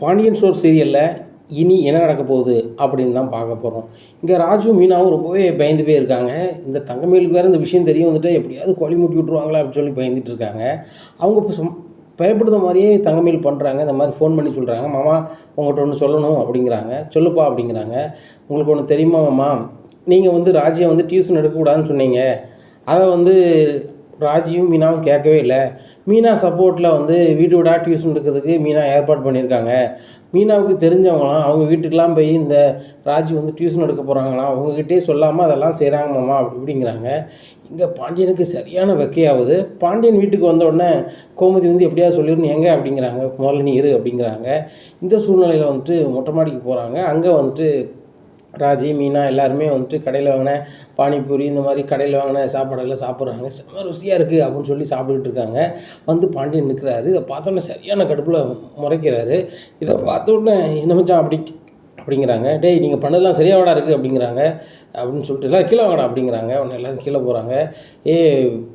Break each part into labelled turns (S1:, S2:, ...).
S1: Pandian store சீரியலில் இனி என்ன நடக்க போகுது அப்படின்னு தான் பார்க்க போகிறோம். இங்கே ராஜுவும் மீனாவும் ரொம்பவே பயந்து போயிருக்காங்க. இந்த தங்கமயிலுக்கு வேறு இந்த விஷயம் தெரிய வந்துட்டு எப்படியாவது கோழி மூட்டி விட்ருவாங்களா அப்படின்னு சொல்லி பயந்துட்டு இருக்காங்க. அவங்க இப்போ பயப்படுற மாதிரியே தங்கமயில் பண்ணுறாங்க. இந்த மாதிரி ஃபோன் பண்ணி சொல்கிறாங்க, மாமா உங்கள்கிட்ட ஒன்று சொல்லணும் அப்படிங்கிறாங்க. சொல்லுப்பா அப்படிங்கிறாங்க. உங்களுக்கு ஒன்று தெரியுமா மாமா, நீங்கள் வந்து ராஜியை வந்து டியூஷன் எடுக்கக்கூடாதுன்னு சொன்னீங்க. அதை வந்து ராஜியும் மீனாவும் கேட்கவே இல்லை. மீனா சப்போர்ட்டில் வந்து வீடு விடா டியூஷன் எடுக்கிறதுக்கு மீனா ஏற்பாடு பண்ணியிருக்காங்க. மீனாவுக்கு தெரிஞ்சவங்களாம் அவங்க வீட்டுக்கெலாம் போய் இந்த ராஜி வந்து டியூஷன் எடுக்க போகிறாங்களாம், அவங்ககிட்டே சொல்லாமல் அதெல்லாம் செய்கிறாங்க மாமா அப்படிங்கிறாங்க. இங்கே பாண்டியனுக்கு சரியான வெக்கையாகுது. பாண்டியன் வீட்டுக்கு வந்தோடனே கோமதி வந்து எப்படியாவது சொல்லிடணும் எங்கே அப்படிங்கிறாங்க. முதல்ல நீ இரு அப்படிங்கிறாங்க. இந்த சூழ்நிலையில் வந்துட்டு மொட்டை மாடிக்கு போகிறாங்க. அங்கே வந்துட்டு ராஜி மீனா எல்லாருமே வந்துட்டு கடையில் வாங்கின பானிபூரி இந்த மாதிரி கடையில் வாங்கின சாப்பாடெல்லாம் சாப்பிட்றாங்க. செம்ம ருசியாக இருக்குது அப்படின்னு சொல்லி சாப்பிட்டுக்கிட்டு இருக்காங்க. வந்து பாண்டியன் நிற்கிறாரு. இதை பார்த்தோன்னே சரியான கடுப்பில் முறைக்கிறாரு. இதை பார்த்தோன்னே என்ன மச்சான் அப்படிங்கிறாங்க. டேய் நீங்கள் பண்ணதெல்லாம் சரியாவாடா இருக்குது அப்படிங்கிறாங்க. அப்படின்னு சொல்லிட்டு எல்லாம் கீழே வாங்கடா அப்படிங்கிறாங்க. உடனே எல்லோரும் கீழே போகிறாங்க.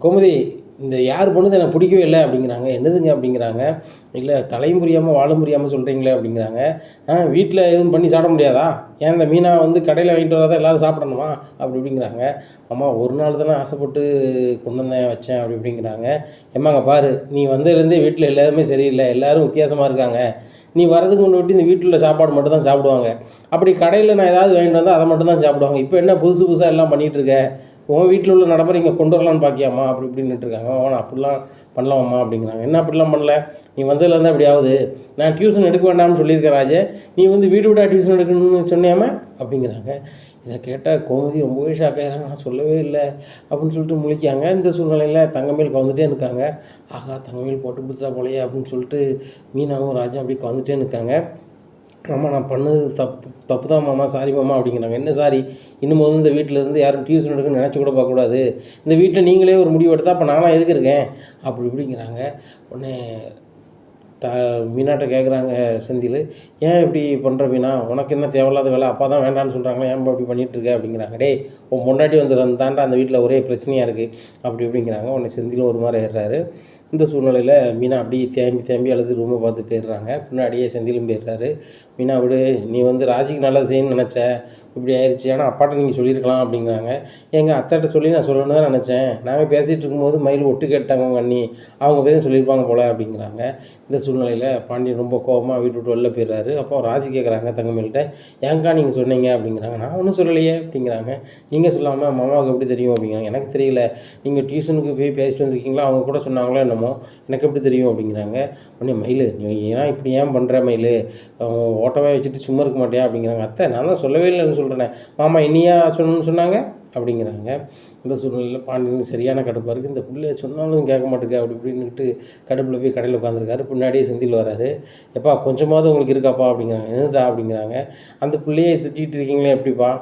S1: கோமதி இந்த யார் பொண்ணுது எனக்கு பிடிக்கவே இல்லை அப்படிங்கிறாங்க. என்னதுங்க அப்படிங்கிறாங்க. இல்லை தலையும் புரியாமல் வாழும் புரியாமல் சொல்கிறீங்களே அப்படிங்கிறாங்க. வீட்டில் எதுவும் பண்ணி சாப்பிட முடியாதா? ஏன் இந்த மீனா வந்து கடையில் வாங்கிட்டு வரதான் எல்லோரும் சாப்பிடணுமா அப்படிங்கிறாங்க. அம்மா ஒரு நாள் தானே ஆசைப்பட்டு கொண்டு வந்தேன் வச்சேன் அப்படிங்கிறாங்க. எம்மாங்க பாரு, நீ வந்ததுலேருந்தே வீட்டில் எல்லாருமே சரியில்லை, எல்லோரும் வித்தியாசமாக இருக்காங்க. நீ வரதுக்கு முன்னாடி இந்த வீட்டில் உள்ள சாப்பாடு மட்டும் தான் சாப்பிடுவாங்க. அப்படி கடையில் நான் ஏதாவது வாங்கிட்டு வந்தால் அதை மட்டும் தான் சாப்பிடுவாங்க. இப்போ என்ன புதுசு புதுசாக எல்லாம் பண்ணிகிட்ருக்க? உன் வீட்டில் உள்ள நடைமுறை இங்கே கொண்டு வரலான்னு பார்க்கியாம்மா அப்படி இப்படின்னுட்டு இருக்காங்க. நான் அப்படிலாம் பண்ணலாமாம்மா அப்படிங்கிறாங்க. என்ன அப்படிலாம் பண்ணல, நீ வந்ததுலேருந்து அப்படி ஆகுது. நான் டியூஷன் எடுக்க வேண்டாம்னு சொல்லியிருக்கேன் ராஜே, நீ வந்து வீடு விடா டியூஷன் எடுக்கணும்னு சொன்னியாமா அப்படிங்கிறாங்க. இதை கேட்டால் கோமதி ரொம்பவே ஷாக் ஆகிறாங்க. நான் சொல்லவே இல்லை அப்படின்னு சொல்லிட்டு முழிக்காங்க. இந்த சூழ்நிலையில் தங்கமயில் கவுந்துட்டே இருக்காங்க. ஆகா தங்கமயில் போட்டு பிடிச்சா போலையே அப்படின்னு சொல்லிட்டு மீனாவும் ராஜா அப்படி கவுந்துட்டே இருக்காங்க. மாமா நான் பண்ணது தப்பு தான் மாமா, சாரி மாமா அப்படிங்கிறாங்க. என்ன சாரி? இன்னும் வந்து இந்த வீட்டிலேருந்து யாரும் டியூஷன் எடுக்கணும்னு நினச்சி கூட பார்க்கக்கூடாது. இந்த வீட்டில் நீங்களே ஒரு முடிவு எடுத்தால் அப்போ நானும் எதுக்கு இருக்கேன் இப்படிங்கிறாங்க. உடனே மீனாட்ட கேட்குறாங்க செந்தில், ஏன் இப்படி பண்ணுற மீனா? உனக்கு என்ன தேவையில்லாத வேலை? அப்பா தான் வேண்டான்னு சொல்கிறாங்களே, ஏன் இப்படி பண்ணிகிட்ருக்க அப்படிங்கிறாங்க. டேய் உன் பொண்டாட்டி வந்து தாண்டா அந்த வீட்டில் ஒரே பிரச்சனையாக இருக்குது அப்படிங்கிறாங்க. உடனே செந்திலும் ஒரு மாதிரி ஏறுறாரு. இந்த சூழ்நிலையில் மீனா அப்படியே தேம்பி அழுது ரூமை பார்த்து போயிடுறாங்க. பின்னாடியே செந்திலும் போயிடுறாரு. மீனா விடு, நீ வந்து ராஜிக்கு நல்லது செய்யணும்னு நினச்ச, இப்படி ஆயிடுச்சு. ஆனால் அப்பாட்ட நீங்கள் சொல்லியிருக்கலாம் அப்படிங்கிறாங்க. எங்கள் அத்தாட்ட சொல்லி நான் சொல்லணும்னு தான் நினச்சேன். நாங்கள் பேசிகிட்டு இருக்கும்போது மயில் ஒட்டு கேட்டாங்க உங்கள் அண்ணி, அவங்க போய் சொல்லியிருப்பாங்க போல் அப்படிங்கிறாங்க. இந்த சூழ்நிலையில் பாண்டியன் ரொம்ப கோபமாக வீட்டு விட்டு வெளில போயிடுறாரு. அப்போ ராஜி கேட்குறாங்க தங்கமயில்கிட்ட, ஏங்க்கா நீங்கள் சொன்னீங்க அப்படிங்கிறாங்க. நான் ஒன்றும் சொல்லலையே அப்படிங்கிறாங்க. நீங்கள் சொல்லாமல் மாமாவுக்கு எப்படி தெரியும் அப்படிங்கிறாங்க. எனக்கு தெரியல, நீங்கள் டியூஷனுக்கு போய் பேசிட்டு வந்திருக்கீங்களா, அவங்க கூட சொன்னாங்களோ என்னமோ, எனக்கு எப்படி தெரியும் அப்படிங்கிறாங்க. உடனே மயில், நீ ஏன் இப்படி ஏன் பண்ணுற மயில், ஓட்டவே வச்சுட்டு சும்மா இருக்க மாட்டியா அப்படிங்கிறாங்க. அத்தை நான் தான் சொல்லவே இல்லைன்னு சொல்கிறேனே, மாமா என்னையா சொல்லணும்னு சொன்னாங்க அப்படிங்கிறாங்க. இந்த சூழ்நிலையில் பாண்டியனுக்கு சரியான கடுப்பாக இருக்குது. இந்த பிள்ளைய சொன்னாலும் கேட்க மாட்டேங்க இப்படின்னுட்டு கடுப்பில் போய் கடையில் உட்காந்துருக்காரு. பின்னாடியே செந்தில் வராரு. எப்பா கொஞ்சமாவது உங்களுக்கு இருக்காப்பா அப்படிங்கிறாங்க. என்னடா அப்படிங்கிறாங்க. அந்த பிள்ளையை திட்டிகிட்டு இருக்கீங்களே எப்படிப்பா?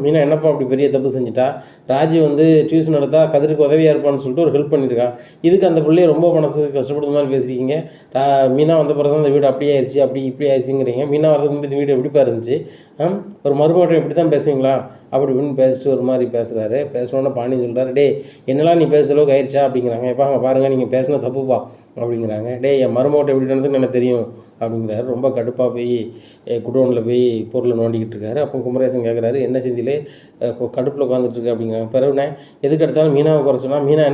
S1: மீனா என்னப்பா அப்படி பெரிய தப்பு செஞ்சுட்டா? ராஜி வந்து டியூஷன் எடுத்தா கதிருக்கு உதவியாக இருப்பான்னு சொல்லிட்டு ஒரு ஹெல்ப் பண்ணியிருக்கான். இதுக்கு அந்த பிள்ளைய ரொம்ப மனசு கஷ்டப்படுற மாதிரி பேசுகிறீங்க. மீனா வந்த பிறகு தான் அந்த வீடு அப்படியே ஆயிடுச்சு, அப்படி இப்படி ஆயிடுச்சுங்கிறீங்க. மீனா வரதுக்கு முன்னாடி இந்த வீடு எப்படிப்பா இருந்துச்சு? ஒரு மருமகன் எப்படி தான் பேசுவீங்களா இப்படின்னு பேசிட்டு ஒரு மாதிரி பேசுகிறாரு. பேசணுன்னா பாண்டியன் சொல்கிறாரு, டே என்னெல்லாம் நீ பேசுகிற அளவுக்கு ஆயிடுச்சா அப்படிங்கிறாங்க. எப்பா அங்கே பாருங்கள் நீங்கள் பேசினா தப்புப்பா அப்படிங்கிறாங்க. டே என் மருமகன் எப்படி நடந்துன்னு எனக்கு தெரியும் அப்படிங்கிறாரு. ரொம்ப கடுப்பாக போய் குடோனில் போய் பொருளை நோண்டிக்கிட்டு இருக்காரு. அப்போ குமரேசன் கேட்குறாரு, என்ன செந்திலே கடுப்பில் உட்காந்துட்ருக்கு அப்படிங்கிறாங்க. பிறகுனே எதுக்கு எடுத்தாலும் மீனாவை குறை சொன்னால் மீனா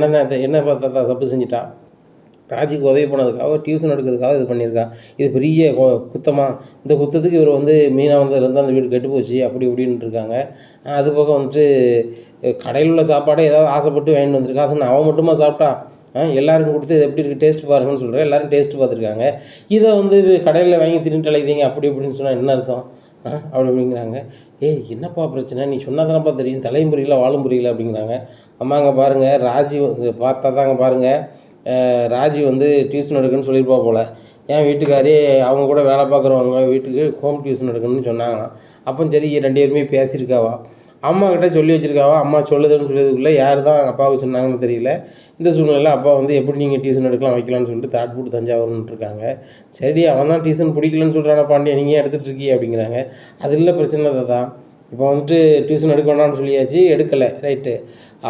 S1: என்ன பார்த்தா தப்பு செஞ்சுட்டா? ராஜிக்கு உதவி பண்ணதுக்காக டியூஷன் எடுக்கிறதுக்காக இது பண்ணியிருக்கா. இது பெரிய குத்தமாக, இந்த குத்தத்துக்கு இவர் வந்து மீனா வந்ததுலேருந்து அந்த வீடு கெட்டு போச்சு அப்படி இப்படின்ட்டு இருக்காங்க. அது போக வந்துட்டு கடையில் உள்ள சாப்பாடை ஏதாவது ஆசைப்பட்டு வாங்கிட்டு வந்திருக்கா. அது அவன் மட்டுமா சாப்பிட்டா? எல்லாருக்கும் கொடுத்து இது எப்படி இருக்குது டேஸ்ட் பாருங்கன்னு சொல்கிறேன். எல்லோரும் டேஸ்ட்டு பார்த்துருக்காங்க. இதை வந்து கடையில் வாங்கி தின்னுட்டு அழைக்கிறீங்க அப்படி இப்படின்னு சொன்னால் என்ன அர்த்தம்? அப்படிங்கிறாங்க. என்னப்பா பிரச்சனை? நீ சொன்னால் தானப்பா தெரியும், தலையும் புரியல வாழும் புரியல அப்படிங்கிறாங்க. அம்மாங்க பாருங்கள், ராஜி பார்த்தா தாங்க பாருங்கள், ராஜி வந்து டியூஷன் எடுக்கணும்னு சொல்லியிருப்பா போல். என் வீட்டுக்காரே அவங்க கூட வேலை பார்க்குறவங்க வீட்டுக்கு ஹோம் டியூஷன் எடுக்கணும்னு சொன்னாங்களாம். அப்போ சரி 2 பேருமே பேசியிருக்காவா, அம்மாக்கிட்ட சொல்லி வச்சுருக்காவா. அம்மா சொல்லுதுன்னு சொல்லியதுக்குள்ளே யார் தான் அப்பாவுக்கு சொன்னாங்கன்னு தெரியல. இந்த சூழ்நிலையில் அப்பா வந்து எப்படி நீங்கள் டியூஷன் எடுக்கலாம் வைக்கலாம்னு சொல்லிட்டு தாட் போட்டு தஞ்சாவூர்ன்ட்டு இருக்காங்க. சரி அவன் தான் டியூஷன் பிடிக்கலன்னு சொல்கிறான பாண்டியா, நீங்கள் எடுத்துகிட்டு இருக்கீ அப்படிங்கிறாங்க. அது இல்லை பிரச்சனை தாத்தா, இப்போ வந்துட்டு டியூஷன் எடுக்க வேண்டாம்னு சொல்லியாச்சு, எடுக்கலை, ரைட்டு.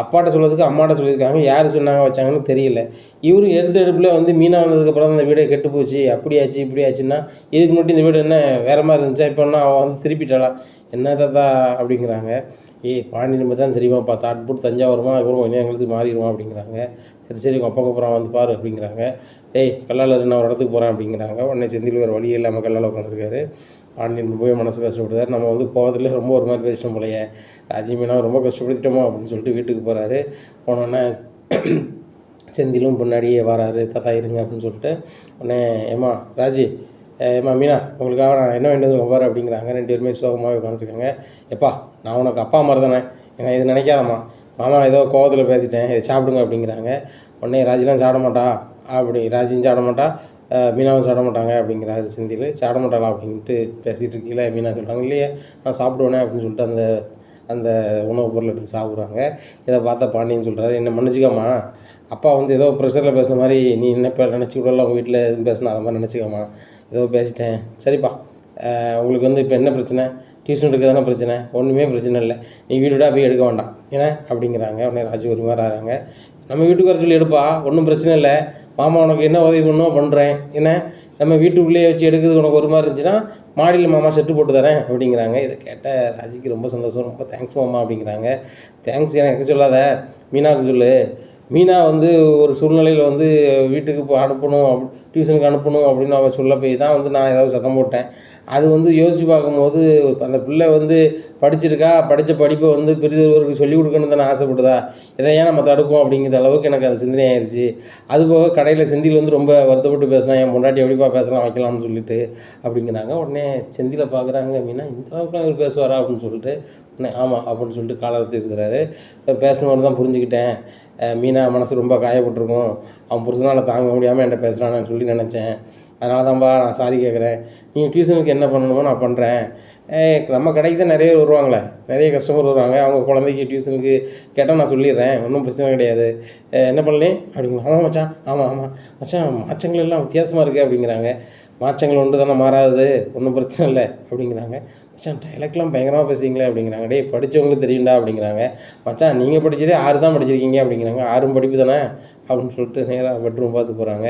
S1: அப்பாட்ட சொல்கிறதுக்கு அம்மாட்ட சொல்லியிருக்காங்க, யார் சொன்னாங்க வச்சாங்கன்னு தெரியல. இவரும் எடுப்பில் வந்து மீனா வந்ததுக்கப்புறம் தான் இந்த வீடே கெட்டு போச்சு, அப்படியாச்சு இப்படி ஆச்சுன்னா, இதுக்கு மட்டும் இந்த வீடு என்ன வேறு மாதிரி இருந்துச்சா, இப்போ என்ன அவள் வந்து திருப்பிட்டாளா, என்ன தாத்தா அப்படிங்கிறாங்க. ஏய் பாண்டி நம்ம தான் தெரியுமாப்பா, தாட் போட்டு தஞ்சாவூருமா, அதுக்கப்புறம் கொஞ்சம் எங்களுக்கு மாறிடுவோம் அப்படிங்கிறாங்க. சரி உங்கள் அப்பா அப்புறம் வந்து பாரு அப்படிங்கிறாங்க. டேய் கல்லால் நான் ஒரு இடத்துக்கு போகிறேன் அப்படிங்கிறாங்க. உடனே செந்தில் வேறு வழியே இல்லாமல் கல்லால் உட்காந்துருக்காரு. பாண்டியன் போய் மனசு கஷ்டப்படுறாரு. நம்ம வந்து கோவத்தில் ரொம்ப ஒரு மாதிரி பேசிட்டோம் போலையே, ராஜி மீனா ரொம்ப கஷ்டப்படுத்திட்டோமோ அப்படின்னு சொல்லிட்டு வீட்டுக்கு போகிறாரு. போனோடனே செந்திலும் பின்னாடியே வராரு. தாத்தா இருங்க அப்படின்னு சொல்லிட்டு. உடனே ஏம்மா ராஜி, ஏம்மா மீனா, உங்களுக்காக நான் என்ன வேண்டியது பாரு அப்படிங்கிறாங்க. 2 பேருமே சோகமாகவே உட்காந்துருக்காங்க. எப்பா நான் உனக்கு அப்பா மாதிரி தானே, ஏன்னா இது நினைக்காதம்மா, மாமா ஏதோ கோவத்தில் பேசிட்டேன், இதை சாப்பிடுங்க அப்படிங்கிறாங்க. உடனே ராஜிலாம் சாப்பிட மாட்டா அப்படி, ராஜியும் சாப்பிட மாட்டா, மீனாவும் சாப்பிட மாட்டாங்க அப்படிங்கிறாரு செந்தில். சாப்பிட மாட்டாளா அப்படின்ட்டு பேசிகிட்டு இருக்கீங்களே, மீனா சொல்கிறாங்க இல்லையே நான் சாப்பிடுவேனே அப்படின்னு சொல்லிட்டு அந்த அந்த உணவுப் பொருள் எடுத்து சாப்பிட்றாங்க. இதை பார்த்தா பாண்டியன் சொல்கிறாரு, என்னை மன்னிச்சிக்காமா, அப்பா வந்து ஏதோ ப்ரெஷரில் பேசுன மாதிரி நீ என்ன இப்போ நினச்சிக்கூடலாம், உங்கள் வீட்டில் எதுவும் பேசினா அதை மாதிரி நினச்சிக்காமா, ஏதோ பேசிட்டேன், சரிப்பா. உங்களுக்கு வந்து இப்போ என்ன பிரச்சனை, டியூஷன் எடுக்க தானே பிரச்சனை, ஒன்றுமே பிரச்சனை இல்லை, நீ வீடு விட போய் எடுக்க வேண்டாம் ஏன்னா அப்படிங்கிறாங்க. உடனே ராஜு ஒரு மாதிரி ஆகிறாங்க. நம்ம வீட்டுக்கு வர சொல்லி எடுப்பா, ஒன்றும் பிரச்சனை இல்லை, மாமா உனக்கு என்ன உதவி பண்ணுவோம் பண்ணுறேன், ஏன்னா நம்ம வீட்டுக்குள்ளேயே வச்சு எடுக்கிறது உனக்கு ஒரு மாதிரி இருந்துச்சுன்னா மாடியில் மாமா செட்டு போட்டு தரேன் அப்படிங்கிறாங்க. இதை கேட்ட ராஜிக்கு ரொம்ப சந்தோஷம். ரொம்ப தேங்க்ஸ் மாமா அப்படிங்கிறாங்க. தேங்க்ஸ் எனக்கு சொல்லாத, மீனாவுக்கு சொல்லு. மீனா வந்து ஒரு சூழ்நிலையில் வந்து வீட்டுக்கு இப்போ அனுப்பணும், டியூஷனுக்கு அனுப்பணும் அப்படின்னு அவள் சொல்ல போய் தான் வந்து நான் ஏதாவது சத்தம் போட்டேன். அது வந்து யோசித்து பார்க்கும்போது அந்த பிள்ளை வந்து படிச்சிருக்கா, படித்த படிப்பை வந்து பெரியவருக்கு சொல்லிக் கொடுக்கணுன்னு தானே ஆசைப்படுதா, இதை ஏன் நம்ம தடுப்போம் அப்படிங்கிற அளவுக்கு எனக்கு அது சிந்தனை ஆயிடுச்சு. அதுபோக கடையில் செந்தில் வந்து ரொம்ப வருத்தப்பட்டு பேசலாம், என் பொண்டாட்டி எப்படிப்பா பேசலாம் வைக்கலாம்னு சொல்லிட்டு அப்படிங்கிறாங்க. உடனே செந்திலை பார்க்குறாங்க, மீனா இந்த அளவுக்குலாம் இவர் பேசுவாரா அப்படின்னு சொல்லிட்டு. உடனே ஆமாம் அப்படின்னு சொல்லிட்டு காலரை தூக்கிக்கிறாரு. பேசணுன்னு தான் புரிஞ்சுக்கிட்டேன், மீனா மனசு ரொம்ப காயப்பட்டிருக்கும், அவன் புருஷனால் தாங்க முடியாமல் என்கிட்ட பேசுகிறான்னு சொல்லி நினச்சேன், அதனால தான்ப்பா நான் சாரி கேட்குறேன், நீங்கள் டியூஷனுக்கு என்ன பண்ணணுமோ நான் பண்ணுறேன். நம்ம கடைக்கு தான் நிறைய வருவாங்களே, நிறைய கஸ்டமர் வருவாங்க, அவங்க குழந்தைக்கு டியூஷனுக்கு கேட்டால் நான் சொல்லிடுறேன், ஒன்றும் பிரச்சனை கிடையாது, என்ன பண்ணலே அப்படிங்களா. ஆமாம் மச்சான், ஆமாம் மச்சான், மாற்றங்கள் எல்லாம் வித்தியாசமாக இருக்குது அப்படிங்கிறாங்க. மாற்றங்கள் ஒன்று தானே மாறாது, ஒன்றும் பிரச்சனை இல்லை அப்படிங்கிறாங்க. மச்சான் டைலாக்லாம் பயங்கரமாக பேசுவீங்களே அப்படிங்கிறாங்க. டேய் படித்தவங்களுக்கு தெரியும்டா அப்படிங்கிறாங்க. மச்சான் நீங்கள் படித்ததே 6 தான் படிச்சிருக்கீங்க அப்படிங்கிறாங்க. 6ம் படிப்பு தானே அப்படின்னு சொல்லிட்டு நேராக பெட்ரூம் பார்த்து போகிறாங்க.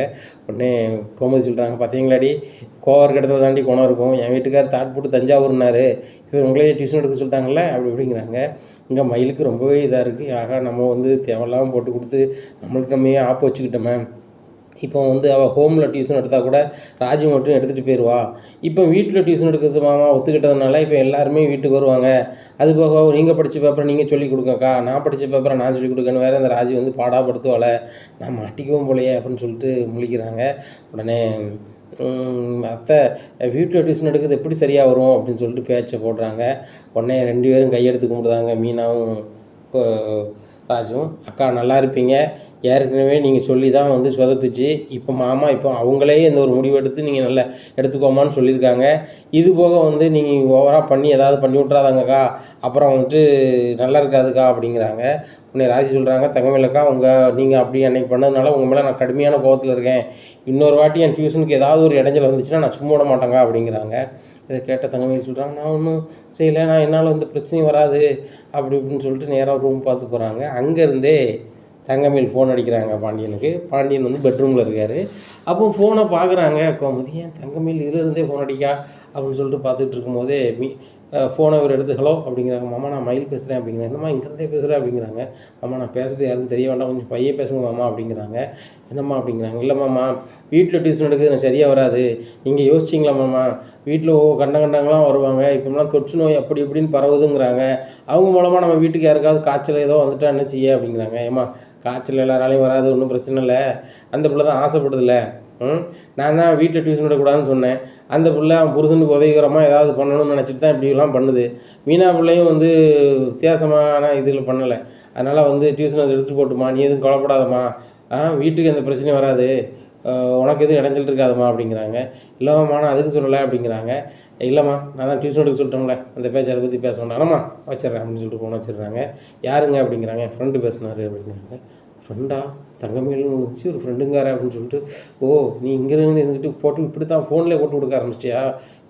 S1: உடனே கோமதி சொல்கிறாங்க, பார்த்தீங்களாடி கோவம் இருக்க இடத்துல தாண்டி குணம் இருக்கும், என் வீட்டுக்கார் தாட் போட்டு தஞ்சாவூர்னாரு, இவர் உங்களே டியூஷன் எடுக்க சொல்லிட்டாங்கல்ல அப்படிங்கிறாங்க. இங்கே மயிலுக்கு ரொம்பவே இதாக இருக்குது, ஆகா நம்ம வந்து தேவையில்லாமல் போட்டு கொடுத்து நம்மளுக்கு நம்ம ஆப்பு வச்சுக்கிட்டோமே, இப்போ வந்து அவள் ஹோமில் டியூஷன் எடுத்தால் கூட ராஜி மட்டும் எடுத்துகிட்டு போயிடுவா, இப்போ வீட்டில் டியூஷன் எடுக்க மாமா ஒத்துக்கிட்டதுனால இப்போ எல்லாருமே வீட்டுக்கு வருவாங்க, அது போக நீங்கள் படித்த பேப்பரை நீங்கள் சொல்லிக் கொடுங்கக்கா, நான் படித்த பேப்பரை நான் சொல்லிக் கொடுக்கன்னு வேறு அந்த ராஜி வந்து பாடாப்படுத்துவாள, நான் மாட்டிக்கவும் போலையே அப்படின்னு சொல்லிட்டு முழிக்கிறாங்க. உடனே அத்தை வீட்டில் டியூஷன் எடுக்கிறது எப்படி சரியாக வரும் அப்படின்னு சொல்லிட்டு பேச்சை போடுறாங்க. உடனே 2 பேரும் கையெடுத்து கும்பிடுதாங்க, மீனாவும் இப்போ ராஜும். அக்கா நல்லா இருப்பீங்க, ஏற்கனவே நீங்கள் சொல்லி தான் வந்து சொதப்பிச்சு, இப்போ மாமா இப்போ அவங்களே இந்த ஒரு முடிவு எடுத்து நீங்கள் நல்லா எடுத்துக்கோமான்னு சொல்லியிருக்காங்க, இது போக வந்து நீங்கள் ஓவராக பண்ணி ஏதாவது பண்ணி விட்றாதாங்கக்கா, அப்புறம் வந்துட்டு நல்லா இருக்காதுக்கா அப்படிங்கிறாங்க. உடனே ராஜி சொல்கிறாங்க, தங்கமேலக்கா நீங்கள் அப்படி அன்றைக்கி பண்ணதுனால உங்கள் மேலே நான் கடுமையான கோபத்தில் இருக்கேன், இன்னொரு வாட்டி என் டியூஷனுக்கு ஏதாவது ஒரு இடைஞ்சல் வந்துச்சுன்னா நான் சும்மா விட மாட்டேங்க அப்படிங்கிறாங்க. இதை கேட்ட தங்கமேல் சொல்கிறாங்க, நான் ஒன்றும் செய்யலை, நான் என்னால் வந்து பிரச்சனையும் வராது அப்படி இப்படின்னு சொல்லிட்டு நேராக ரூம் பார்த்து போகிறாங்க. அங்கேருந்தே தங்கமேல் ஃபோன் அடிக்கிறாங்க பாண்டியனுக்கு. பாண்டியன் வந்து பெட்ரூமில் இருக்கார். அப்போ ஃபோனை பார்க்குறாங்க கோமதி, ஏன் தங்கமேல் இதிலிருந்தே ஃபோன் அடிக்கா அப்படின்னு சொல்லிட்டு பார்த்துட்டு இருக்கும்போதே ஃபோனை இவர் எடுத்து ஹலோ அப்படிங்கிறாங்க. மாமா நான் மயில் பேசுகிறேன் அப்படிங்கிறாங்க. என்னம்மா இங்கேருந்தே பேசுகிறேன் அப்படிங்கிறாங்க. மாமா நான் பேசுகிறது யாரும் தெரிய வேண்டாம், கொஞ்சம் பையே பேசுங்க மாமா அப்படிங்கிறாங்க. என்னம்மா அப்படிங்கிறாங்க. இல்லை மாமா வீட்டில் டியூஷன் எடுக்கிறது எனக்கு சரியாக வராது, நீங்கள் யோசிச்சிங்களா மாமா, வீட்டில் கண்டங்களாம் வருவாங்க, இப்போலாம் தொற்று நோய் அப்படி இப்படின்னு பரவுதுங்கிறாங்க, அவங்க மூலமாக நம்ம வீட்டுக்கு யாருக்காவது காய்ச்சல் ஏதோ வந்துட்டா என்ன செய்ய அப்படிங்கிறாங்க. ஏம்மா காய்ச்சல் எல்லாராலையும் வராது, ஒன்றும் பிரச்சனை இல்லை, அந்த பிள்ளை தான் ஆசைப்படுதில்ல, நான் தான் வீட்டில் டியூஷன் எடுக்கக்கூடாதுன்னு சொன்னேன், அந்த பிள்ளை அவன் புருஷனுக்கு உதவிகரமாக ஏதாவது பண்ணணும்னு நினச்சிட்டு தான் இப்படிலாம் பண்ணுது, மீனா பிள்ளையும் வந்து வித்தியாசமான இதில் பண்ணலை, அதனால் வந்து டியூஷன் அதை எடுத்துகிட்டு போட்டுமா, நீ எதுவும் கவலைப்படாதம்மா, வீட்டுக்கு எந்த பிரச்சனையும் வராது, உனக்கு எதுவும் இடைஞ்சல் இருக்காதுமா அப்படிங்கிறாங்க. இல்லைம்மா நான் அதுக்கு சொல்லலை அப்படிங்கிறாங்க. இல்லைம்மா நான் தான் டியூஷன் எடுக்க சொல்லிட்டோம்ல, அந்த பேச்சு அதை பற்றி பேச வேண்டாம்மா வச்சிட்றேன் அப்படின்னு சொல்லிட்டு ஃபோன் வச்சிடுறாங்க. யாருங்க அப்படிங்கிறாங்க. என் ஃப்ரெண்டு பேசினார் அப்படிங்கிறாங்க. ஃப்ரெண்டா தங்கமயில்னு வந்துச்சு ஒரு ஃப்ரெண்டுங்கார அப்படின்னு சொல்லிட்டு, ஓ நீ இங்கேருந்து இருந்துக்கிட்டு போட்டு இப்படி தான் ஃபோன்லேயே போட்டு கொடுக்க ஆரம்பிச்சிட்டியா,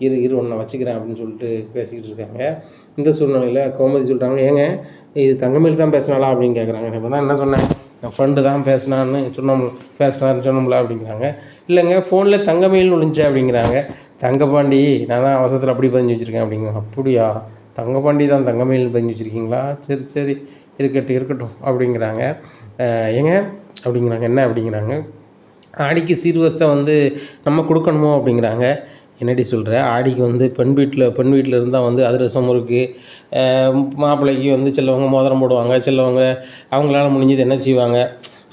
S1: இரு உன்னை வச்சுக்கிறேன் அப்படின்னு சொல்லிட்டு பேசிக்கிட்டு இருக்காங்க. இந்த சூழ்நிலையில் கோமதி சொல்கிறாங்க, ஏங்க இது தங்கமயில் தான் பேசினாலா அப்படின்னு கேட்குறாங்க. இப்போ தான் என்ன சொன்னேன், என் ஃப்ரெண்டு தான் பேசினான்னு சொன்னோம்ல அப்படிங்கிறாங்க. இல்லைங்க ஃபோனில் தங்கமயில்னு விழுந்துச்சு அப்படிங்கிறாங்க. தங்கப்பாண்டி நான் தான் அவசரத்தில் அப்படி பதிஞ்சு வச்சுருக்கேன் அப்படிங்கிறாங்க. அப்படியா, தங்கப்பாண்டி தான் தங்கமயில்னு பதிஞ்சு வச்சுருக்கீங்களா, சரி இருக்கட்டும் அப்படிங்கிறாங்க. ஏங்க அப்படிங்கிறாங்க. என்ன அப்படிங்கிறாங்க. ஆடிக்கு சீர்வரிசை வந்து நம்ம கொடுக்கணுமோ அப்படிங்கிறாங்க. என்னடி சொல்கிற, ஆடிக்கு வந்து பெண் வீட்டில் இருந்தால் வந்து அதிரசம் முறுக்கு, மாப்பிள்ளைக்கு வந்து சிலவங்க மோதிரம் போடுவாங்க, சிலவங்க அவங்களால முடிஞ்சது என்ன செய்வாங்க,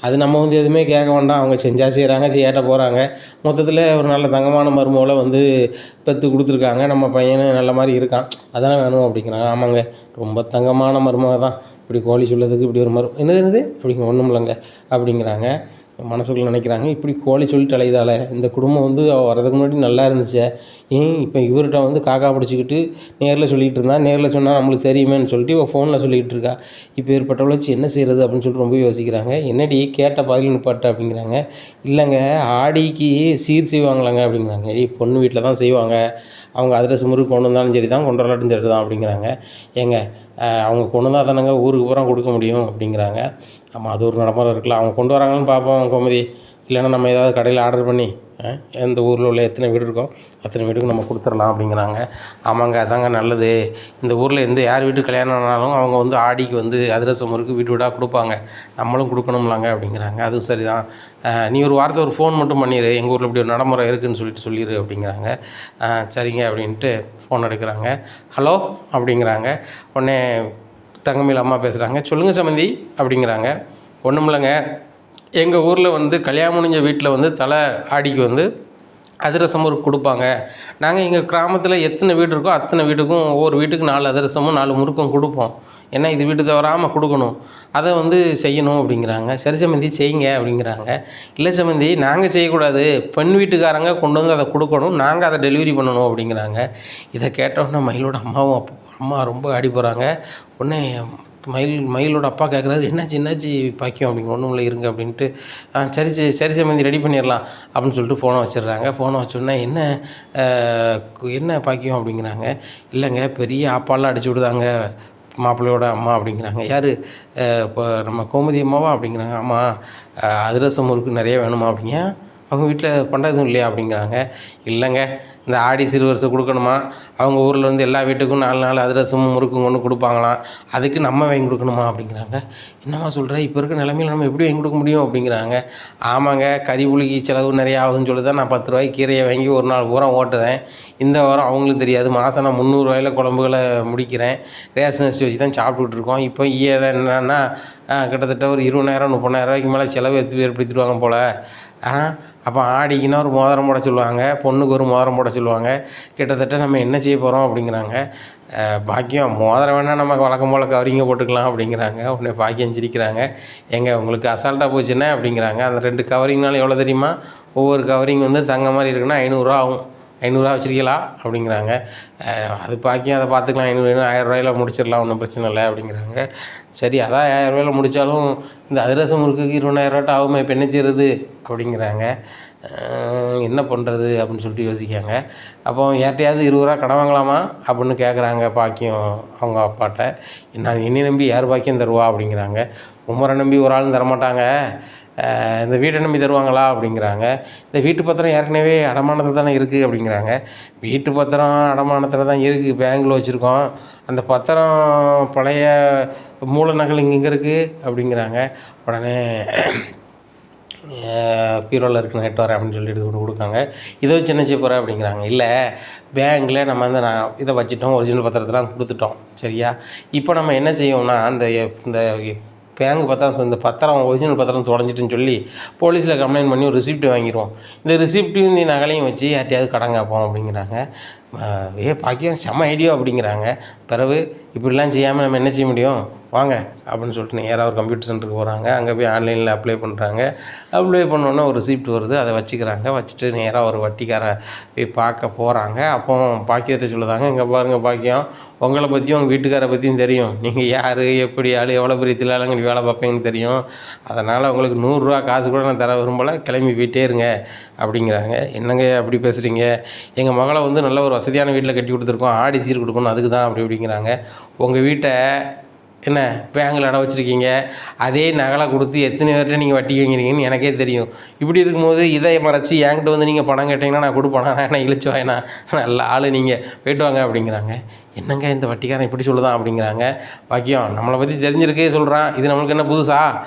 S1: அது நம்ம வந்து எதுவுமே கேட்க வேண்டாம், அவங்க செஞ்சால் செய்கிறாங்க, செய்யாட்ட போகிறாங்க. மொத்தத்தில் ஒரு நல்ல தங்கமான மருமகளை வந்து பெற்று கொடுத்துருக்காங்க, நம்ம பையனும் நல்ல மாதிரி இருக்கான், அதானே வேணும் அப்படிங்கிறாங்க. ஆமாங்க, ரொம்ப தங்கமான மருமக தான், இப்படி கோழி சொல்லதுக்கு இப்படி ஒரு என்னது அப்படிங்க, ஒன்றும் இல்லைங்க அப்படிங்கிறாங்க. மனசுக்குள்ள நினைக்கிறாங்க, இப்படி கோழி சொல்லிட்டு அலையுதால இந்த குடும்பம் வந்து வர்றதுக்கு முன்னாடி நல்லா இருந்துச்சே, ஏன் இப்போ இவர்கிட்ட வந்து காக்கா பிடிச்சிக்கிட்டு நேரில் சொல்லிகிட்டு இருந்தா, நேரில் சொன்னால் நம்மளுக்கு தெரியுமேன்னு சொல்லிட்டு இவள் ஃபோனில் சொல்லிகிட்டு இருக்கா, இப்போ ஏற்பட்டவளை வச்சு என்ன செய்கிறது அப்படின்னு சொல்லிட்டு ரொம்ப யோசிக்கிறாங்க. என்னடி கேட்ட பதில் நிப்பாட்ட அப்படிங்கிறாங்க. இல்லைங்க ஆடிக்கு சீர் செய்வாங்களாங்க அப்படிங்கிறாங்க. பொண்ணு வீட்டில் தான் செய்வாங்க, அவங்க அதிரசம் முறுக்கு கொண்டு வந்தாலும் சரி தான், கொண்டு வரலாட்டும் சரி தான் அப்படிங்கிறாங்க. ஏங்க அவங்க கொண்டு வந்தால் தானேங்க ஊருக்கு பூரா கொடுக்க முடியும் அப்படிங்கிறாங்க. ஆமாம், அது ஒரு நடைமுறை இருக்குல்ல, அவங்க கொண்டு வராங்கன்னு பார்ப்போம் கோமதி, இல்லைன்னா நம்ம ஏதாவது கடையில் ஆர்டர் பண்ணி எந்த ஊரில் உள்ள எத்தனை வீடு இருக்கோ அத்தனை வீட்டுக்கு நம்ம கொடுத்துடலாம் அப்படிங்கிறாங்க. ஆமாங்க, அதாங்க நல்லது. இந்த ஊரில் யார் வீட்டுக்கு கல்யாணம் ஆனாலும் அவங்க வந்து ஆடிக்கு வந்து அதிரசம் முறுக்கு வீடாக கொடுப்பாங்க, நம்மளும் கொடுக்கணும்லாங்க அப்படிங்கிறாங்க. அதுவும் சரி தான், நீ ஒரு வாரத்தை ஒரு ஃபோன் மட்டும் பண்ணிடு, எங்கள் ஊரில் இப்படி ஒரு நடைமுறை இருக்குதுன்னு சொல்லிடு அப்படிங்கிறாங்க. சரிங்க அப்படின்ட்டு ஃபோன் எடுக்கிறாங்க. ஹலோ அப்படிங்கிறாங்க. உடனே தங்கமயில் அம்மா பேசுகிறாங்க. சொல்லுங்கள் சம்மந்தி அப்படிங்கிறாங்க. ஒன்றும் இல்லைங்க, எங்கள் ஊரில் வந்து கல்யாணம் முடிஞ்ச வீட்டில் வந்து ஆடிக்கு வந்து அதிரசம் முறுக்கு கொடுப்பாங்க. நாங்கள் எங்கள் கிராமத்தில் எத்தனை வீடு இருக்கோ அத்தனை வீட்டுக்கும் ஒவ்வொரு வீட்டுக்கு 4 அதிரசமும் 4 முறுக்கும் கொடுப்போம். ஏன்னா இது வீட்டு தவறாமல் கொடுக்கணும், அதை வந்து செய்யணும் அப்படிங்கிறாங்க. சரி சம்மந்தி செய்யுங்க அப்படிங்கிறாங்க. இல்லை சம்மந்தி, நாங்கள் செய்யக்கூடாது, பெண் வீட்டுக்காரங்க கொண்டு வந்து அதை கொடுக்கணும், நாங்கள் அதை டெலிவரி பண்ணணும் அப்படிங்கிறாங்க. இதை கேட்டோன்னே மயிலோட அம்மா ரொம்ப அடி போகிறாங்க. உடனே மயிலோட அப்பா கேட்குறாரு, என்னாச்சு பாக்கியம் அப்படிங்க. ஒன்றும் இல்லை இருங்க அப்படின்ட்டு, சரி சம்மந்தி ரெடி பண்ணிடலாம் அப்படின்னு சொல்லிட்டு ஃபோனை வச்சிடுறாங்க. ஃபோனை வச்சோடனே என்ன பாக்கியம் அப்படிங்கிறாங்க. இல்லைங்க, பெரிய ஆப்பாலாம் அடிச்சு விடுதாங்க மாப்பிள்ளையோட அம்மா அப்படிங்கிறாங்க. யார், இப்போ நம்ம கோமதி அம்மாவா அப்படிங்கிறாங்க. ஆமாம், அதிரசம் முறுக்கு நிறைய வேணுமா அப்படிங்க. அவங்க வீட்டில் பண்ணுறதும் இல்லையா அப்படிங்கிறாங்க. இல்லைங்க, இந்த ஆடி சிறுவரிசை கொடுக்கணுமா, அவங்க ஊரில் வந்து எல்லா வீட்டுக்கும் 4 அதிரசமும் முறுக்கும் கொண்டு கொடுப்பாங்களாம், அதுக்கு நம்ம வாங்கி கொடுக்கணுமா அப்படிங்கிறாங்க. என்னம்மா சொல்கிற, இப்போ இருக்க நிலைமையில் நம்ம எப்படி வாங்கி கொடுக்க முடியும் அப்படிங்கிறாங்க. ஆமாங்க, கறி புளிக்கு செலவு நிறையா ஆகுதுன்னு சொல்லி தான் நான் 10 ரூபாய்க்கு கீரையை வாங்கி ஒரு நாள் பூரா ஓட்டுதேன். இந்த வாரம் அவங்களுக்கு தெரியாது, மாதம் நான் 300 ரூபாயில் குழம்புகளை முடிக்கிறேன், ரேஷன் அரிசி வச்சு தான் சாப்பிட்டுட்டு இருக்கோம். இப்போ என்னன்னா கிட்டத்தட்ட ஒரு 20,000 30,000 ரூபாய்க்கு மேலே செலவு ஏற்படுத்திடுவாங்க போல். அப்போ ஆடிக்குன்னா ஒரு மோதிரம் போட சொல்லுவாங்க, பொண்ணுக்கு ஒரு மோதிரம் போட சொல்லுவாங்க, கிட்டத்தட்ட நம்ம என்ன செய்ய போகிறோம் அப்படிங்கிறாங்க. பாக்கியம், மோதிரம் வேணால் நமக்கு வழக்கம் போல் கவரிங்க போட்டுக்கலாம் அப்படிங்கிறாங்க. உடனே பாக்கியம் சிரிக்கிறாங்க. உங்களுக்கு அசால்ட்டாக போச்சுன்னா அப்படிங்கிறாங்க. அந்த 2 கவரிங்னாலும் எவ்வளோ தெரியுமா, ஒவ்வொரு கவரிங் வந்து தங்க மாதிரி இருக்குன்னா 500 ரூபா ஆகும், 500 ரூபா வச்சுருக்கீங்களா அப்படிங்கிறாங்க. அது பாக்கியம், அதை பார்த்துக்கலாம், 1000 ரூபாயில் முடிச்சிடலாம், ஒன்றும் பிரச்சனை இல்லை அப்படிங்கிறாங்க. சரி, அதான் 1000 ரூபாயில் முடித்தாலும் இந்த அதிரசம் முறுக்குக்கு 20,000 ரூபாய்ட்டு ஆகுமே, இப்போ என்ன செய்கிறது அப்படிங்கிறாங்க. என்ன பண்ணுறது அப்படின்னு சொல்லிட்டு யோசிக்காங்க. அப்போ யார்கிட்டையாவது 20 ரூபா கடன் வாங்கலாமா அப்படின்னு கேட்குறாங்க பாக்கியம் அவங்க அப்பாட்ட. நான் என்னை நம்பி யார் பாக்கியம் தருவா அப்படிங்கிறாங்க. உமரை நம்பி ஒரு ஆளும் தரமாட்டாங்க, இந்த வீட்டை நம்பி தருவாங்களா அப்படிங்கிறாங்க. இந்த வீட்டு பத்திரம் ஏற்கனவே அடமானத்தில் தானே இருக்குது அப்படிங்கிறாங்க. வீட்டு பத்திரம் அடமானத்தில் தான் இருக்குது, பேங்கில் வச்சுருக்கோம், அந்த பத்திரம் பழைய மூல நகல் இங்கே இருக்குது அப்படிங்கிறாங்க. உடனே பீரோவில் இருக்கு, நைட்டு வரேன் அப்படின்னு சொல்லிட்டு கொண்டு கொடுக்காங்க. இதை வச்சு என்ன செய்ய போகிறேன் அப்படிங்கிறாங்க. இல்லை, பேங்கில் நம்ம வந்து இதை வச்சுட்டோம், ஒரிஜினல் பத்திரத்தெல்லாம் கொடுத்துட்டோம், சரியா, இப்போ நம்ம என்ன செய்வோம்னா இந்த பேங்க் பத்திரம், இந்த பத்திரம் ஒரிஜினல் பத்திரம் தொலைஞ்சிட்டுன்னு சொல்லி போலீஸில் கம்ப்ளைண்ட் பண்ணி ஒரு ரிசிப்ட் வாங்கிடுவோம், இந்த ரிசிப்ட்டையும் இந்த நகலையும் வச்சு யார்ட்டையாவது கடன் கேட்போம் அப்படிங்கிறாங்க. பாக்கியம் செம்ம ஐடியா அப்படிங்கிறாங்க. பிறகு இப்படிலாம் செய்யாமல் நம்ம என்ன செய்ய முடியும், வாங்க அப்படின்னு சொல்லிட்டு நேராக ஒரு கம்ப்யூட்டர் சென்டருக்கு போகிறாங்க. அங்கே போய் ஆன்லைனில் அப்ளை பண்ணுறாங்க. அப்ளை பண்ணோன்னே ஒரு ரிசிப்ட் வருது. அதை வச்சுக்கிறாங்க. வச்சுட்டு நேராக ஒரு வட்டிக்கார போய் பார்க்க போகிறாங்க. அப்போ பாக்கியத்தை சொல்லுதாங்க, இங்கே பாருங்கள் பாக்கியம், உங்களை பற்றியும் உங்கள் வீட்டுக்காரை பற்றியும் தெரியும். நீங்கள் யார், எப்படி ஆள், எவ்வளோ பெரிய தில்லாலங்கடி வேலை பார்ப்பீங்கன்னு தெரியும். அதனால் உங்களுக்கு 100 ரூபா காசு கூட நான் தர விரும்பலை, கிளம்பி போயிட்டே இருங்க அப்படிங்கிறாங்க. என்னங்க அப்படி பேசுகிறீங்க? எங்கள் மகளை வந்து நல்ல ஒரு வசதியான வீட்டில் கட்டி கொடுத்துருக்கோம், ஆடி சீர் கொடுக்கணும், அதுக்கு தான் அப்படிங்கிறாங்க. உங்கள் வீட்டை என்ன பேங்கில் அடை வச்சுருக்கீங்க, அதே நகலை கொடுத்து எத்தனை பேர்கிட்ட நீங்கள் வட்டி வாங்கிறீங்கன்னு எனக்கே தெரியும். இப்படி இருக்கும்போது இதை மறைச்சி என்கிட்ட வந்து நீங்கள் பணம் கேட்டிங்கன்னா நான் கொடுப்பேனா? என்ன இழிச்சு வாயினா? நல்ல ஆள் நீங்கள், போய்ட்டு வாங்க அப்படிங்கிறாங்க. என்னங்க இந்த வட்டிக்காரன் இப்படி சொல்லுதான் அப்படிங்கிறாங்க. பாக்கியம், நம்மளை பற்றி தெரிஞ்சிருக்கே சொல்கிறான், இது நம்மளுக்கு என்ன புதுசா?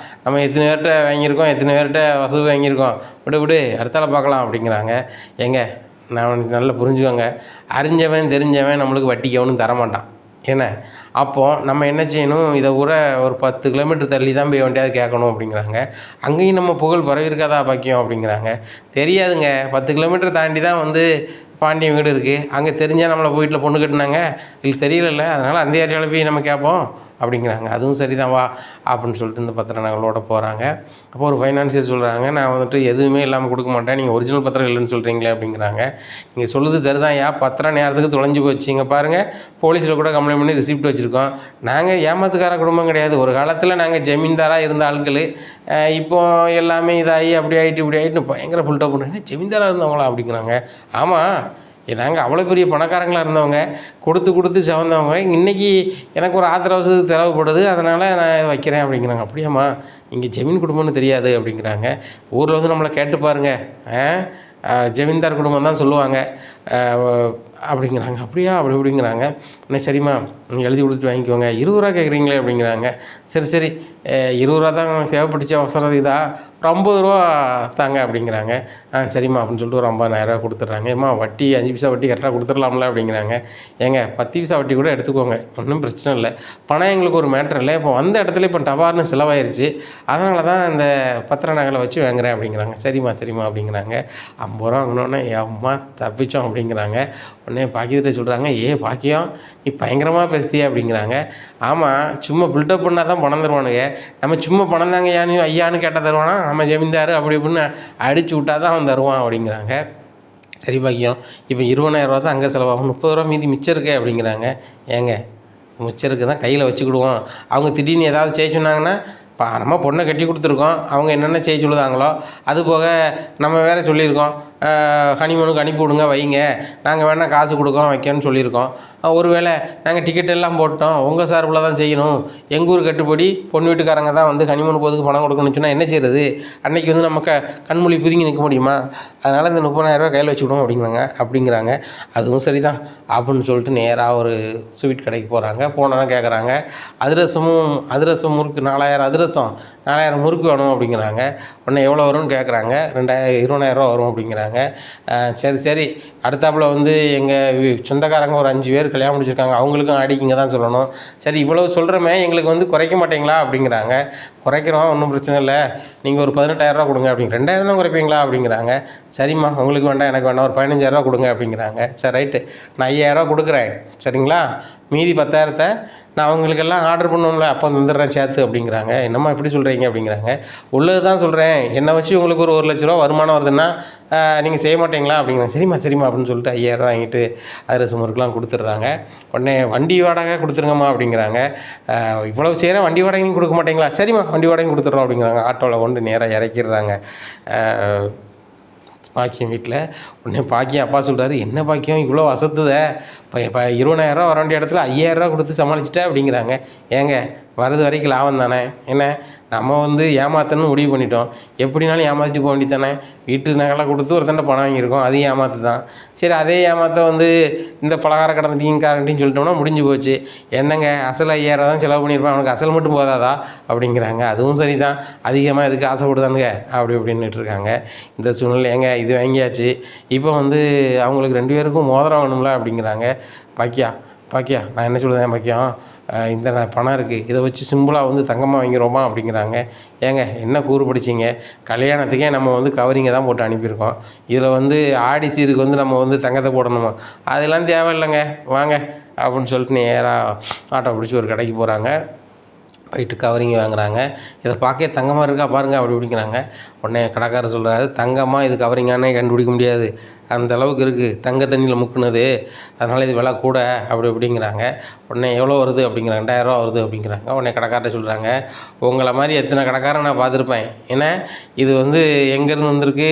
S1: நம்ம எத்தனை பேர்கிட்ட வாங்கியிருக்கோம், எத்தனை பேர்கிட்ட வசூல் வாங்கியிருக்கோம், விடு அடுத்தால பார்க்கலாம் அப்படிங்கிறாங்க. ஏங்க நான் நல்லா புரிஞ்சுக்கோங்க, அறிஞ்சவன் தெரிஞ்சவன் நம்மளுக்கு வட்டிக்கு அவனும் தரமாட்டான். ஏன்னா அப்போது நம்ம என்ன செய்யணும், இதை ஒரு 10 கிலோமீட்டர் தள்ளி தான் போய் வண்டியாவது கேட்கணும் அப்படிங்கிறாங்க. அங்கேயும் நம்ம புகழ் பரவிருக்காதா பாக்கியம் அப்படிங்கிறாங்க. தெரியாதுங்க, 10 கிலோமீட்டர் தாண்டி தான் வந்து பாண்டியன் வீடு இருக்குது. அங்கே தெரிஞ்சால் நம்மளை வீட்டில் பொண்ணு கட்டினாங்க, இல்லை தெரியல, அதனால் அந்த ஏரியாவில் போய் நம்ம கேட்போம் அப்படிங்கிறாங்க. அதுவும் சரிதான் வா அப்படின்னு சொல்லிட்டு இந்த பத்திர நகலோட போகிறாங்க. அப்போ ஒரு ஃபைனான்சியர் சொல்கிறாங்க, நான் வந்துட்டு எதுவுமே இல்லாமல் கொடுக்க மாட்டேன், நீங்கள் ஒரிஜினல் பத்திரம் இல்லைன்னு சொல்கிறீங்களே அப்படிங்கிறாங்க. நீங்கள் சொல்லுது சரிதான், பத்திரம் நேரத்துக்கு தொலைஞ்சு போச்சு, இங்கே பாருங்கள் போலீஸில் கூட கம்ப்ளைண்ட் பண்ணி ரிசிப்ட் வச்சுருக்கோம். நாங்கள் ஏமாத்துக்கார குடும்பம் கிடையாது. ஒரு காலத்தில் நாங்கள் ஜமீன்தாராக இருந்த ஆட்கள், இப்போ எல்லாமே இதாகி அப்படி ஆகிட்டு இப்படி ஆகிட்டு பயங்கர ஃபுல்டப் பண்ணுறீங்க. ஜமீன்தாராக இருந்தவங்களா அப்படிங்கிறாங்க. ஆமாம், நாங்கள் அவ்வளோ பெரிய பணக்காரங்களாக இருந்தவங்க, கொடுத்து செவந்தவங்க. இன்றைக்கி எனக்கு ஒரு ஆத்திர அவசரத்துக்கு தேவைப்படுது, அதனால் நான் வைக்கிறேன் அப்படிங்கிறாங்க. அப்படியாம்மா, இங்கே ஜமீன் குடும்பம்னு தெரியாது அப்படிங்கிறாங்க. ஊரில் வந்து நம்மளை கேட்டு பாருங்கள், ஜமீன்தார் குடும்பம் தான் சொல்லுவாங்க அப்படிங்கிறாங்க. அப்படியா அப்படிங்கிறாங்க. உடனே சரிம்மா நீங்கள் எழுதி கொடுத்துட்டு வாங்கிக்கோங்க, 20 ரூபா கேட்குறீங்களே அப்படிங்கிறாங்க. சரி 20 ரூபா தான் தேவைப்பட்டுச்சு, அவசரம் இதா, ஒரு 50 ரூபா தாங்க அப்படிங்கிறாங்க. சரிம்மா அப்படின்னு சொல்லிட்டு ஒரு 50,000 கொடுத்துட்றாங்க. ஏம்மா வட்டி 5 பைசா வட்டி கரெக்டாக கொடுத்துடலாம்ல அப்படிங்கிறாங்க. ஏங்க 10 பைசா வட்டி கூட எடுத்துக்கோங்க, ஒன்றும் பிரச்சனை இல்லை, பணம் எங்களுக்கு ஒரு மேட்ரு இல்லை, இப்போ வந்த இடத்துல இப்போ டபார்னு செலவாயிருச்சு, அதனால தான் இந்த பத்திர நகலை வச்சு வாங்குறேன் அப்படிங்கிறாங்க. சரிம்மா அப்படிங்கிறாங்க. 50 ரூபா வாங்கினோன்னே அம்மா தப்பிச்சோம் அப்படிங்கிறாங்க. உடனே பாக்கியத்தை சொல்கிறாங்க, பாக்கியம் நீ பயங்கரமாக பேசுதியே அப்படிங்கிறாங்க. ஆமாம், சும்மா பில்டப் பண்ணால் தான் பணம் தருவானுங்க, நம்ம சும்மா பணம் தாங்க ஐயான்னு கேட்டால் தருவானா? நம்ம ஜமீன்தார் அப்படி இப்படின்னு அடிச்சு விட்டா தான் அவன் தருவான் அப்படிங்கிறாங்க. சரி பாக்கியம், இப்போ 20,000 ரூபா தான் அங்கே செலவாகும், 30 ரூபா மீதி மிச்சம் இருக்கே அப்படிங்கிறாங்க. ஏங்க மிச்சம் இருக்குது தான் கையில் வச்சுக்கிடுவோம், அவங்க திடீர்னு ஏதாவது செய்ய சொன்னாங்கன்னா, இப்போ நம்ம பொண்ணை கட்டி கொடுத்துருக்கோம், அவங்க என்னென்ன செய்ய சொல்லுதாங்களோ அது போக நம்ம வேறு சொல்லியிருக்கோம், ஹனிமூனுக்கு அனுப்பி விடுங்க வைங்க, நாங்கள் வேணால் காசு கொடுக்கோம் வைக்கணும்னு சொல்லியிருக்கோம். ஒருவேளை நாங்கள் டிக்கெட் எல்லாம் போட்டோம், உங்கள் சார்பில் தான் செய்யணும், எங்கள் ஊர் கட்டுப்படி பொண்ணு வீட்டுக்காரங்க தான் வந்து ஹனிமூன் போகிறதுக்கு பணம் கொடுக்கணும்னு சொன்னால் என்ன செய்கிறது? அன்றைக்கி வந்து நம்ம கண்மொழி புதுங்கி நிற்க முடியுமா? அதனால் இந்த 30,000 ரூபா கையில் வச்சுக்கிடுவோம் அப்படிங்கிறாங்க. அதுவும் சரி தான் அப்படின்னு சொல்லிட்டு நேராக ஒரு ஸ்வீட் கடைக்கு போகிறாங்க. போனோன்னா கேட்குறாங்க, அதிரசம் முறுக்கு 4000 அதிரசம், 4000 முறுக்கு வேணும் அப்படிங்கிறாங்க. உடனே எவ்வளோ வரும்னு கேட்குறாங்க. 20,000 ரூபா வரும் அப்படிங்கிறாங்க. சரி அடுத்தாப்புல வந்து எங்கள் சொந்தக்காரங்க ஒரு 5 பேர் கல்யாணம் முடிச்சிருக்காங்க, அவங்களுக்கும் ஆடிக்கிங்க தான் சொல்லணும். சரி இவ்வளோ சொல்கிறோமே, எங்களுக்கு வந்து குறைக்க மாட்டீங்களா அப்படிங்கிறாங்க. குறைக்கிறோம், ஒன்றும் பிரச்சனை இல்லை, நீங்கள் ஒரு 18,000 ரூபா கொடுங்க அப்படிங்க. 2,000 தான் குறைப்பீங்களா அப்படிங்கிறாங்க. சரிம்மா உங்களுக்கு வேண்டாம் எனக்கு வேண்டாம், ஒரு 15,000 ரூபா கொடுங்க அப்படிங்கிறாங்க. சரி ரைட்டு, நான் 5,000 ரூபா கொடுக்குறேன் சரிங்களா, மீதி 10,000 நான் அவங்களுக்கெல்லாம் ஆர்டர் பண்ணுவோம்ல அப்போ வந்துடுறேன் சேர்த்து அப்படிங்கிறாங்க. என்னம்மா இப்படி சொல்கிறீங்க அப்படிங்கிறாங்க. உள்ளது தான் சொல்கிறேன், என்னை வச்சு உங்களுக்கு ஒரு 1,00,000 ரூபா வருமானம் வருதுன்னா நீங்கள் செய்ய மாட்டீங்களா அப்படிங்கிறாங்க. சரிம்மா அப்படின்னு சொல்லிட்டு 5,000 ரூபா வாங்கிட்டு அதிரசம் முறுக்கெலாம் கொடுத்துட்றாங்க. உடனே வண்டி வாடகை கொடுத்துருங்கம்மா அப்படிங்கிறாங்க. இவ்வளோ செய்கிறேன், வண்டி வாடகையும் கொடுக்க மாட்டீங்களா? சரிம்மா வண்டி வாடகையும் கொடுத்துட்றோம் அப்படிங்கிறாங்க. ஆட்டோவில் கொண்டு நேராக இறக்கிடுறாங்க பாக்கியம் வீட்டில். உடனே பாக்கியம் அப்பா சொல்கிறாரு, என்ன பாக்கியம் இவ்வளோ வசத்துதே, இப்போ 20,000 ரூபா வர வேண்டிய இடத்துல 5,000 ரூபா கொடுத்து சமாளிச்சிட்டேன் அப்படிங்கிறாங்க. ஏங்க வரது வரைக்கும் லாபம் தானே, என்ன நம்ம வந்து ஏமாத்தணும்னு முடிவு பண்ணிட்டோம், எப்படினாலும் ஏமாற்றிட்டு போக வேண்டி தானே. வீட்டு நகலை கொடுத்து ஒரு சண்டை பணம் வாங்கியிருக்கோம், அதையும் ஏமாத்து தான். சரி அதே ஏமாற்ற வந்து இந்த பலகார கடன் டீங்காரன்ட்டின்னு சொல்லிட்டோம்னா முடிஞ்சு போச்சு. என்னங்க அசல் 5,000 ரூபா தான் செலவு பண்ணியிருப்பேன், அவனுக்கு அசல் மட்டும் போதாதா அப்படிங்கிறாங்க. அதுவும் சரி தான், அதிகமாக எதுக்கு ஆசைப்படுதானுங்க அப்படின்னுட்டு இருக்காங்க. இந்த சூழ்நிலை ஏங்க இது வாங்கியாச்சு, இப்போ வந்து அவங்களுக்கு 2 பேருக்கும் மோதிரம் வேணும்ல அப்படிங்கிறாங்க. பாக்கியா நான் என்ன சொல்லுதேன் பாக்கியம், இந்த பணம் இருக்குது, இதை வச்சு சிம்பிளாக வந்து தங்கமாக வாங்கிடுவோமா அப்படிங்கிறாங்க. ஏங்க என்ன கூறு படிச்சிங்க, கல்யாணத்துக்கே நம்ம வந்து கவரிங்கை தான் போட்டு அனுப்பியிருக்கோம், இதில் வந்து ஆடி சீருக்கு வந்து நம்ம வந்து தங்கத்தை போடணுமா? அதெல்லாம் தேவையில்லைங்க வாங்க அப்படின்னு சொல்லிட்டு நேராக ஆட்டோ பிடிச்சி ஒரு கடைக்கு போகிறாங்க. போயிட்டு கவரிங் வாங்குறாங்க. இதை பார்க்கவே தங்கமாக இருக்கா பாருங்கள் அப்படி இப்படிங்கிறாங்க. உடனே கடைக்காரர் சொல்கிறாரு, தங்கமா இது கவரிங்கானே கண்டுபிடிக்க முடியாது, அந்த அளவுக்கு இருக்குது, தங்க தண்ணியில் முக்குனது, அதனால் இது விலை கூட அப்படி இப்படிங்கிறாங்க. உடனே எவ்வளோ வருது அப்படிங்கிறாங்க. 2000 ரூபா வருது அப்படிங்கிறாங்க. உடனே கடைக்காரர்கிட்ட சொல்கிறாங்க, உங்களை மாதிரி எத்தனை கடைக்காரன் நான் பார்த்துருப்பேன், ஏன்னா இது வந்து எங்கேருந்து வந்திருக்கு,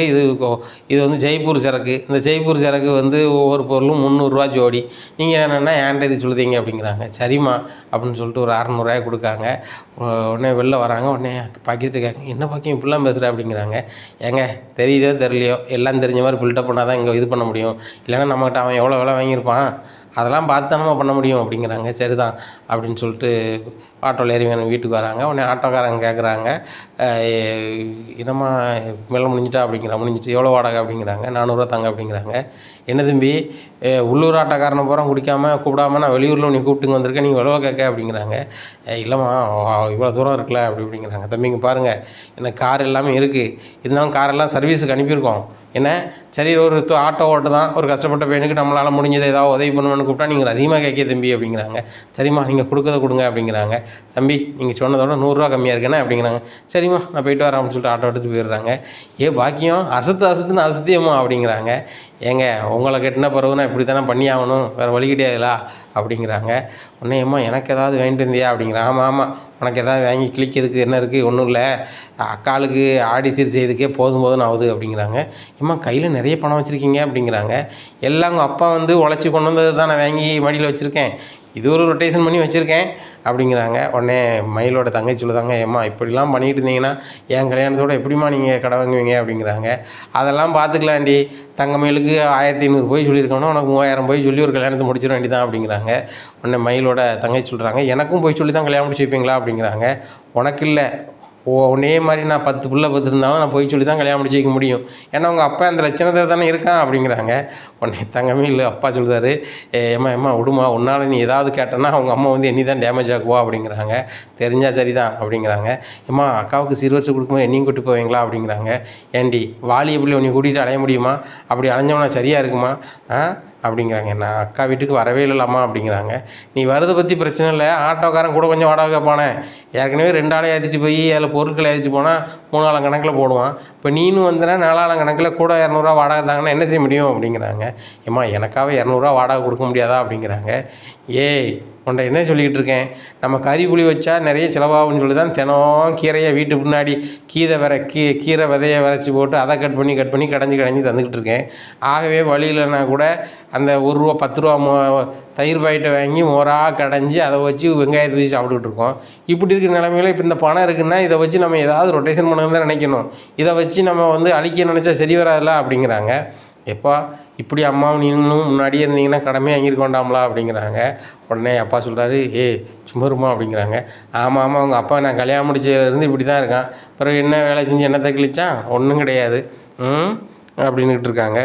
S1: இது வந்து ஜெய்ப்பூர் சரக்கு, இந்த ஜெய்ப்பூர் சரக்கு வந்து ஒவ்வொரு பொருளும் 300 ஜோடி, நீங்கள் என்னென்னா ஏன்ட்ட இது சொல்லுதீங்க அப்படிங்கிறாங்க. சரிம்மா அப்படின்னு சொல்லிட்டு ஒரு 600 கொடுக்காங்க. உடனே வெளில வராங்க. உடனே பாக்கிட்டு கேட்காங்க, என்ன பாக்கியம் இப்படிலாம் பேசுகிற அப்படிங்கிறாங்க. ஏங்க தெரியுதோ தெரியலையோ எல்லாம் தெரிஞ்ச மாதிரி பில்டப் பண்ணால் தான் இங்கே இது பண்ண முடியும், இல்லைன்னா நம்மகிட்ட அவன் எவ்வளோ விலை வாங்கியிருப்பான் அதெல்லாம் பார்த்து தானே பண்ண முடியும் அப்படிங்கிறாங்க. சரிதான் அப்படின்னு சொல்லிட்டு ஆட்டோவில் ஏறி வேணும் வீட்டுக்கு வராங்க. உடனே ஆட்டோக்காரங்க கேட்குறாங்க, என்னம்மா வேலை முடிஞ்சிட்டா அப்படிங்கிறாங்க. முடிஞ்சிட்டு எவ்வளோ வாடகை அப்படிங்கிறாங்க. 400 தாங்க அப்படிங்கிறாங்க. என்ன தம்பி உள்ளூர் ஆட்டோக்காரனை பூரா கூப்பிடாம நான் வெளியூரில் உன்னை கூப்பிட்டுங்க வந்திருக்கேன், நீங்கள் எவ்வளோ கேட்க அப்படிங்கிறாங்க. இல்லைம்மா இவ்வளோ தூரம் இருக்குல்ல அப்படி இப்படிங்கிறாங்க. தம்பிங்க பாருங்கள், எனக்கு கார் எல்லாமே இருக்குது, இருந்தாலும் காரெல்லாம் சர்வீஸுக்கு அனுப்பியிருக்கோம், என்ன சரி ஒரு ஆட்டோ ஓட்டு தான், ஒரு கஷ்டப்பட்ட பையனுக்கு நம்மளால் முடிஞ்சதை ஏதாவது உதவி பண்ணுவேன்னு கூப்பிட்டா நீங்கள் அதிகமாக கேட்க தம்பி அப்படிங்கிறாங்க. சரிம்மா நீங்கள் கொடுக்கறத கொடுங்க அப்படிங்கிறாங்க. தம்பி நீங்கள் சொன்னதோட 100 கம்மியாக இருக்குண்ணே அப்படிங்கிறாங்க. சரிம்மா நான் போயிட்டு வரேன் அப்படின்னு சொல்லிட்டு ஆட்டோ எடுத்து போயிடுறாங்க. பாக்கியம் அசத்துன்னு அசத்தியம்மா அப்படிங்கிறாங்க. ஏங்க உங்களை கட்டின பிறகுனா இப்படி தானே பண்ணி ஆகணும், வேறு வழி கிடையாதுலா அப்படிங்கிறாங்க. உடனே அம்மா எனக்கு ஏதாவது வாங்கிட்டு வந்தியா அப்படிங்கிறாங்க. ஆமாம் உனக்கு எதாவது வாங்கி கிளிக்கிறதுக்கு என்ன இருக்குது, ஒன்றும் இல்லை, அக்காளுக்கு ஆடி சீர் செய்யறதுக்கே போதும் ஆகுது அப்படிங்கிறாங்க. ஏம்மா கையில் நிறைய பணம் வச்சுருக்கீங்க அப்படிங்கிறாங்க. எல்லாம் உங்கள் அப்பா வந்து உழைச்சி கொண்டு வந்தது தான் நான் வாங்கி மடியில் வச்சுருக்கேன், இது ஒரு ரொட்டேஷன் பண்ணி வச்சுருக்கேன் அப்படிங்கிறாங்க. உடனே மயிலோட தங்கச்சி சொல்லுதாங்க, ஏம்மா இப்படிலாம் பண்ணிகிட்டு இருந்தீங்கன்னா என் கல்யாணத்தோடு எப்படிம்மா நீங்கள் கடை வாங்குவீங்க அப்படிங்கிறாங்க. அதெல்லாம் பார்த்துக்கலாண்டி, தங்கமயிலுக்கு 1500 போய் சொல்லியிருக்கோன்னா உனக்கு 3000 போய் சொல்லி ஒரு கல்யாணத்தை முடிச்சிட வேண்டியதான் அப்படிங்கிறாங்க. உடனே மயிலோட தங்கச்சி சொல்கிறாங்க, எனக்கும் போய் சொல்லி தான் கல்யாணம் முடிச்சு வைப்பீங்களா அப்படிங்கிறாங்க. உனக்கு இல்லை, உன்னே மாதிரி நான் 10 பிள்ளை பார்த்துருந்தாலும் நான் போய் சொல்லி தான் கல்யாணம் முடிச்சு வைக்க முடியும், ஏன்னா உங்கள் அப்பா அந்த லட்சணத்தை தானே இருக்கான் அப்படிங்கிறாங்க. உடனே தங்கமே இல்லை அப்பா சொல்கிறாரு, ஏம்மா விடுமா, உன்னால் நீ ஏதாவது கேட்டேன்னா அவங்க அம்மா வந்து என்னி தான் டேமேஜ் ஆக்குவா அப்படிங்கிறாங்க. தெரிஞ்சால் சரி தான் அப்படிங்கிறாங்க. ஏம்மா அக்காவுக்கு சிறுவரிசை கொடுக்கும்போது என்னையும் கூட்டி போவீங்களா அப்படிங்கிறாங்க. ஏண்டி வாலியை பிள்ளை உன்னை கூட்டிகிட்டு அலைய முடியுமா, அப்படி அலைஞ்சோம்னா சரியாக இருக்குமா அப்படிங்கிறாங்க. நான் அக்கா வீட்டுக்கு வரவே இல்லைம்மா அப்படிங்கிறாங்க. நீ வரதை பற்றி பிரச்சனை இல்லை, ஆட்டோக்காரன் கூட கொஞ்சம் வாடகை கேட்பானே, ஏற்கனவே 2 ஆளை ஏற்றிட்டு போய் அதில் பொருட்களை ஏற்றிட்டு போனால் 3 ஆளம் கணக்கில் போடுவான், இப்போ நீனும் வந்தனா 4 ஆளம் கணக்கில் கூட 200 வாடகை தாங்கன்னா என்ன செய்ய முடியும் அப்படிங்கிறாங்க. ஏம்மா எனக்காக 200 வாடகை கொடுக்க முடியாதா அப்படிங்கிறாங்க. உன்ட்ட என்ன சொல்லிக்கிட்டு இருக்கேன், நம்ம கறி புளி வச்சா நிறைய செலவாகும்னு சொல்லி தான் தினம் கீரையை வீட்டு முன்னாடி கீரை விதையை விரைச்சி போட்டு அதை கட் பண்ணி கடைஞ்சி தந்துக்கிட்டு இருக்கேன். ஆகவே வழியிலனா கூட அந்த ₹1 ₹10 தயிர் பாக்கெட்டை வாங்கி மோராக கடைஞ்சி அதை வச்சு வெங்காயத்தை வச்சு சாப்பிட்டுக்கிட்டு இருக்கோம். இப்படி இருக்கிற நிலைமையில் இப்போ இந்த பணம் இருக்குன்னா இதை வச்சு நம்ம ஏதாவது ரொட்டேஷன் பண்ணணும்னு தான் நினைக்கணும், இதை வச்சு நம்ம வந்து அழிக்க நினச்சா சரி வராதுல்ல அப்படிங்கிறாங்க. எப்பா இப்படி அம்மாவும் நீங்களும் முன்னாடியே இருந்தீங்கன்னா கடமையாக வாங்கியிருக்க வேண்டாம்லா அப்படிங்கிறாங்க. உடனே அப்பா சொல்கிறாரு, சும்மாருமா அப்படிங்கிறாங்க. ஆமாம் அவங்க அப்பா நான் கல்யாணம் முடிச்சதுலேருந்து இப்படி தான் இருக்கான், பிறகு என்ன வேலை செஞ்சு என்னத்தை கிழிச்சான், ஒன்றும் கிடையாது அப்படின்னுக்கிட்டு இருக்காங்க.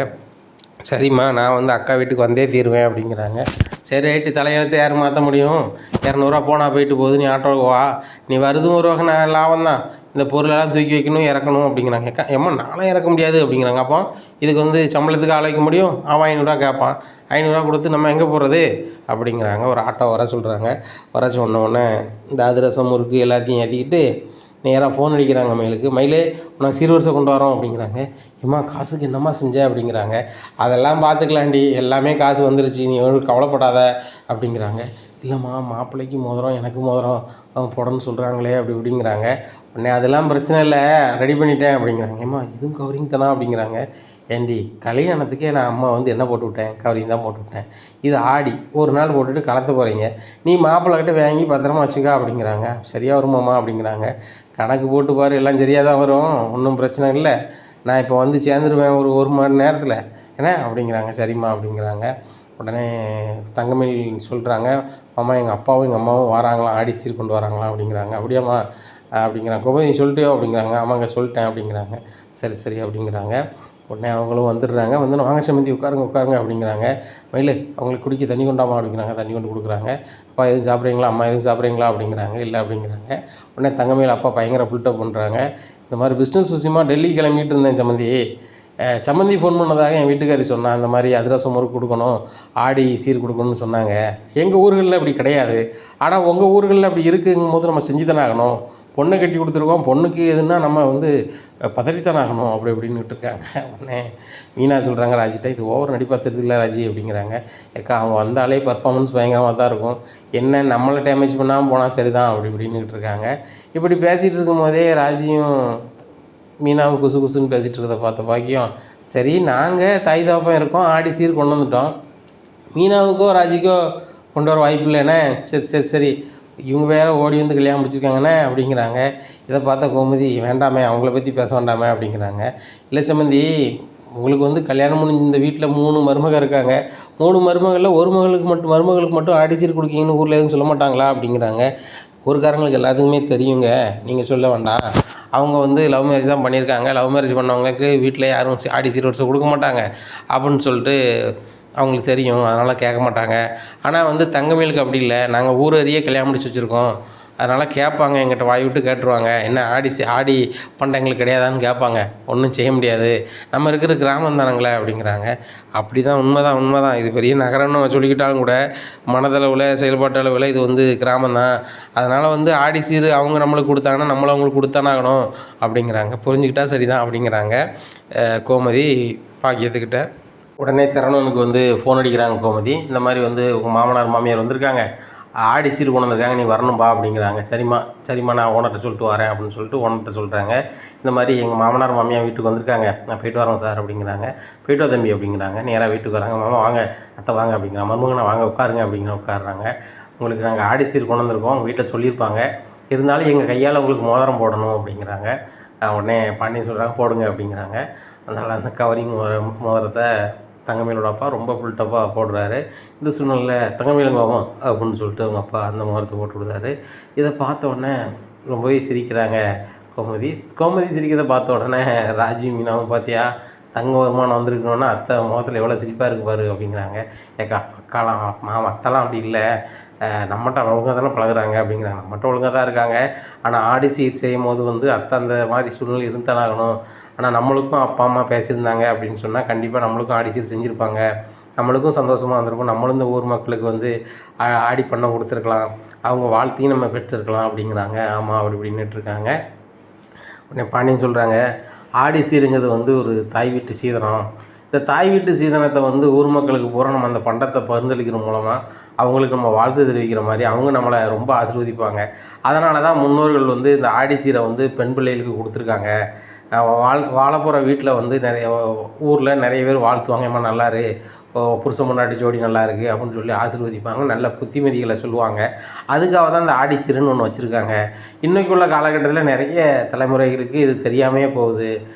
S1: சரிம்மா நான் வந்து அக்கா வீட்டுக்கு வந்தே தீருவேன் அப்படிங்கிறாங்க. சரி ரைட்டு, தலையெழுத்து யார் மாற்ற முடியும், 200 போனால் போயிட்டு போகுது, நீ ஆட்டோவுக்கு வா, நீ வருதும் ஒரு வகை லாபம் தான், இந்த பொருளெல்லாம் தூக்கி வைக்கணும் இறக்கணும் அப்படிங்கிறாங்க. ஏம்மா நானும் இறக்க முடியாது அப்படிங்கிறாங்க. அப்போ இதுக்கு வந்து சம்பளத்துக்கு ஆள் வைக்க முடியும், அவன் 500 கேட்பான், 500 கொடுத்து நம்ம எங்கே போகிறது அப்படிங்கிறாங்க. ஒரு ஆட்டோ வர சொல்கிறாங்க. வர சொன்னோடனே இந்த அதிரசம் முறுக்கு எல்லாத்தையும் ஏற்றிக்கிட்டு நேராக ஃபோன் அடிக்கிறாங்க மயிலுக்கு. மயிலே உனக்கு சீர்வரிசை கொண்டு வரோம் அப்படிங்கிறாங்க. ஏம்மா காசுக்கு என்னம்மா செஞ்ச அப்படிங்கிறாங்க. அதெல்லாம் பார்த்துக்கலாண்டி, எல்லாமே காசு வந்துருச்சு, நீ கவலைப்படாத அப்படிங்கிறாங்க. இல்லைம்மா மாப்பிள்ளைக்கு மோதிரம் எனக்கு மோதிரம் அவங்க போடணும்னு சொல்கிறாங்களே அப்படி இப்படிங்கிறாங்க. உடனே அதெல்லாம் பிரச்சனை இல்லை, ரெடி பண்ணிட்டேன் அப்படிங்கிறாங்க. ஏம்மா இதுவும் கவரிங் தானா அப்படிங்கிறாங்க. ஏண்டி கல்யாணத்துக்கே நான் அம்மா வந்து என்ன போட்டு விட்டேன், கவரிங் தான் போட்டு விட்டேன், இது ஆடி ஒரு நாள் போட்டுட்டு கலத்த போகிறீங்க, நீ மாப்பிள்ளைகிட்ட வாங்கி பத்திரமா வச்சுக்கா அப்படிங்கிறாங்க. சரியாக வருமாம்மா அப்படிங்கிறாங்க. கணக்கு போட்டு பாரு எல்லாம் சரியாக தான் வரும், ஒன்றும் பிரச்சனை இல்லை, நான் இப்போ வந்து சேர்ந்துருவேன் ஒரு மணி நேரத்தில் என்ன அப்படிங்கிறாங்க. சரிம்மா அப்படிங்கிறாங்க. உடனே தங்கமயில் சொல்கிறாங்க, அம்மா எங்கள் அப்பாவும் எங்கள் அம்மாவும் வராங்களாம், ஆடி சீர் கொண்டு வராங்களாம் அப்படிங்கிறாங்க. அப்படியாம்மா அப்படிங்கிறாங்க. கோபதி நீ சொல்லிட்டியோ அப்படிங்கிறாங்க. ஆமாங்க சொல்லிட்டேன் அப்படிங்கிறாங்க. சரி அப்படிங்கிறாங்க. உடனே அவங்களும் வந்துடுறாங்க. வந்து வாங்க சம்மந்தி உட்காருங்க அப்படிங்கிறாங்க. மயிலு அவங்களுக்கு குடிக்க தண்ணி கொண்டாமா அப்படிங்கிறாங்க. தண்ணி கொண்டு கொடுக்குறாங்க. அப்பா எதுவும் சாப்பிட்றீங்களா, அம்மா எதுவும் சாப்பிட்றீங்களா அப்படிங்கிறாங்க. இல்லை அப்படிங்கிறாங்க. உடனே தங்கமயில் அப்பா பயங்கர புல்டப் பண்ணுறாங்க. இந்த மாதிரி பிஸ்னஸ் விஷயமா டெல்லி கிளம்பிட்டு இருந்தேன் சம்மந்தி, சம்மந்தி ஃபோன் பண்ணதாக என் வீட்டுக்காரி சொன்னா, இந்த மாதிரி அதிரசம் முறுக்கு கொடுக்கணும், ஆடி சீர் கொடுக்கணும்னு சொன்னாங்க. எங்கள் ஊர்களில் அப்படி கிடையாது. ஆனால் உங்கள் ஊர்களில் அப்படி இருக்குங்கும்போது நம்ம செஞ்சு தானே ஆகணும். பொண்ணை கட்டி கொடுத்துருக்கோம், பொண்ணுக்கு எதுன்னா நம்ம வந்து பதறித்தானே ஆகணும் அப்படி இப்படின்னுட்டு இருக்காங்க. உடனே மீனா சொல்கிறாங்க ராஜிட்ட, இது ஓவர் நடிப்பாக தெரியுதுல்ல ராஜி அப்படிங்கிறாங்க. ஏக்கா அவங்க வந்தாலே பர்ஃபார்மன்ஸ் பயங்கரமாக தான் இருக்கும், என்ன நம்மளை டேமேஜ் பண்ணாமல் போனால் சரிதான் அப்படி இப்படின்னுட்டு இருக்காங்க. இப்படி பேசிகிட்டு இருக்கும்போதே ராஜியும் மீனாவும் குசு குசுன்னு பேசிகிட்டு இருக்கிறத பார்த்த பாக்கியம், சரி நாங்கள் தாய் தாப்பம் இருக்கோம், ஆடி சீர் கொண்டு வந்துட்டோம், மீனாவுக்கோ ராஜிக்கோ கொண்டு வர வாய்ப்பு இல்லைண்ணே. சரி சரி சரி, இவங்க வேறு ஓடி வந்து கல்யாணம் முடிச்சிருக்காங்கண்ணே அப்படிங்கிறாங்க. இதை பார்த்தா கோமதி, வேண்டாமே அவங்கள பற்றி பேச வேண்டாமே அப்படிங்கிறாங்க. இல்லை சம்மந்தி, உங்களுக்கு வந்து கல்யாணம் முடிஞ்சு இந்த வீட்டில் 3 மருமகள் இருக்காங்க, 3 மருமகளில் ஒரு மருமகளுக்கு மட்டும் ஆடி சீர் கொடுக்கீங்கன்னு ஊரில் எதுவும் சொல்ல மாட்டாங்களா அப்படிங்கிறாங்க. ஊருக்காரங்களுக்கு எல்லாத்துக்குமே தெரியுங்க, நீங்கள் சொல்ல வேண்டாம். அவங்க வந்து லவ் மேரேஜ் தான் பண்ணியிருக்காங்க, லவ் மேரேஜ் பண்ணவங்களுக்கு வீட்டில் யாரும் ஆடி சீர் வரிசை கொடுக்க மாட்டாங்க அப்படின்னு சொல்லிட்டு அவங்களுக்கு தெரியும், அதனால் கேட்க மாட்டாங்க. ஆனால் வந்து தங்கமயிலுக்கு அப்படி இல்லை, நாங்கள் ஊர் அறிய கல்யாணம் முடிச்சு வச்சுருக்கோம், அதனால் கேட்பாங்க, எங்கிட்ட வாய் விட்டு கேட்டுருவாங்க, என்ன ஆடி பண்டங்களுக்கு கிடையாதான்னு கேட்பாங்க. ஒன்றும் செய்ய முடியாது, நம்ம இருக்கிற கிராமம் தானங்களே அப்படிங்கிறாங்க. அப்படி தான், உண்மை தான். இது பெரிய நகரம்னு நம்ம சொல்லிக்கிட்டாலும் கூட மனதளவில் செயல்பாட்டளவில் இது வந்து கிராமம் தான். அதனால் வந்து ஆடி சீர் அவங்க நம்மளுக்கு கொடுத்தாங்கன்னா நம்மளை அவங்களுக்கு கொடுத்தானே ஆகணும் அப்படிங்கிறாங்க. புரிஞ்சுக்கிட்டா சரிதான் அப்படிங்கிறாங்க கோமதி பாக்கியத்துக்கிட்ட. உடனே சரவணனுக்கு வந்து ஃபோன் அடிக்கிறாங்க கோமதி, இந்த மாதிரி வந்து உங்கள் மாமனார் மாமியார் வந்திருக்காங்க, ஆடி சீர் கொண்டு வந்திருக்காங்க, நீ வரணும்பா அப்படிங்கிறாங்க. சரிம்மா நான் ஓனர்கிட்ட சொல்லிட்டு வரேன் அப்படின்னு சொல்லிட்டு ஓனர்கிட்ட சொல்கிறாங்க. இந்த மாதிரி எங்கள் மாமனார் மாமியார் வீட்டுக்கு வந்திருக்காங்க, நான் போயிட்டு வரேன் சார் அப்படிங்கிறாங்க. போயிட்டு வா தம்பி அப்படிங்கிறாங்க. நேராக வீட்டுக்கு வராங்க. மாமா வாங்க, அத்தை வாங்க அப்படிங்கிறாங்க. மருமகனை வாங்க உட்காருங்க உட்காடுறாங்க. உங்களுக்கு நாங்கள் ஆடி சீர் கொண்டு வந்திருக்கோம், உங்கள் வீட்டில் சொல்லியிருப்பாங்க, இருந்தாலும் எங்கள் கையால் உங்களுக்கு மோதிரம் போடணும் அப்படிங்கிறாங்க. உடனே பாண்டியன் சொல்கிறாங்க போடுங்க அப்படிங்கிறாங்க. அதனால் அந்த கவரிங் மோதிரத்தை தங்கமயிலோட அப்பா ரொம்ப ஃபுல் டப்பாக போடுறாரு. இந்த சூழ்நிலையில் தங்கமயிலுங்கவும் அப்படின்னு சொல்லிட்டு அவங்க அப்பா அந்த முகத்தை போட்டு விடுறாரு. இதை பார்த்த உடனே ரொம்பவே சிரிக்கிறாங்க கோமதி சிரிக்கிறத பார்த்த உடனே ராஜி மீனாவும், பார்த்தியா தங்க வருமானம் வந்திருக்கணுன்னா அத்தை முகத்தில் எவ்வளோ சிரிப்பாக இருக்கு பாரு அப்படிங்கிறாங்க. ஏக்கா அக்காலாம் அத்தைலாம் அப்படி இல்லை, நம்மகிட்ட ஒழுங்காக தானே பழகுறாங்க அப்படிங்கிறாங்க. நம்மகிட்ட ஒழுங்காக தான் இருக்காங்க, ஆனால் ஆடி சீர் செய்யும் போது வந்து அத்தை அந்த மாதிரி சூழ்நிலை இருந்தாலும் ஆகணும். ஆனால் நம்மளுக்கும் அப்பா அம்மா பேசியிருந்தாங்க அப்படின்னு சொன்னால் கண்டிப்பாக நம்மளுக்கும் ஆடி சீர் செஞ்சுருப்பாங்க, நம்மளுக்கும் சந்தோஷமாக இருந்திருக்கும், நம்மளும் இந்த ஊர் மக்களுக்கு வந்து ஆடி பண்ண கொடுத்துருக்கலாம், அவங்க வாழ்த்தையும் நம்ம பெற்றிருக்கலாம் அப்படிங்கிறாங்க. ஆமாம் அப்படி இப்படின்னுட்டுருக்காங்க. உடனே பாண்டியன் சொல்கிறாங்க, ஆடி சீருங்கிறது வந்து ஒரு தாய் வீட்டு சீதனம், இந்த தாய் வீட்டு சீதனத்தை வந்து ஊர் மக்களுக்கு பூரா நம்ம அந்த பண்டத்தை பகிர்ந்தளிக்கிற மூலமாக அவங்களுக்கு நம்ம வாழ்த்து தெரிவிக்கிற மாதிரி அவங்க நம்மளை ரொம்ப ஆசீர்வதிப்பாங்க. அதனால தான் முன்னோர்கள் வந்து இந்த ஆடி சீரை வந்து பெண் பிள்ளைகளுக்கு கொடுத்துருக்காங்க. வாழ போகிற வீட்டில் வந்து ஊரில் நிறைய பேர் வாழ்த்துவாங்க, ஏம்மா நல்லாரு, புருஷன் பொண்டாட்டி ஜோடி நல்லா இருக்குது அப்படின்னு சொல்லி ஆசீர்வதிப்பாங்க, நல்ல புத்திமதிகளை சொல்லுவாங்க. அதுக்காக தான் இந்த ஆடி சீருன்னு ஒன்று வச்சுருக்காங்க. இன்றைக்குள்ள காலகட்டத்தில் நிறைய தலைமுறைகளுக்கு இது தெரியாமையே போகுது.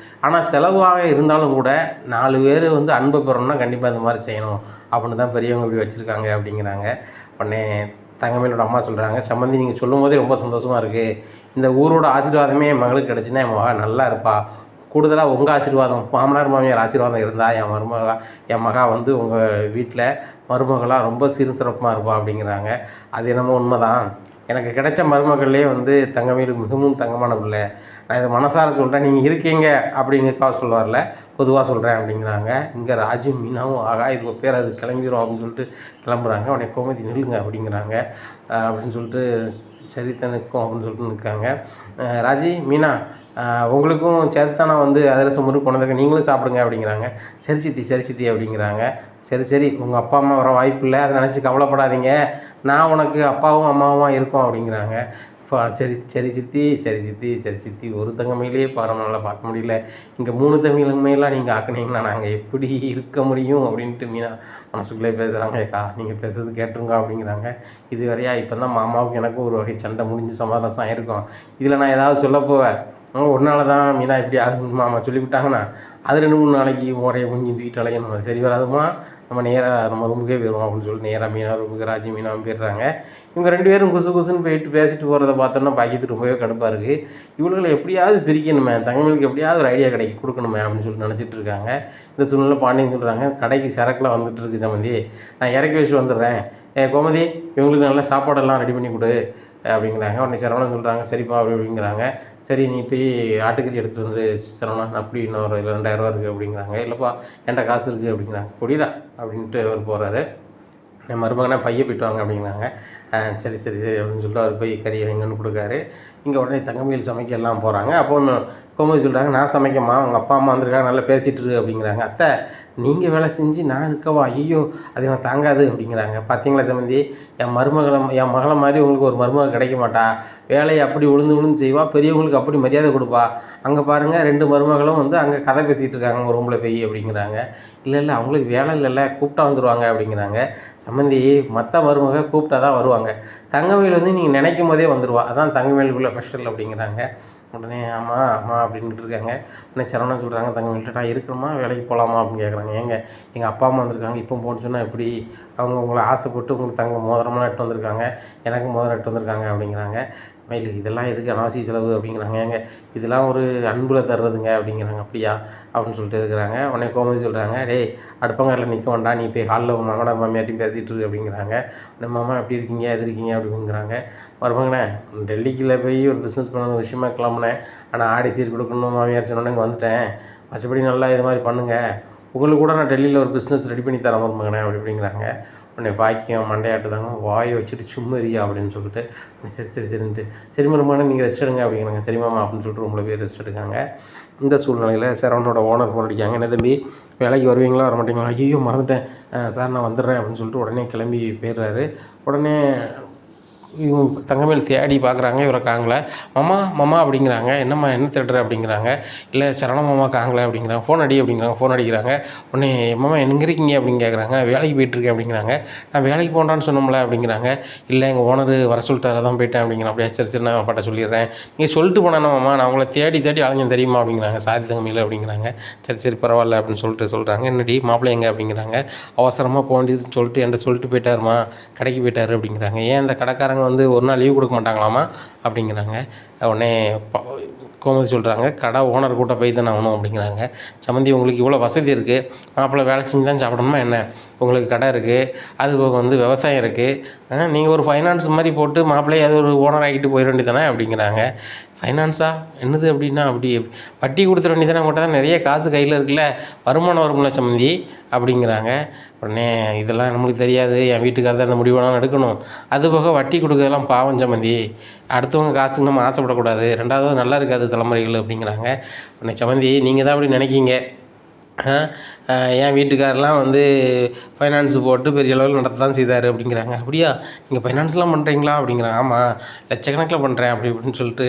S1: ஆனால் செலவாக இருந்தாலும் கூட 4 பேர் வந்து அன்பை பெறணும்னா கண்டிப்பாக இந்த மாதிரி செய்யணும் அப்படின்னு தான் பெரியவங்க இப்படி வச்சுருக்காங்க அப்படிங்கிறாங்க. உடனே தங்கமயிலோட அம்மா சொல்கிறாங்க, சம்மந்தி நீங்கள் சொல்லும் போதே ரொம்ப சந்தோஷமாக இருக்குது, இந்த ஊரோட ஆசீர்வாதமே என் மகளுக்கு கிடச்சின்னா என் மகா நல்லா இருப்பா, கூடுதலாக உங்கள் ஆசீர்வாதம் மாமனார் மாமியார் ஆசீர்வாதம் இருந்தால் என் மகா வந்து உங்கள் வீட்டில் மருமகளாக ரொம்ப சிறப்பாக இருப்பா அப்படிங்கிறாங்க. அது என்னமோ உண்மை தான், எனக்கு கிடைச்ச மருமகள்லேயே வந்து தங்கமயில் மிகவும் தங்கமான பிள்ளை, நான் இதை மனசார சொல்கிறேன், நீங்கள் இருக்கீங்க அப்படிங்கிறக்காக சொல்ல வரல, பொதுவாக சொல்கிறேன் அப்படிங்கிறாங்க. இங்கே ராஜு மீனாவும் ஆகா இது பேர் அது கிளம்பிடும் அப்படின்னு சொல்லிட்டு கிளம்புறாங்க. உடனே கோமதி நில்லுங்க அப்படிங்கிறாங்க. அப்படின்னு சொல்லிட்டு சரித்தை நிற்கும் அப்படின்னு சொல்லிட்டு நிற்காங்க. ராஜி மீனா உங்களுக்கும் சேர்த்து தான் நான் வந்து அதிரசம் முறுக்கு கொண்டு வந்திருக்கேன், நீங்களும் சாப்பிடுங்க அப்படிங்கிறாங்க. சரி சித்தி அப்படிங்கிறாங்க. சரி உங்கள் அப்பா அம்மா வர வாய்ப்பு இல்லை, அதை நினச்சி கவலைப்படாதீங்க, நான் உனக்கு அப்பாவும் அம்மாவும் இருக்கோம் அப்படிங்கிறாங்க. சரி சித்தி ஒரு தங்கமையிலே நம்மளால பார்க்க முடியல, இங்கே 3 தங்கமையெல்லாம் நீங்கள் ஆக்குனீங்கன்னா நாங்கள் எப்படி இருக்க முடியும் அப்படின்ட்டு மீனா மனசுக்குள்ளே பேசுகிறாங்க. ஏக்கா நீங்கள் பேசுறது கேட்டுருங்க அப்படிங்கிறாங்க. இது வரையா இப்போ தான் மாமாவுக்கு எனக்கும் ஒரு வகை சண்டை முடிஞ்சு சமாதானம் ஆகிருக்கும், இதில் நான் ஏதாவது சொல்ல போவேன், ஒரு நாள் தான் மீனா இப்படி ஆகுது மாமா சொல்லிவிட்டாங்கன்னா அது 2-3 நாளைக்கு முறையை முடிஞ்சு இந்த வீட்டு அலையணும், சரி வராதுமா, நம்ம நேராக நம்ம ரூமுக்கே போயிடுவோம் அப்படின்னு சொல்லி நேராக மீனா ரூமுக்கு ராஜி மீனாவும் போயிடுறாங்க. இவங்க 2 பேரும் குசுன்னு போயிட்டு பேசிட்டு போகிறத பார்த்தோன்னா பாக்கியத்துக்கு ரொம்பவே கடுப்பாக இருக்குது. இவங்களை எப்படியாவது பிரிக்கணுமே, தங்கமயிலுக்கு எப்படியாவது ஒரு ஐடியா கிடைக்கி கொடுக்கணுமே அப்படின்னு சொல்லி நினச்சிட்டு இருக்காங்க. இந்த சூழ்நிலை பாண்டியன் சொல்கிறாங்க, கடைக்கு சரக்குலாம் வந்துட்டு இருக்கு சம்மந்தி, நான் இறக்கி வச்சு வந்துடுறேன், கோமதி இவங்களுக்கு நல்லா சாப்பாடெல்லாம் ரெடி பண்ணி கொடு, அப்படிங்கிறாங்க. உடனே சரவணன் சொல்கிறாங்க சரிப்பா அப்படிங்கிறாங்க. சரி நீ போய் ஆட்டுக்கறி எடுத்துகிட்டு வந்து சரவணன் அப்படி இன்னும் ஒரு 2000 இருக்குது அப்படிங்கிறாங்க. இல்லைப்பா என்கிட்ட காசு இருக்குது அப்படிங்கிறாங்க. குடிடா அப்படின்ட்டு அவர் போகிறாரு. என் மருமகனை பைய போய்ட்டு வாங்க அப்படிங்கிறாங்க. சரி சரி சரி அப்படின்னு சொல்லிட்டு அவர் போய் கறியை எங்கன்னு கொடுக்காரு. இங்கே உடனே தங்கமயில் சமைக்க எல்லாம் போகிறாங்க. அப்போ ஒன்று கோமதி சொல்கிறாங்க நான் சமைக்கம்மா உங்கள் அப்பா அம்மா வந்திருக்காங்க நல்லா பேசிகிட்டு இருக்கு அப்படிங்கிறாங்க. அத்தை நீங்கள் வேலை செஞ்சு நான் இருக்கவா ஐயோ அது எனக்கு தாங்காது அப்படிங்கிறாங்க. பார்த்தீங்களா சம்மந்தி என் மகளை மாதிரி உங்களுக்கு ஒரு மருமக கிடைக்க மாட்டா. வேலையை அப்படி விழுந்து செய்வா, பெரியவங்களுக்கு அப்படி மரியாதை கொடுப்பா. அங்கே பாருங்கள் 2 மருமகளும் வந்து அங்கே கதை பேசிகிட்டு இருக்காங்க ஒரு ரூமில் போய் அப்படிங்கிறாங்க. இல்லை அவங்களுக்கு வேலை இல்லைல்ல கூப்பிட்டா வந்துடுவாங்க அப்படிங்கிறாங்க. சம்மந்தி மற்ற மருமக கூப்பிட்டா தான் வருவாங்க. தங்கமயில் வந்து நீங்கள் நினைக்கும் போதே வந்துடுவா, அதான் தங்கமயிலுக்குள்ள ஸ்பெஷல் அப்படிங்கிறாங்க. உடனே ஆமாம் ஆமாம் அப்படின்ட்டு இருக்காங்க. உடனே சரவணன் சொல்கிறாங்க தங்கமயில்கிட்ட நான் இருக்கணுமா வேலைக்கு போகலாமா அப்படின்னு கேட்குறாங்க. ஏங்க எங்கள் அப்பா அம்மா வந்திருக்காங்க இப்போ போன்னு சொன்னால் எப்படி, அவங்க உங்களை ஆசைப்பட்டு உங்களுக்கு தங்க மோதிரமெல்லாம் எடுத்து வந்திருக்காங்க, எனக்கு மோதிரம் எடுத்து வந்திருக்காங்க அப்படிங்கிறாங்க. மயில் இதெல்லாம் எதுக்கு அனாவசிய செலவு அப்படிங்கிறாங்க. ஏங்க இதெல்லாம் ஒரு அன்பில் தர்றதுங்க அப்படிங்கிறாங்க. அப்படியா அப்படின்னு சொல்லிட்டு இருக்கிறாங்க. உடனே கோமதி சொல்கிறாங்க டேய் அடுப்பங்காரில் நிற்க வேண்டாம், நீ போய் ஹாலில் மாமனார் மாமியார்ட்டையும் பேசிகிட்டு இருக்கு அப்படிங்கிறாங்க. உடனே மாமா எப்படி இருக்கீங்க எது இருக்கீங்க அப்படிங்கிறாங்க. மருமகனே டெல்லிக்குள்ளே போய் ஒரு பிஸ்னஸ் பண்ண விஷயமா கிளம்புனேன், ஆனால் ஆடி சீர் கொடுக்கணும் மாமியார் சொன்னோன்னே இங்கே வந்துட்டேன். மற்றபடி நல்லா இது மாதிரி பண்ணுங்கள், உங்களுக்கு கூட நான் டெல்லியில் ஒரு பிஸ்னஸ் ரெடி பண்ணி தரேன் மருமகனே அப்படிங்கிறாங்க. உடனே பாக்கியம் மண்டையாட்டுதாங்க வாயை வச்சுட்டு சும்மரியா அப்படின்னு சொல்லிட்டு சரி சரி சரின்ட்டு சரி மருமகனே நீங்கள் ரெஸ்ட் எடுங்க அப்படிங்கிறாங்க. சரி மாமா அப்படின்னு சொல்லிட்டு ரூமில் போய் ரெஸ்ட் எடுக்காங்க. இந்த சூழ்நிலையில் சரவணோட ஓனர் ஃபோன் அடிக்காங்க. என்ன தம்பி வேலைக்கு வருவீங்களா வர மாட்டீங்களா? ஐயோ மறந்துட்டேன் சார் நான் வந்துடுறேன் அப்படின்னு சொல்லிட்டு உடனே கிளம்பி போயிடுறாரு. உடனே இவங்க தங்கமயில் தேடி பார்க்குறாங்க, இவரை காங்கலை. மாமா அப்படிங்கிறாங்க. என்னம்மா என்ன தேடுற அப்படிங்கிறாங்க. இல்லை சரவண மாமா காங்கலை அப்படிங்கிறாங்க. ஃபோன் அடி அப்படிங்கிறாங்க. ஃபோன் அடிக்கிறாங்க. உடனே மாமா எங்கே இருக்கீங்க அப்படின்னு கேட்குறாங்க. வேலைக்கு போயிட்டுருக்கேன் அப்படிங்கிறாங்க. நான் வேலைக்கு போகண்டான்னு சொன்னோம்ல அப்படிங்கிறாங்க. இல்லை எங்கள் ஓனர் வர சொல்லிட்டாரு அதான் போயிட்டேன் அப்படிங்கிறேன். அப்படியே சரி நான் அப்பாட்ட சொல்லிடுறேன், நீங்கள் சொல்லிட்டு போனேன்னா மாமா நான் உங்களை தேடி அலைஞ்சேன் தெரியுமா அப்படிங்கிறாங்க. சாரி தங்கமயில் அப்படிங்கிறாங்க. சரி பரவாயில்ல அப்படின்னு சொல்லிட்டு சொல்கிறாங்க. என்னடி மாப்பிள்ளை எங்கே அப்படிங்கிறாங்க. அவசரமாக போக வேண்டியதுன்னு சொல்லிட்டு என்கிட்ட சொல்லிட்டு போயிட்டாருமா, கடைக்கு போயிட்டாரு அப்படிங்கிறாங்க. ஏன் இந்த கடைக்காரங்க வந்து ஒரு நாள் லீவ் கொடுக்க மாட்டாங்களாமா அப்படிங்கிறாங்க. உடனே கோமதி சொல்கிறாங்க கடை ஓனர் கூட்ட போய் தானே ஆகணும் அப்படிங்கிறாங்க. சம்மந்தி உங்களுக்கு இவ்வளோ வசதி இருக்குது, மாப்பிள்ளை வேலை செஞ்சு தான் சாப்பிடணுமா என்ன, உங்களுக்கு கடை இருக்குது, அது போக வந்து விவசாயம் இருக்குது, நீங்கள் ஒரு ஃபைனான்ஸ் மாதிரி போட்டு மாப்பிள்ளையை அது ஒரு ஓனர் ஆகிட்டு போயிட வேண்டியதானே அப்படிங்கிறாங்க. ஃபைனான்ஸா என்னது அப்படின்னா அப்படி வட்டி கொடுத்துட வேண்டியதானே, உங்கள்கிட்ட தான் நிறைய காசு கையில் இருக்குல்ல, வருமானம் வரும்ல சம்மந்தி அப்படிங்கிறாங்க. உடனே இதெல்லாம் நம்மளுக்கு தெரியாது, என் வீட்டுக்காரர் தான் அந்த முடிவெல்லாம் எடுக்கணும், அது போக வட்டி கொடுக்குறதெல்லாம் பாவம் சம்மந்தி, அடுத்தவங்க காசுக்கு நம்ம ஆசைப்படக்கூடாது, ரெண்டாவது நல்லா இருக்காது தலைமுறைகள் அப்படிங்கிறாங்க. உடனே சம்மந்தி நீங்கள் தான் அப்படி நினைக்கிங்க, என் வீட்டுக்காரெலாம் வந்து ஃபைனான்ஸு போட்டு பெரிய அளவில் நடத்த தான் செய்தார் அப்படிங்கிறாங்க. அப்படியா நீங்கள் ஃபைனான்ஸ்லாம் பண்ணுறீங்களா அப்படிங்கிறாங்க. ஆமாம் லட்சக்கணக்கில் பண்ணுறேன் அப்படி இப்படின்னு சொல்லிட்டு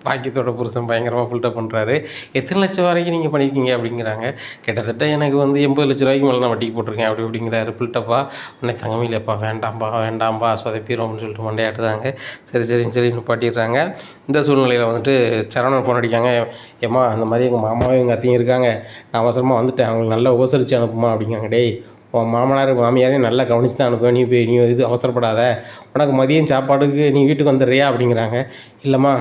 S1: பாக்கியத்தோட புருஷன் பயங்கரமாக ஃபுல்டப் பண்ணுறாரு. எத்தனை லட்சம் வரைக்கும் நீங்கள் பண்ணியிருக்கீங்க அப்படிங்கிறாங்க. கிட்டத்தட்ட எனக்கு வந்து 80 லட்ச ரூபாய்க்கு மேலே நான் வட்டிக்கு போட்டிருக்கேன் அப்படி அப்படிங்கிறாரு ஃபுல்டப்பா. உடனே தங்கமயிலப்பா வேண்டாம்பா சொதப்பிடும் அப்படின்னு சொல்லிட்டு மண்டையாட்டுதாங்க. சரி நிப்பாட்டிடுறாங்க. இந்த சூழ்நிலையில் வந்துட்டு சரவணன் ஃபோன் அடிக்காங்க. ஏம்மா அந்த மாதிரி எங்கள் மாமாவும் எங்கள் அத்தையும் இருக்காங்க, நான் அவசரமாக வந்துட்டேன், அவங்களுக்கு நல்லா உபசரித்து அனுப்புமா அப்படிங்காங்க. டேய் உன் மாமனார் மாமியாரையும் நல்லா கவனித்து தான் அனுப்புவேன், நீ இது அவசரப்படாத, உனக்கு மதியம் சாப்பாடுக்கு நீ வீட்டுக்கு வந்துடுறியா அப்படிங்கிறாங்க. இல்லைம்மா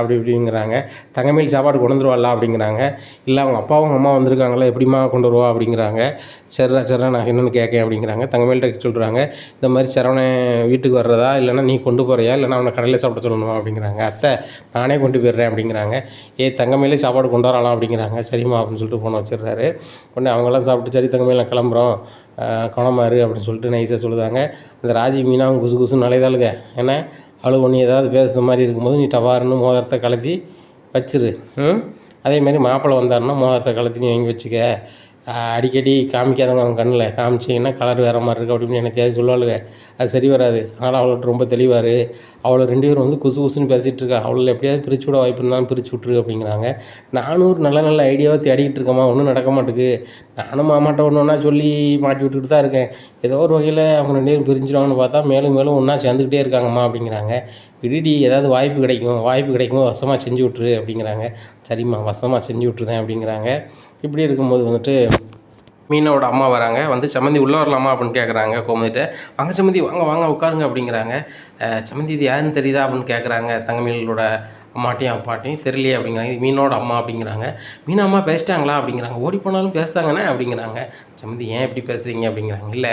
S1: இப்படிங்கிறாங்க. தங்கமயில் சாப்பாடு கொண்டு வந்துருவாள்ல அப்படிங்கிறாங்க. இல்லை அவங்க அப்பாவும் அம்மா வந்திருக்காங்களா எப்படிம்மா கொண்டு வருவா அப்படிங்கிறாங்க. சரிடா நான் என்னென்னு கேட்கேன் அப்படிங்கிறாங்க. தங்கமயில்கிட்ட சொல்கிறாங்க, இந்த மாதிரி சரவணன் வீட்டுக்கு வர்றதா இல்லைனா நீ கொண்டு போகிறியா இல்லைனா அவனை கடையில் சாப்பிட சொல்லணுமா அப்படிங்கிறாங்க. அத்தை நானே கொண்டு போயிடுறேன் அப்படிங்கிறாங்க. தங்கமயிலே சாப்பாடு கொண்டு வரலாம் அப்படிங்கிறாங்க. சரிம்மா அப்படின்னு சொல்லிட்டு ஃபோனை வச்சிடுறாரு. உடனே அவங்களாம் சாப்பிட்டு சரி தங்கமயில் நான் கிளம்புறோம், கவனமாரு அப்படின்னு சொல்லிட்டு நைஸாக சொல்லுதாங்க. அந்த ராஜி மீனா அவங்க குசுன்னு நலைதாளுங்க. ஏன்னா அவளுக்கு ஒன்று ஏதாவது பேசுகிற மாதிரி இருக்கும்போது நீ டவாருன்னு மோதிரத்தை கலத்தி வச்சிரு. அதேமாதிரி மாப்பிள்ளை வந்தாருன்னா மோதிரத்தை கலத்தி நீ வாங்கி வச்சுக்க, அடிக்கடி காமிக்காதவங்க அவங்க கண்ணில் காமிச்சிங்கன்னா கலர் வேறு மாதிரி இருக்குது அப்படின்னு எனக்கு ஏதாவது சொல்லுவாளுங்க, அது சரி வராது. அதனால் அவள்கிட்ட ரொம்ப தெளிவார், அவளை 2 பேரும் வந்து குசுன்னு பேசிகிட்டு இருக்கா, அவளை எப்படியாவது பிரித்து விட வாய்ப்பு இருந்தாலும் பிரித்து விட்ரு அப்படிங்கிறாங்க. நானும் ஒரு நல்ல ஐடியாவாக தேடிக்கிட்டு இருக்கேம்மா, ஒன்றும் நடக்க மாட்டேங்குது, நானும் மாமாட்ட ஒன்றா சொல்லி மாட்டி விட்டுக்கிட்டு தான் இருக்கேன், ஏதோ ஒரு வகையில் அவங்க 2 பேரும் பிரிஞ்சிடுவாங்கன்னு பார்த்தா மேலும் ஒன்றா சேர்ந்துக்கிட்டே இருக்காங்கம்மா அப்படிங்கிறாங்க. விடுடி ஏதாவது வாய்ப்பு கிடைக்கும் வசமாக செஞ்சு விட்ரு அப்படிங்கிறாங்க. சரிம்மா வசமாக செஞ்சு விட்ருதேன் அப்படிங்கிறாங்க. இப்படி இருக்கும்போது வந்துட்டு மீனோட அம்மா வராங்க. வந்து சம்மந்தி உள்ளே வரலாமா அப்படின்னு கேட்குறாங்க கோமதிட்ட. வாங்க சம்மந்தி வாங்க உட்காருங்க அப்படிங்கிறாங்க. சம்மந்தி இது யாருன்னு தெரியுதா அப்படின்னு கேட்குறாங்க தங்கமயிலோட அம்மாட்டையும் அப்பாட்டையும் தெரியலையே அப்படிங்கிறாங்க. இது மீனோட அம்மா அப்படிங்கிறாங்க. மீனா அம்மா பேசிட்டாங்களா அப்படிங்கிறாங்க. ஓடி போனாலும் பேசுதாங்கண்ணே அப்படிங்கிறாங்க. சம்மந்தி ஏன் இப்படி பேசுறீங்க அப்படிங்கிறாங்க. இல்லை,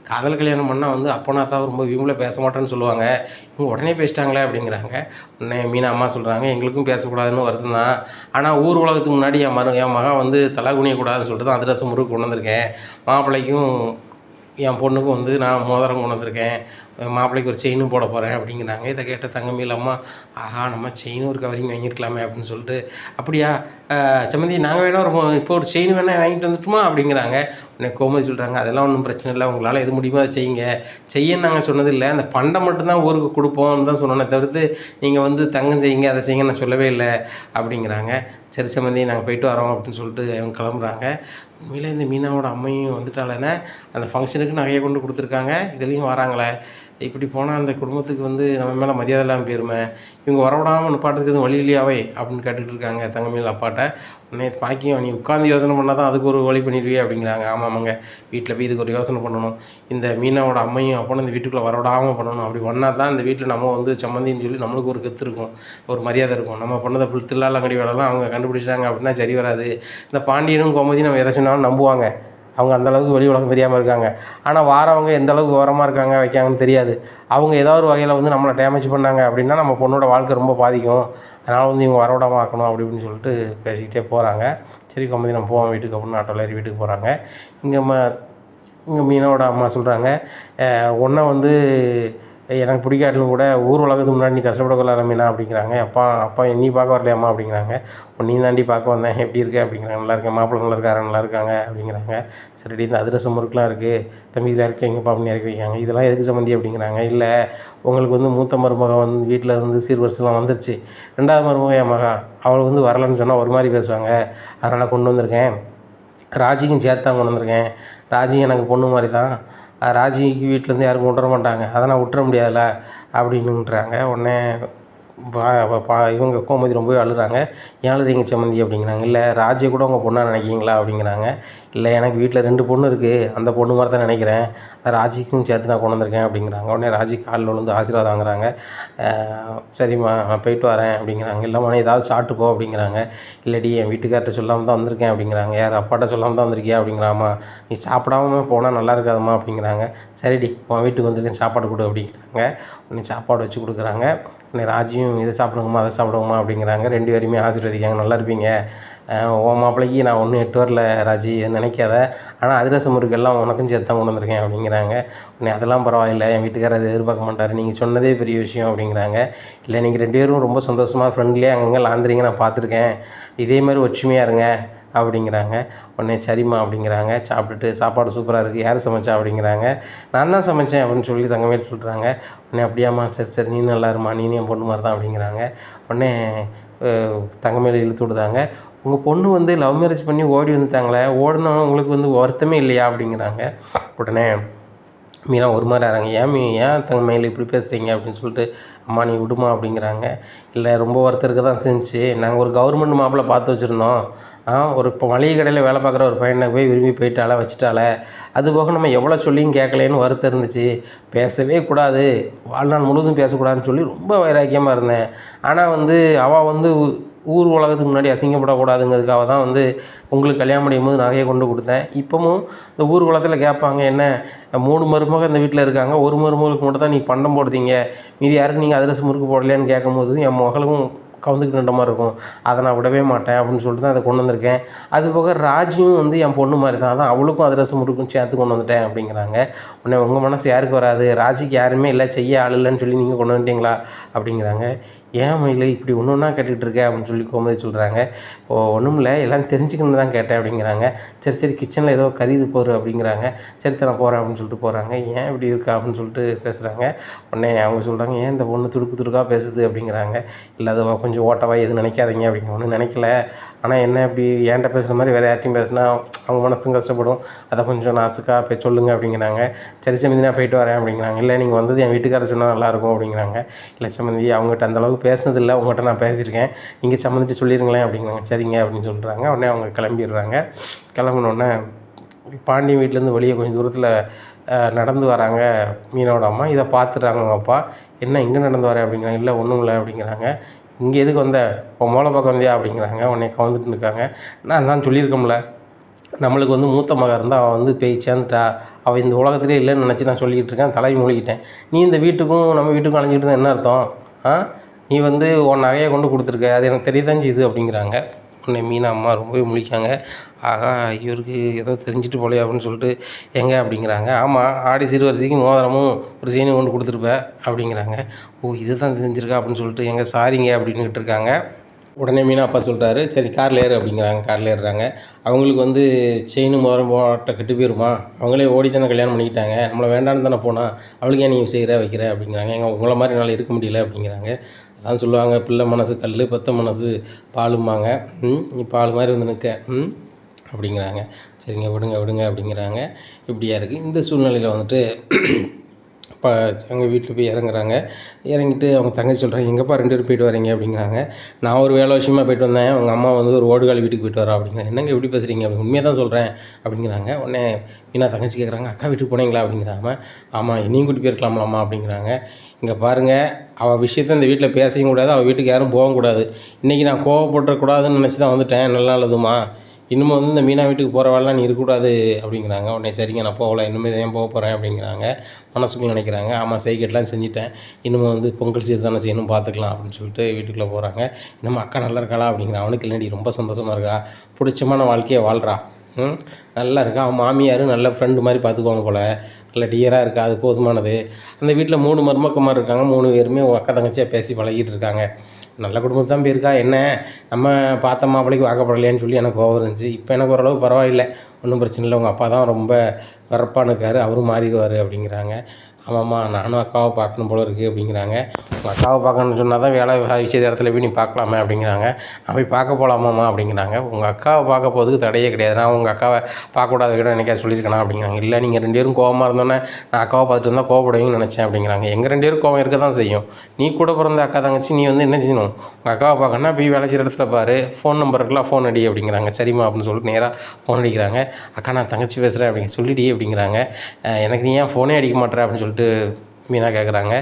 S1: காதல் கல்யாணம் பண்ணால் வந்து அப்பனா தான் ரொம்ப இவங்களே பேச மாட்டேன்னு சொல்லுவாங்க, இவங்க உடனே பேசிட்டாங்களே அப்படிங்கிறாங்க. உடனே மீனா அம்மா சொல்கிறாங்க, எங்களுக்கும் பேசக்கூடாதுன்னு வருத்தம் தான், ஆனால் ஊர் உலகத்துக்கு முன்னாடி என் மகன் வந்து தலை குனியக்கூடாதுன்னு சொல்லிட்டு தான் அதிரசம் முறுக்கு கொண்டு வந்திருக்கேன். மாப்பிள்ளைக்கும் என் பொண்ணுக்கும் வந்து நான் மோதிரம் கொண்டு வந்திருக்கேன், மாப்பிள்ளைக்கு ஒரு செயினும் போட போகிறேன் அப்படிங்கிறாங்க. இதை கேட்ட தங்கமயில் அம்மா, ஆஹா நம்ம செயினும் ஒரு கவரிங் வாங்கியிருக்கலாமே அப்படின்னு சொல்லிட்டு, அப்படியா சம்மந்தி நாங்கள் வேணா இப்போ ஒரு செயின் வேணால் வாங்கிட்டு வந்துட்டுமா அப்படிங்கிறாங்க. உடனே கோமதி சொல்கிறாங்க, அதெல்லாம் ஒன்றும் பிரச்சனை இல்லை, உங்களால் எது முடியுமோ அதை செய்யுங்க, செய்யன்னு நாங்கள் சொன்னதில்லை, அந்த பண்டம் மட்டும்தான் ஊருக்கு கொடுப்போம்னு தான் சொன்னோன்னே தவிர்த்து நீங்கள் வந்து தங்கம் செய்யுங்க அதை செய்யுங்க நான் சொல்லவே இல்லை அப்படிங்கிறாங்க. சரி சம்மந்தி நாங்கள் போயிட்டு வரோம் அப்படின்னு சொல்லிட்டு அவங்க கிளம்புறாங்க. உண்மையிலே இந்த மீனாவோட அம்மையும் வந்துட்டாலேன்னா அந்த ஃபங்க்ஷனுக்கு நகையை கொண்டு கொடுத்துருக்காங்க, இதுலேயும் வராங்களே, இப்படி போனால் அந்த குடும்பத்துக்கு வந்து நம்ம மேலே மரியாதை இல்லாமல் போயிருமே, இவங்க வரவிடாமல் நிப்பாட்டுறதுக்கு எதுவும் வழி இல்லையாவே அப்படின்னு கேட்டுட்டு இருக்காங்க தங்கமயில் அப்பாட்ட. உடனே பாக்கியம், நீ உட்காந்து யோசனை பண்ணால் தான் அதுக்கு ஒரு வழி பண்ணிடுவியே அப்படிங்கிறாங்க. ஆமாங்க, வீட்டில் போய் இதுக்கு ஒரு யோசனை பண்ணணும், இந்த மீனாவோட அம்மையும் அப்போன்னு இந்த வீட்டுக்குள்ளே வரவிடாமல் பண்ணணும், அப்படி பண்ணால் தான் இந்த வீட்டில் நம்ம வந்து சம்மந்தின்னு சொல்லி நம்மளுக்கு ஒரு கெத்து இருக்கும், ஒரு மரியாதை இருக்கும். நம்ம பண்ணதை தில்லாலங்கடி வேலைலாம் அவங்க கண்டுபிடிச்சிட்டாங்க அப்படின்னா சரி வராது. இந்த பாண்டியனும் கோமதியும் நம்ம எதை சொன்னாலும் நம்புவாங்க, அவங்க அந்தளவுக்கு வெளி உலகம் தெரியாமல் இருக்காங்க. ஆனால் வாரவங்க எந்த அளவுக்கு உரமாக இருக்காங்க வைக்காங்கன்னு தெரியாது. அவங்க ஏதாவது ஒரு வகையில் வந்து நம்மளை டேமேஜ் பண்ணாங்க அப்படின்னா நம்ம பொண்ணோட வாழ்க்கை ரொம்ப பாதிக்கும், அதனால் வந்து இவங்க வரவிடாமல் ஆக்கணும் அப்படி இப்படின்னு சொல்லிட்டு பேசிக்கிட்டே போகிறாங்க. சரி கோமதி நம்ம போவோம் வீட்டுக்கு அப்படின்னு ஆட்டோவில் ஏறி வீட்டுக்கு போகிறாங்க. இங்கே மீனோட அம்மா சொல்கிறாங்க, ஒன்றை வந்து எனக்கு பிடிக்காட்டிலும் கூட ஊர் உலகத்துக்கு முன்னாடி நீ கஷ்டப்படக்கூடாது மீனா அப்படிங்கிறாங்க. அப்பா நீ பார்க்க வரலையாம்மா அப்படிங்கிறாங்க. நீ தாண்டி பார்க்க வந்தேன், எப்படி இருக்கேன் அப்படிங்கிறாங்க. நல்லா இருக்கேன், மாப்பிள்ளை நல்லா இருக்காரு, நல்லா இருக்காங்க அப்படிங்கிறாங்க. சரிடி இந்த அதிரசம் முறுக்குலாம் இருக்குது, தம்பி இதில் இறக்கிங்க அப்படின்னு இறக்கி வைக்காங்க. இதெல்லாம் எதுக்கு சம்மந்தி அப்படிங்கிறாங்க. இல்லை, உங்களுக்கு வந்து மூத்த மருமக வந்து வீட்டில் வந்து சீர்வரிசைலாம் வந்துருச்சு, ரெண்டாவது மருமக என் மகா அவள் வந்து வரலன்னு சொன்னால் ஒரு மாதிரி பேசுவாங்க, அதனால் கொண்டு வந்திருக்கேன், ராஜிக்கும் சேர்த்து தான் கொண்டு வந்திருக்கேன், ராஜி எனக்கு பொண்ணு மாதிரி தான், ராஜிக்கு வீட்டிலேருந்து யாரும் கொண்டு வர மாட்டாங்க, அதை நான் விட்டுற முடியாதுல்ல அப்படின்னுன்றாங்க. உடனே இவங்க கோமதி ரொம்பவே அழுகிறாங்க. ஏன் அழுறீங்க சம்மந்தி அப்படிங்கிறாங்க. இல்லை, ராஜியை கூட உங்கள் பொண்ணாக நினைக்கிங்களா அப்படிங்கிறாங்க. இல்லை, எனக்கு வீட்டில் 2 பொண்ணு இருக்குது, அந்த பொண்ணு மாதிரி தான் நினைக்கிறேன், ராஜிக்கும் சேர்த்து நான் கொண்டு வந்திருக்கேன் அப்படிங்கிறாங்க. உடனே ராஜி காலில் விழுந்து ஆசீர்வாதம் வாங்குறாங்க. சரிம்மா நான் போயிட்டு வரேன் அப்படிங்கிறாங்க. இல்லைம்மா ஏதாவது சாப்பிட்டு போ அப்படிங்கிறாங்க. இல்லடி என் வீட்டுக்கார்ட்ட சொல்லாமல் தான் வந்திருக்கேன் அப்படிங்கிறாங்க. யார் அப்பாட்ட சொல்லாமல் தான் வந்திருக்கியா அப்படிங்கிறாம்மா. நீ சாப்பிடாம போனால் நல்லா இருக்காதும்மா அப்படிங்கிறாங்க. சரிடி உன் வீட்டுக்கு வந்திருக்கேன் சாப்பாடு கொடு அப்படிங்கிறாங்க. உடனே சாப்பாடு வச்சு கொடுக்குறாங்க. உடனே ராஜியும் இதை சாப்பிடுங்கம்மா அதை சாப்பிடுங்கம்மா அப்படிங்கிறாங்க. 2 பேருமே ஆசீர்வதிக்காங்க. நல்லா இருப்பீங்க, உன் மாப்பிள்ளைக்கு நான் ஒன்றும் 8 வரல ராஜி நினைக்காத, ஆனால் அதிரசம் முறுக்கெல்லாம் உனக்கும் சேர்த்து தான் கொண்டு வந்திருக்கேன் அப்படிங்கிறாங்க. உடனே அதெல்லாம் பரவாயில்லை, என் வீட்டுக்காரர் அதை எதிர்பார்க்க மாட்டார், நீங்கள் சொன்னதே பெரிய விஷயம் அப்படிங்கிறாங்க. இல்லை, நீங்கள் 2 பேரும் ரொம்ப சந்தோஷமாக ஃப்ரெண்ட்லியாக அங்கங்கே லாந்துறீங்க, நான் பார்த்துருக்கேன், இதே மாதிரி ஒற்றுமையாக இருங்க அப்படிங்கிறாங்க. உடனே சரிம்மா அப்படிங்கிறாங்க. சாப்பிட்டுட்டு சாப்பாடு சூப்பராக இருக்குது, யார் சமைச்சா அப்படிங்கிறாங்க. நான் தான் சமைச்சேன் அப்படின்னு சொல்லி தங்கமேல் சொல்கிறாங்க. உடனே அப்படியாம்மா, சரி நீ நல்லா இருமா, நீ என் பொண்ணு மாதிரி தான் அப்படிங்கிறாங்க. உடனே தங்கமேல் இழுத்து விடுதாங்க. உங்கள் பொண்ணு வந்து லவ் மேரேஜ் பண்ணி ஓடி வந்துட்டாங்களே, ஓடினவங்க உங்களுக்கு வந்து வருத்தமே இல்லையா அப்படிங்கிறாங்க. உடனே மீனா ஒரு மாதிரி ஆகிறாங்க. ஏன் தங்கமயில் இப்படி பேசுகிறீங்க அப்படின்னு சொல்லிட்டு, அம்மா நீ விடுமா அப்படிங்கிறாங்க. இல்லை, ரொம்ப வருத்தம் இருக்க தான் செஞ்சுச்சு, நாங்கள் ஒரு கவர்மெண்ட் மாப்பிள்ளை பார்த்து வச்சுருந்தோம், ஒரு இப்போ மளிகை கடையில் வேலை பார்க்குற ஒரு பையனை போய் விரும்பி போயிட்டால வச்சுட்டால, அதுபோக நம்ம எவ்வளோ சொல்லியும் கேட்கலேன்னு வருத்தம் இருந்துச்சு, பேசவே கூடாது, வாழ்நாள் முழுவதும் பேசக்கூடாதுன்னு சொல்லி ரொம்ப வைராக்கியமாக இருந்தேன். ஆனால் வந்து அவள் வந்து ஊர் உலகத்துக்கு முன்னாடி அசிங்கப்படக்கூடாதுங்கிறதுக்காக தான் வந்து உங்களுக்கு கல்யாணம் முடியும் போது நகையை கொண்டு கொடுத்தேன். இப்போவும் இந்த ஊர் உலகத்தில் கேட்பாங்க, என்ன 3 மருமக இந்த வீட்டில் இருக்காங்க, ஒரு மருமகளுக்கு மட்டும் தான் நீ பண்டம் போடுறீங்க, மீதி யாருக்கு நீங்கள் அதிரசம் முறுக்கு போடலையான்னு கேட்கும்போது என் மகளும் கவுந்துக்கிட்டு நின்ற மாதிரி இருக்கும், அதை நான் விடவே மாட்டேன் அப்படின்னு சொல்லிட்டு தான் அதை கொண்டு வந்திருக்கேன். அதுபோக ராஜியும் வந்து என் பொண்ணு மாதிரி தான், அதான் அவளுக்கும் அதிரசம் முறுக்கும் சேர்த்து கொண்டு வந்துட்டேன் அப்படிங்கிறாங்க. உடனே உங்கள் மனசு யாருக்கு வராது, ராஜிக்கு யாருமே இல்லை, செய்ய ஆள் இல்லைன்னு சொல்லி நீங்கள் கொண்டு வந்துட்டீங்களா அப்படிங்கிறாங்க. ஏன் மயில் இப்படி ஒன்று ஒன்றா கேட்டுக்கிட்டு இருக்கேன் அப்படின்னு சொல்லி கோமதி சொல்கிறாங்க. ஒன்றும் இல்லை, எல்லாம் தெரிஞ்சுக்கணுன்னு தான் கேட்டேன் அப்படிங்கிறாங்க. சரி கிச்சனில் ஏதோ கறிது போரு அப்படிங்கிறாங்க. சரி நான் போகிறேன் அப்படின்னு சொல்லிட்டு போகிறாங்க. ஏன் இப்படி இருக்கா அப்படின்னு சொல்லிட்டு பேசுகிறாங்க. உடனே அவங்க சொல்கிறாங்க, ஏன் இந்த பொண்ணு துடுக்காக பேசுது அப்படிங்கிறாங்க. இல்லை அது கொஞ்சம் ஓட்டவாய் எதுவும் நினைக்காதீங்க அப்படிங்கிற. ஒன்றும் நினைக்கல, ஆனால் என்ன இப்படி ஏன்ட்ட பேசுகிற மாதிரி வேறு யார்ட்டையும் பேசுனா அவங்க மனசும் கஷ்டப்படும், அதை கொஞ்சம் நாசுக்காக போய் சொல்லுங்கள் அப்படிங்கிறாங்க. சரி சம்மந்தி நான் போயிட்டு வரேன் அப்படிங்கிறாங்க. இல்லை, நீங்கள் வந்தது என் வீட்டுக்காரர் சொன்னால் நல்லாயிருக்கும் அப்படிங்கிறாங்க. இல்லை சம்மந்தி அவங்ககிட்ட அந்தளவுக்கு பேசினதில்லை, உங்கள்கிட்ட நான் பேசியிருக்கேன், நீங்கள் சம்மந்திட்டு சொல்லிடுங்களேன் அப்படிங்கிறாங்க. சரிங்க அப்படின்னு சொல்கிறாங்க. உடனே அவங்க கிளம்பிடுறாங்க. கிளம்புனோடனே பாண்டியன் வீட்டிலேருந்து வெளியே கொஞ்சம் தூரத்தில் நடந்து வராங்க மீனோட அம்மா. இதை பார்த்துட்றாங்க அவங்க அப்பா. என்ன இங்கே நடந்து வரேன் அப்படிங்கிறாங்க. இல்லை ஒன்றும் இல்லை அப்படிங்கிறாங்க. இங்கே எதுக்கு வந்த உன் மூளை பக்கம் வந்தியா அப்படிங்கிறாங்க. உடனே கவுந்துட்டு இருக்காங்க. நான் தான் சொல்லியிருக்கோம்ல, நம்மளுக்கு வந்து மூத்த மகன் இருந்தால் அவள் வந்து போய் சேர்ந்துட்டா, அவள் இந்த உலகத்திலே இல்லைன்னு நினச்சி நான் சொல்லிக்கிட்டு இருக்கேன், தலையை மூழ்கிட்டேன். நீ இந்த வீட்டுக்கும் நம்ம வீட்டுக்கும் அலைஞ்சிட்டு இருந்தால் என்ன அர்த்தம்? நீ வந்து உன் நகையை கொண்டு கொடுத்துருக்க, அது எனக்கு தெரியதான் செய்யுது அப்படிங்கிறாங்க. உடனே மீனா அம்மா ரொம்பவே முழிக்காங்க. ஆகா, இவருக்கு ஏதோ தெரிஞ்சுட்டு போலையா அப்படின்னு சொல்லிட்டு, எங்க அப்படிங்கிறாங்க. ஆமாம், ஆடி சீர்வரிசைக்கு மோதிரமும் ஒரு செயினும் கொண்டு கொடுத்துருப்ப அப்படிங்கிறாங்க. ஓ, இது தான் தெரிஞ்சிருக்கா அப்படின்னு சொல்லிட்டு, எங்க சாரிங்க அப்படின்னுக்கிட்டு இருக்காங்க. உடனே மீனா அப்பா சொல்லிட்டாரு, சரி காரில் ஏறு அப்படிங்கிறாங்க. காரில் ஏறுறாங்க. அவங்களுக்கு வந்து செயின் மோதிரம் போட்ட கெட்டு போயிருமா, அவங்களே ஓடி தானே கல்யாணம் பண்ணிக்கிட்டாங்க, நம்மளை வேண்டான்னு தானே போனால், அவளுக்கு ஏன் நீங்கள் செய்கிற வைக்கிற அப்படிங்கிறாங்க. எங்கள் உங்களை மாதிரி என்னால் இருக்க முடியல அப்படிங்கிறாங்க. அதான் சொல்லுவாங்க, பிள்ளை மனசு கல், பெத்த மனசு பாலும்பாங்க. நீ பால் மாதிரி வந்து நிற்க அப்படிங்கிறாங்க. சரிங்க, விடுங்க விடுங்க அப்படிங்கிறாங்க. இப்படியா இருக்குது. இந்த சூழ்நிலையில் வந்துட்டு இப்போ எங்கள் வீட்டில் போய் இறங்குறாங்க. இறங்கிட்டு அவங்க தங்கச்சி சொல்கிறாங்க, எங்கேப்பா 2 பேரும் போயிட்டு வரீங்க அப்படிங்கிறாங்க. நான் ஒரு வேலை விஷயமா போயிட்டு வந்தேன், உங்கள் அம்மா வந்து ஒரு ஓடுகாலி வீட்டுக்கு போயிட்டு வரா அப்படிங்கிறாங்க. என்னங்க எப்படி பேசுகிறீங்க அப்படி, உண்மையாக தான் சொல்கிறேன் அப்படிங்கிறாங்க. உடனே மீனா தங்கச்சி கேட்குறாங்க, அக்கா வீட்டுக்கு போனீங்களா அப்படிங்கிறாங்க. ஆமாம், என்னையும் கூட்டி போயிருக்கலாம்லாமா அப்படிங்கிறாங்க. இங்கே பாருங்கள், அவள் விஷயத்த இந்த வீட்டில் பேசவும் கூடாது, அவள் வீட்டுக்கு யாரும் போகவும் கூடாது. இன்றைக்கி நான் கோவப்பட்டுறக்கூடாதுன்னு நினச்சி தான் வந்துட்டேன், நல்லா நல்லதுமா. இன்னும் வந்து இந்த மீனா வீட்டுக்கு போகிற வேலைலாம் நீ இருக்கக்கூடாது அப்படிங்கிறாங்க. உடனே சரிங்க, நான் போகல, இன்னுமே ஏன் போக போகிறேன் அப்படிங்கிறாங்க. மனசுக்குள்ள நினைக்கிறாங்க, ஆமாம் செய்கட்டெலாம் செஞ்சுட்டேன், இன்னமும் வந்து பொங்கல் சீர் தானே செய்யணும், பார்த்துக்கலாம் அப்படின்னு சொல்லிட்டு வீட்டுக்குள்ளே போகிறாங்க. இன்னமும் அக்கா நல்லா இருக்காளா அப்படிங்கிறான். அவனுக்கு இல்லைடி, ரொம்ப சந்தோஷமாக இருக்கா, பிடிச்சமான வாழ்க்கையை வாழ்கிறா, நல்லா இருக்கா. அவன் மாமியார் நல்ல ஃப்ரெண்டு மாதிரி பார்த்துக்குவாங்க போல், நல்ல டியராக இருக்கா, அது போதுமானது. அந்த வீட்டில் 3 மருமக்கமாக இருக்காங்க. 3 பேருமே அக்கா தங்கச்சியாக பேசி பழகிட்டு இருக்காங்க. நல்ல குடும்பத்து தான் போயிருக்கா. என்ன நம்ம பார்த்த மாப்பிள்ளைக்கு வாக்கப்படலையான்னு சொல்லி எனக்கு கோவம் இருந்துச்சு. இப்போ எனக்கு ஓரளவு பரவாயில்லை, ஒன்றும் பிரச்சனை இல்லை. உங்கள் அப்பா தான் ரொம்ப வெறப்பான்னு இருக்காரு, அவரும் மாறிடுவார் அப்படிங்கிறாங்க. ஆமாம்மா, நானும் அக்காவை பார்க்கணும் போல இருக்குது அப்படிங்கிறாங்க. உங்கள் அக்காவை பார்க்கணுன்னு சொன்னால் தான் வேலை விஷயத்த இடத்துல போய் நீ பார்க்கலாமே அப்படிங்கிறாங்க. நான் போய் பார்க்க போகலாமாம்மா அப்படிங்கிறாங்க. உங்கள் அக்காவை பார்க்க போகிறதுக்கு தடையே கிடையாது, நான் உங்கள் அக்காவை பார்க்கக்கூடாது விட என்னைக்கா சொல்லியிருக்கேனா அப்படிங்கிறாங்க. இல்லை, நீங்கள் 2 பேரும் கோவமாக இருந்தோன்னே நான் அக்காவை பார்த்துட்டு இருந்தால் கோவப்படுவீங்கன்னு நினச்சேன் அப்படிங்கிறாங்க. எங்கள் 2 பேரும் கோவம் இருக்க தான் செய்யும். நீ கூட பிறந்த அக்கா தங்கச்சி, நீ வந்து என்ன செய்யணும், உங்கள் அக்காவை பார்க்கணுன்னா போய் வேலை செய்கிற இடத்துல பாரு, ஃபோன் நம்பர் இருக்கலாம், ஃபோன் அடி அப்படிங்கிறாங்க. சரிம்மா அப்படின்னு சொல்லிட்டு நேராக ஃபோன் அடிக்கிறாங்க. அக்கா நான் தங்கச்சி பேசுகிறேன் அப்படிங்க, சொல்லிடி அப்படிங்கிறாங்க. எனக்கு நீ ஏன் ஃபோனே அடிக்க மாட்டேற அப்படின்னு சொல்லிட்டு மீனா கேட்குறாங்க.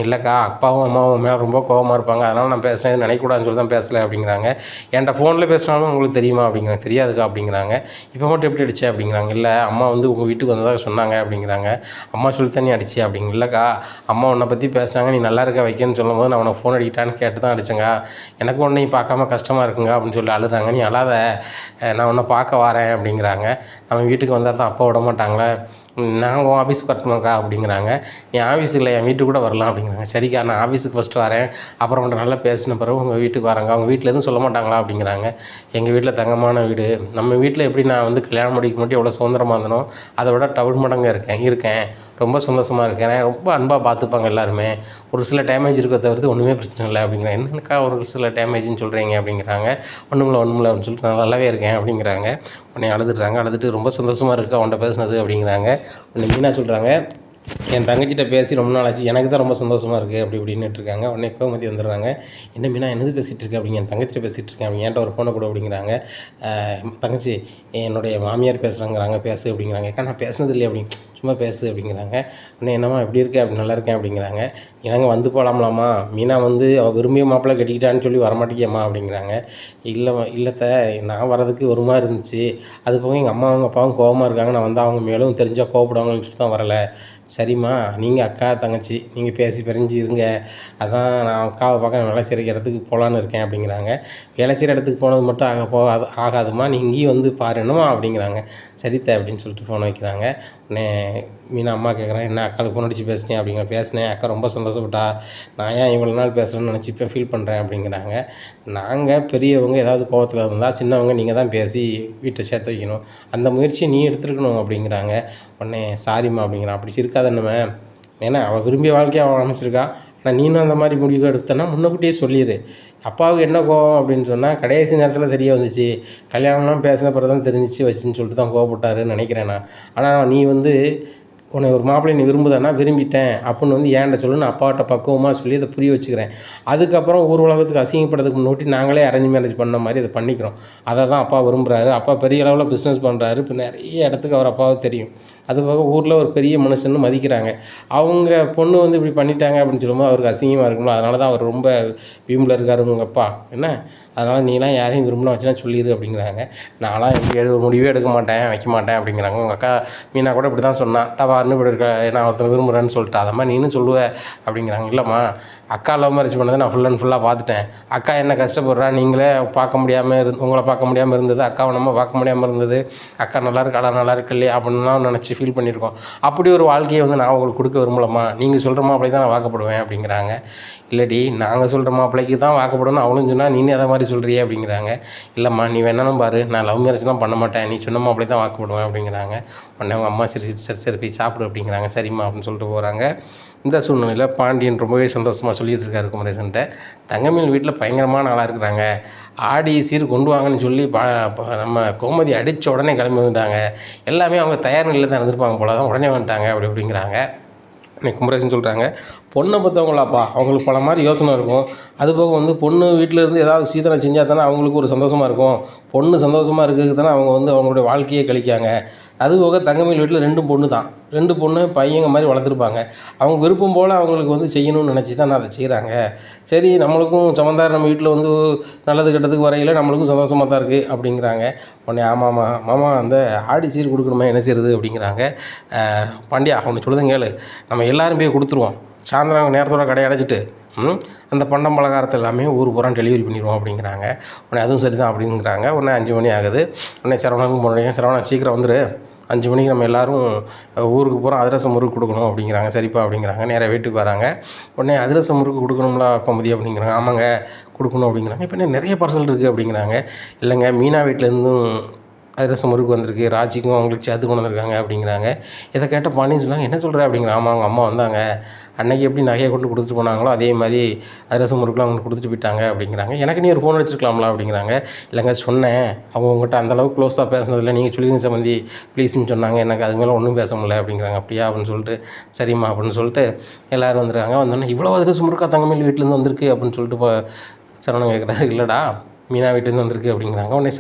S1: இல்லைக்கா, அப்பாவும் அம்மாவும் மேலே ரொம்ப கோவமாக இருப்பாங்க, அதனால் நான் பேசுனேன் நினைக்கக்கூடாதுன்னு சொல்லி தான் பேசலை அப்படிங்கிறாங்க. என்கிட்ட ஃபோனில் பேசினாலும் உங்களுக்கு தெரியுமா அப்படிங்கிறாங்க. தெரியாதுக்கா அப்படிங்கிறாங்க. இப்போ மட்டும் எப்படி அடிச்சே அப்படிங்கிறாங்க. இல்லை, அம்மா வந்து உங்கள் வீட்டுக்கு வந்ததாக சொன்னாங்க அப்படிங்கிறாங்க. அம்மா சொல்லி தண்ணி அடிச்சு அப்படிங்க. இல்லைக்கா, அம்மா உன்னை பற்றி பேசுனாங்க, நீ நல்லா இருக்க வைக்கன்னு சொல்லும் போது நான் உனக்கு ஃபோன் அடிக்கிட்டான்னு கேட்டு தான் அடிச்சேங்க. எனக்கு உன்னையும் பார்க்காம கஷ்டமாக இருக்குங்க அப்படின்னு சொல்லி அழுறாங்க. நீ அழாத, நான் உன்னை பார்க்க வரேன் அப்படிங்கிறாங்க. நம்ம வீட்டுக்கு வந்தால் தான் அப்பா விட மாட்டாங்களே, நான் உன் ஆஃபீஸுக்கு வரட்டுமாக்கா அப்படிங்கிறாங்க. நீ ஆஃபீஸுக்கு இல்லை, என் வீட்டுக்கு கூட வரலாம் அப்படிங்கிறாங்க. சரிக்கா, நான் ஆஃபீஸுக்கு ஃபஸ்ட்டு வரேன், அப்புறம் உன்ட்ட நல்லா பேசின பிறகு உங்கள் வீட்டுக்கு வரேங்க. அவங்க வீட்டில் எதுவும் சொல்ல மாட்டாங்களா அப்படிங்கிறாங்க. எங்கள் வீட்டில் தங்கமான வீடு, நம்ம வீட்டில் எப்படி நான் வந்து கல்யாணம் முடிக்க மட்டும் எவ்வளோ சுதந்திரமாக இருந்தனோ அதை விட டபுள் மடங்கு இருக்கேன், ரொம்ப சந்தோஷமாக இருக்கேன், ரொம்ப அன்பாக பார்த்துப்பாங்க எல்லாருமே, ஒரு சில டேமேஜ் இருக்க தவிர்த்து ஒன்றுமே பிரச்சனை இல்லை அப்படிங்கிறாங்க. என்னக்கா ஒரு சில டேமேஜ்னு சொல்கிறீங்க அப்படிங்கிறாங்க. ஒன்றும் இல்லை அப்படின்னு சொல்லிட்டு நான் நல்லாவே இருக்கேன் அப்படிங்கிறாங்க. உடனே அழுதுடுறாங்க. அழுதுட்டு ரொம்ப சந்தோஷமாக இருக்குது அவன்கிட்ட பேசுனது அப்படிங்கிறாங்க. உடனே மீனா சொல்கிறாங்க, என் தங்கச்சிட்ட பேசி ரொம்ப நாள் ஆச்சு, எனக்கு தான் ரொம்ப சந்தோஷமாக இருக்குது அப்படி இப்படின்னுட்டு இருக்காங்க. உடனே கோமதி வந்துடுறாங்க. என்ன மீனா என்னது பேசிகிட்டு இருக்கேன் அப்படிங்க, என் தங்கச்சிட்ட பேசிகிட்டு இருக்கேன் அவங்க, என்கிட்ட ஒரு ஃபோனை கொடு அப்படிங்கிறாங்க. தங்கச்சி என்னுடைய மாமியார் பேசுகிறாங்கிறாங்க, பேசு அப்படிங்கிறாங்க. அக்கா நான் பேசுனது இல்லையே அப்படிங்க, சும்மா பேசு அப்படிங்கிறாங்க. உடனே என்னம்மா எப்படி இருக்கே அப்படி, நல்லா இருக்கேன் அப்படிங்கிறாங்க. ஏங்க வந்து போகலாம்லாமா, மீனா வந்து அவள் விரும்பிய மாப்பிள்ளை கட்டிக்கிட்டான்னு சொல்லி வரமாட்டேங்கியம்மா அப்படிங்கிறாங்க. இல்லைத்த, நான் வரதுக்கு ஒரு மாதிரி இருந்துச்சு, அது போக எங்கள் அம்மாவும் அப்பாவும் கோவமாக இருக்காங்க, நான் வந்து அவங்க மேலும் தெரிஞ்சால் கோவப்படுவாங்கன்னு சொல்லிட்டு தான் வரலை. சரிம்மா, நீங்கள் அக்கா தங்கச்சி நீங்கள் பேசி பிரிஞ்சு இருங்க, அதான் நான் அக்காவை பார்க்க வேலை செய்கிற இடத்துக்கு போகலான்னு இருக்கேன் அப்படிங்கிறாங்க. வேலை செய்கிற இடத்துக்கு போனது மட்டும் ஆகாதுமா, நீ இங்கேயும் வந்து பாருணுமா அப்படிங்கிறாங்க. சரித்த அப்படின்னு சொல்லிட்டு ஃபோனை வைக்கிறாங்க. உடனே மீனா அம்மா கேட்குறேன், என்ன அக்காவுக்கு ஃபோன் அடித்து பேசினேன் அப்படிங்கிற. பேசினேன், அக்கா ரொம்ப சந்தோஷப்பட்டா, நான் ஏன் இவ்வளோ நாள் பேசுகிறேன்னு நினச்சி இப்போ ஃபீல் பண்ணுறேன் அப்படிங்கிறாங்க. நாங்கள் பெரியவங்க ஏதாவது கோவத்தில் இருந்தால் சின்னவங்க நீங்கள் தான் பேசி வீட்டை சேர்த்து வைக்கணும், அந்த முயற்சியை நீ எடுத்துருக்கணும் அப்படிங்கிறாங்க. உடனே சாரிம்மா அப்படிங்கிறான். அப்படி இருக்காது என்னமே, ஏன்னா அவள் விரும்பிய வாழ்க்கையை அவள் அமைச்சிருக்கா, ஆனால் நீனும் அந்த மாதிரி முடிவு எடுத்தேன்னா முன்னக்கூட்டியே சொல்லிடு. அப்பாவுக்கு என்ன கோவம் அப்படின்னு சொன்னால் கடைசி நேரத்தில் தெரிய வந்துச்சு, கல்யாணம்லாம் பேசின பிறகு தான் தெரிஞ்சிச்சு வச்சுன்னு சொல்லிட்டு தான் கோவப்பட்டாருன்னு நினைக்கிறேன் நான். ஆனால் நீ வந்து உன்னை ஒரு மாப்பிள்ளை நீ விரும்புதானா, விரும்பிட்டேன் அப்படின்னு வந்து ஏன்ட்ட சொல்லு, நான் அப்பாட்ட பக்குவமாக சொல்லி அதை புரிய வச்சுக்கிறேன். அதுக்கப்புறம் ஊர் உலகத்துக்கு அசிங்கப்படுறதுக்கு முன்னாடி நாங்களே அரேஞ்ச் மேரேஜ் பண்ண மாதிரி அதை பண்ணிக்கிறோம். அதை தான் அப்பா விரும்புகிறாரு. அப்பா பெரிய அளவில் பிஸ்னஸ் பண்ணுறாரு, இப்போ நிறைய இடத்துக்கு அவர் அப்பாவுக்கு தெரியும். அதுபோக ஊரில் ஒரு பெரிய மனுஷன்னு மதிக்கிறாங்க. அவங்க பொண்ணு வந்து இப்படி பண்ணிட்டாங்க அப்படின்னு சொல்லும்போது அவருக்கு அசிங்கமாக இருக்கும்ல. அதனால தான் அவர் ரொம்ப வீம்பில் இருக்காரு உங்கள் அப்பா என்ன. அதனால் நீலாம் யாரையும் விரும்பினா வச்சுன்னா சொல்லிடு அப்படிங்கிறாங்க. நான்லாம் முடிவே எடுக்க மாட்டேன், வைக்க மாட்டேன் அப்படிங்கிறாங்க. உங்கள் அக்கா மீனா கூட இப்படி தான் சொன்னான். தவார்னு இப்படி இருக்க நான் ஒருத்தர் விரும்புகிறேன்னு சொல்லிட்டு அதை மாதிரி நீனும் சொல்லுவ அப்படிங்கிறாங்க. இல்லைம்மா, அக்கா லவ் மேரேஜ் பண்ணதை நான் ஃபுல் அண்ட் ஃபுல்லாக பார்த்துட்டேன். அக்கா என்ன கஷ்டப்படுறா, நீங்களே பார்க்க முடியாமல் உங்களை பார்க்க முடியாமல் இருந்தது, அக்காவை நம்ம பார்க்க முடியாமல் இருந்தது, அக்கா நல்லா இருக்காளா நல்லா இருக்கு இல்லையா அப்படின்லாம் நினச்சி ஃபீல் பண்ணியிருக்கோம். அப்படி ஒரு வாழ்க்கையை வந்து நான் உங்களுக்கு கொடுக்க விரும்பலம்மா, நீங்கள் சொல்கிற மாப்பிள்ளை தான் நான் வாக்கப்படுவேன் அப்படிங்கிறாங்க. இல்லடி, நாங்கள் சொல்கிற மாப்பிள்ளைக்கு தான் வாக்கப்படணும் அவளும் சொன்னால் நீனே அதை மாதிரி சொல்கிறியே அப்படிங்கிறாங்க. இல்லைம்மா, நீ வேணாலும் பாரு, நான் லவ் மேரேஜ்லாம் பண்ண மாட்டேன், நீ சொன்ன மாப்பிள்ளை தான் வாக்கப்படுவேன் அப்படிங்கிறாங்க. உடனே அவங்க அம்மா சரி சரி சரி போய் சாப்பிடு அப்படிங்கிறாங்க. சரிம்மா அப்படின்னு சொல்லிட்டு போகிறாங்க. இந்த சூழ்நிலையில் பாண்டியன் ரொம்பவே சந்தோஷமாக சொல்லிகிட்டு இருக்காரு குமரேசன்ட்ட. தங்கமயில் வீட்டில் பயங்கரமான ஆளாக இருக்கிறாங்க, ஆடி சீர் கொண்டு வாங்கன்னு சொல்லி நம்ம கோமதி அடித்த உடனே கிளம்பி வந்துட்டாங்க. எல்லாமே அவங்க தயார் நிலையில் தான் இருந்திருப்பாங்க போல, தான் உடனே வந்துட்டாங்க அப்படிங்கிறாங்க. இன்னைக்கு குமரேசன் சொல்கிறாங்க, பொண்ணை பார்த்தவங்களாப்பா அவங்களுக்கு பல மாதிரி யோசனை இருக்கும். அதுபோக வந்து பொண்ணு வீட்டில் இருந்து ஏதாவது சீதனம் செஞ்சால் தானே அவங்களுக்கு ஒரு சந்தோஷமாக இருக்கும். பொண்ணு சந்தோஷமாக இருக்கிறதுக்கு தானே அவங்க வந்து அவங்களுடைய வாழ்க்கையே கழிக்காங்க. அதுபோக தங்கமயில் வீட்டில் 2 பொண்ணு தான், 2 பொண்ணு பையங்க மாதிரி வளர்த்துருப்பாங்க. அவங்க விருப்பம் போல் அவங்களுக்கு வந்து செய்யணும்னு நினச்சி தான் அதை செய்கிறாங்க. சரி, நம்மளுக்கும் சமந்தார் நம்ம வீட்டில் வந்து நல்லது கெட்டதுக்கு வரையில் நம்மளுக்கும் சந்தோஷமாக தான் இருக்குது அப்படிங்கிறாங்க. உடனே ஆமாம்மா மாமா, அந்த ஆடி சீர் கொடுக்கணுமா என்ன செய்யுது அப்படிங்கிறாங்க. பாண்டியா, அவனை சொல்லுதுங்க கேளு, நம்ம எல்லாரும் போய் கொடுத்துருவோம், சாயந்தரம் நேரத்தோட கடையை அடைச்சிட்டு அந்த பண்டம் பலகாரத்தை எல்லாமே ஊர் பூரா டெலிவரி பண்ணிடுவோம் அப்படிங்கிறாங்க. உடனே அதுவும் சரி தான் அப்படிங்கிறாங்க. உடனே 5 மணி ஆகுது. உடனே சரவணனுக்கும் போனீங்க, சரவணா சீக்கிரம் வந்துரு, 5 மணிக்கு நம்ம எல்லோரும் ஊருக்கு போகிறோம், அதிரசம் முறுக்கு கொடுக்கணும் அப்படிங்கிறாங்க. சரிப்பா அப்படிங்கிறாங்க. நேராக வீட்டுக்கு வராங்க. உடனே அதிரசம் முறுக்கு கொடுக்கணும்ல கோமதி அப்படிங்கிறாங்க. ஆமாங்க கொடுக்கணும் அப்படிங்கிறாங்க. இப்போ என்ன நிறைய பார்சல் இருக்குது அப்படிங்கிறாங்க. இல்லைங்க, மீனா வீட்டிலேருந்தும் அதிரசம் முறுக்கு வந்திருக்கு, ராஜிக்கும் அவங்களுக்கு சேர்த்து கொண்டு வந்திருக்காங்க அப்படிங்கிறாங்க. இதை கேட்ட பாண்டியன் சொன்னாங்க, என்ன சொல்கிற அப்படிங்கிறாங்க. ஆமாம், அவங்க அம்மா வந்தாங்க, அன்னைக்கு எப்படி நகையை கொண்டு கொடுத்துட்டு போனாங்களோ அதே மாதிரி அதிரசம் முறுக்குலாம் அவங்க கொடுத்துட்டு போயிட்டாங்க அப்படிங்கிறாங்க. எனக்கு நீ ஒரு ஃபோன் வச்சுருக்கலாம்ல அப்படிங்கிறாங்க. இல்லைங்க சொன்னேன், அவங்க உங்கள்கிட்ட அந்தளவுக்கு க்ளோஸாக பேசுனதில்லை, நீங்கள் சொல்லிங்க சம்பந்தி ப்ளீஸ்ன்னு சொன்னாங்க, எனக்கு அது மேலே ஒன்றும் பேச முடியல அப்படிங்கிறாங்க. அப்படியா அப்படின்னு சொல்லிட்டு சரிம்மா அப்படின்னு சொல்லிட்டு எல்லோரும் வந்துருக்காங்க. வந்தோடனே இவ்வளோ அதிரசம் முறுக்கா தங்கமயில் வீட்டிலேருந்து வந்திருக்கு அப்படின்னு சொல்லிட்டு இப்போ சரவணன் கேட்குறாரு. இல்லைடா, மீனா வீட்டிலேருந்து வந்திருக்கு அப்படிங்கிறாங்க. உடனே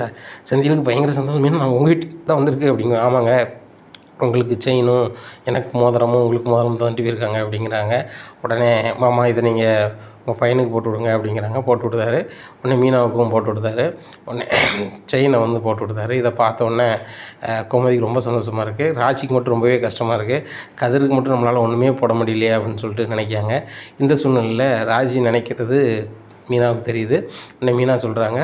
S1: செந்திலுக்கு பயங்கர சந்தோஷம். மீனா நான் உங்கள் வீட்டுக்கு தான் வந்திருக்கு அப்படிங்கிற. ஆமாங்க, உங்களுக்கு செயினும் எனக்கு மோதிரமும் உங்களுக்கு மோதிரம் தந்துட்டு போயிருக்காங்க அப்படிங்கிறாங்க. உடனே மாமா இதை நீங்கள் உங்கள் பையனுக்கு போட்டு விடுங்க அப்படிங்கிறாங்க. போட்டு விடுதாரு. உடனே மீனாவுக்கும் போட்டு விடுதாரு. உடனே செயினை வந்து போட்டு விடுதாரு. இதை பார்த்த உடனே கோமதிக்கு ரொம்ப சந்தோஷமாக இருக்குது. ராஜிக்கு மட்டும் ரொம்பவே கஷ்டமாக இருக்குது. கதிருக்கு மட்டும் நம்மளால் ஒன்றுமே போட முடியலையே அப்படின்னு சொல்லிட்டு நினைக்காங்க. இந்த சூழ்நிலையில் ராஜி நினைக்கிறது மீனாவுக்கு தெரியுது. உடனே மீனா சொல்கிறாங்க,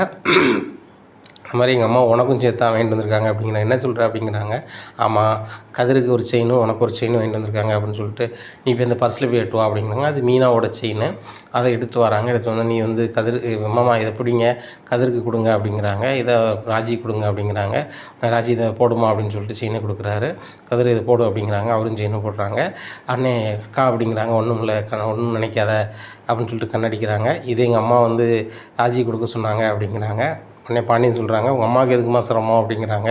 S1: அது மாதிரி எங்கள் அம்மா உனக்கும் சேர்த்து தான் வாங்கிட்டு வந்திருக்காங்க அப்படிங்கிறாங்க. என்ன சொல்கிற அப்படிங்கிறாங்க. ஆமாம், கதிருக்கு ஒரு செயினும் உனக்கு ஒரு செயினும் வாங்கிட்டு வந்திருக்காங்க அப்படின்னு சொல்லிட்டு நீ இப்போ இந்த பர்ஸில் போய் எடுத்து வா அப்படிங்கிறாங்க. அது மீனாவோட செயின். அதை எடுத்து வராங்க. எடுத்து வந்து நீ வந்து மாமா இதை பிடிங்க, கதிருக்கு கொடுங்க அப்படிங்கிறாங்க. இதை ராஜி கொடுங்க அப்படிங்கிறாங்க. ராஜி இதை போடுமா அப்படின்னு சொல்லிட்டு செயினை கொடுக்குறாரு. கதிர் இதை போடும் அப்படிங்கிறாங்க. அவரும் செயினை போடுறாங்க. அண்ணே அக்கா அப்படிங்கிறாங்க. ஒன்றும் இல்லை, ஒன்றும் நினைக்காத அப்படின்னு சொல்லிட்டு கண்ணடிக்கிறாங்க. இது எங்கள் அம்மா வந்து ராஜி கொடுக்க சொன்னாங்க அப்படிங்கிறாங்க. உடனே பாண்டியன் சொல்கிறாங்க, உங்கள் அம்மாவுக்கு எதுக்குமா சிரமம் அப்படிங்கிறாங்க.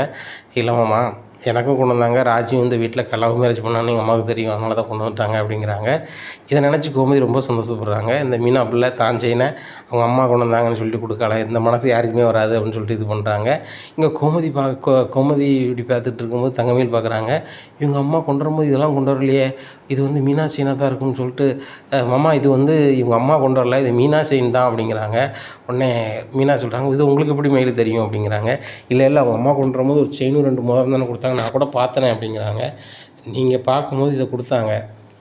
S1: இல்லைம்மாம்மா, எனக்கும் கொண்டு வந்தாங்க, ராஜியும் வந்து வீட்டில் லவ் மேரேஜ் பண்ணான்னு எங்கள் அம்மாவுக்கு தெரியும், அதனால தான் கொண்டு வந்துட்டாங்க அப்படிங்கிறாங்க. இதை நினச்சி கோமதி ரொம்ப சந்தோஷப்படுறாங்க. இந்த மீனா பிள்ளை தான் செயினை அவங்க அம்மா கொண்டு வந்தாங்கன்னு சொல்லிட்டு கொடுக்கல, இந்த மனசு யாருக்குமே வராது அப்படின்னு சொல்லிட்டு இது பண்ணுறாங்க. இங்கே கோமதி இப்படி பார்த்துட்டு இருக்கும்போது தங்கமயில் பார்க்குறாங்க, இவங்க அம்மா கொண்டு வரும்போது இதெல்லாம் கொண்டு வரலையே, இது வந்து மீனா செயினாக தான் இருக்குன்னு சொல்லிட்டு மாமா இது வந்து இவங்க அம்மா கொண்டு வரல, இது மீனா செயின் தான் அப்படிங்கிறாங்க. உடனே மீனா சொல்கிறாங்க, இது உங்களுக்கு எப்படி மயில் தெரியும் அப்படிங்கிறாங்க. இல்லை அவங்க அம்மா கொண்டு வரும்போது ஒரு செயினும் 2 மோதிரம் தானே கொடுத்தாங்க, நான் கூட பார்த்தனே அப்படிங்கிறாங்க. நீங்கள் பார்க்கும்போது இதை கொடுத்தாங்க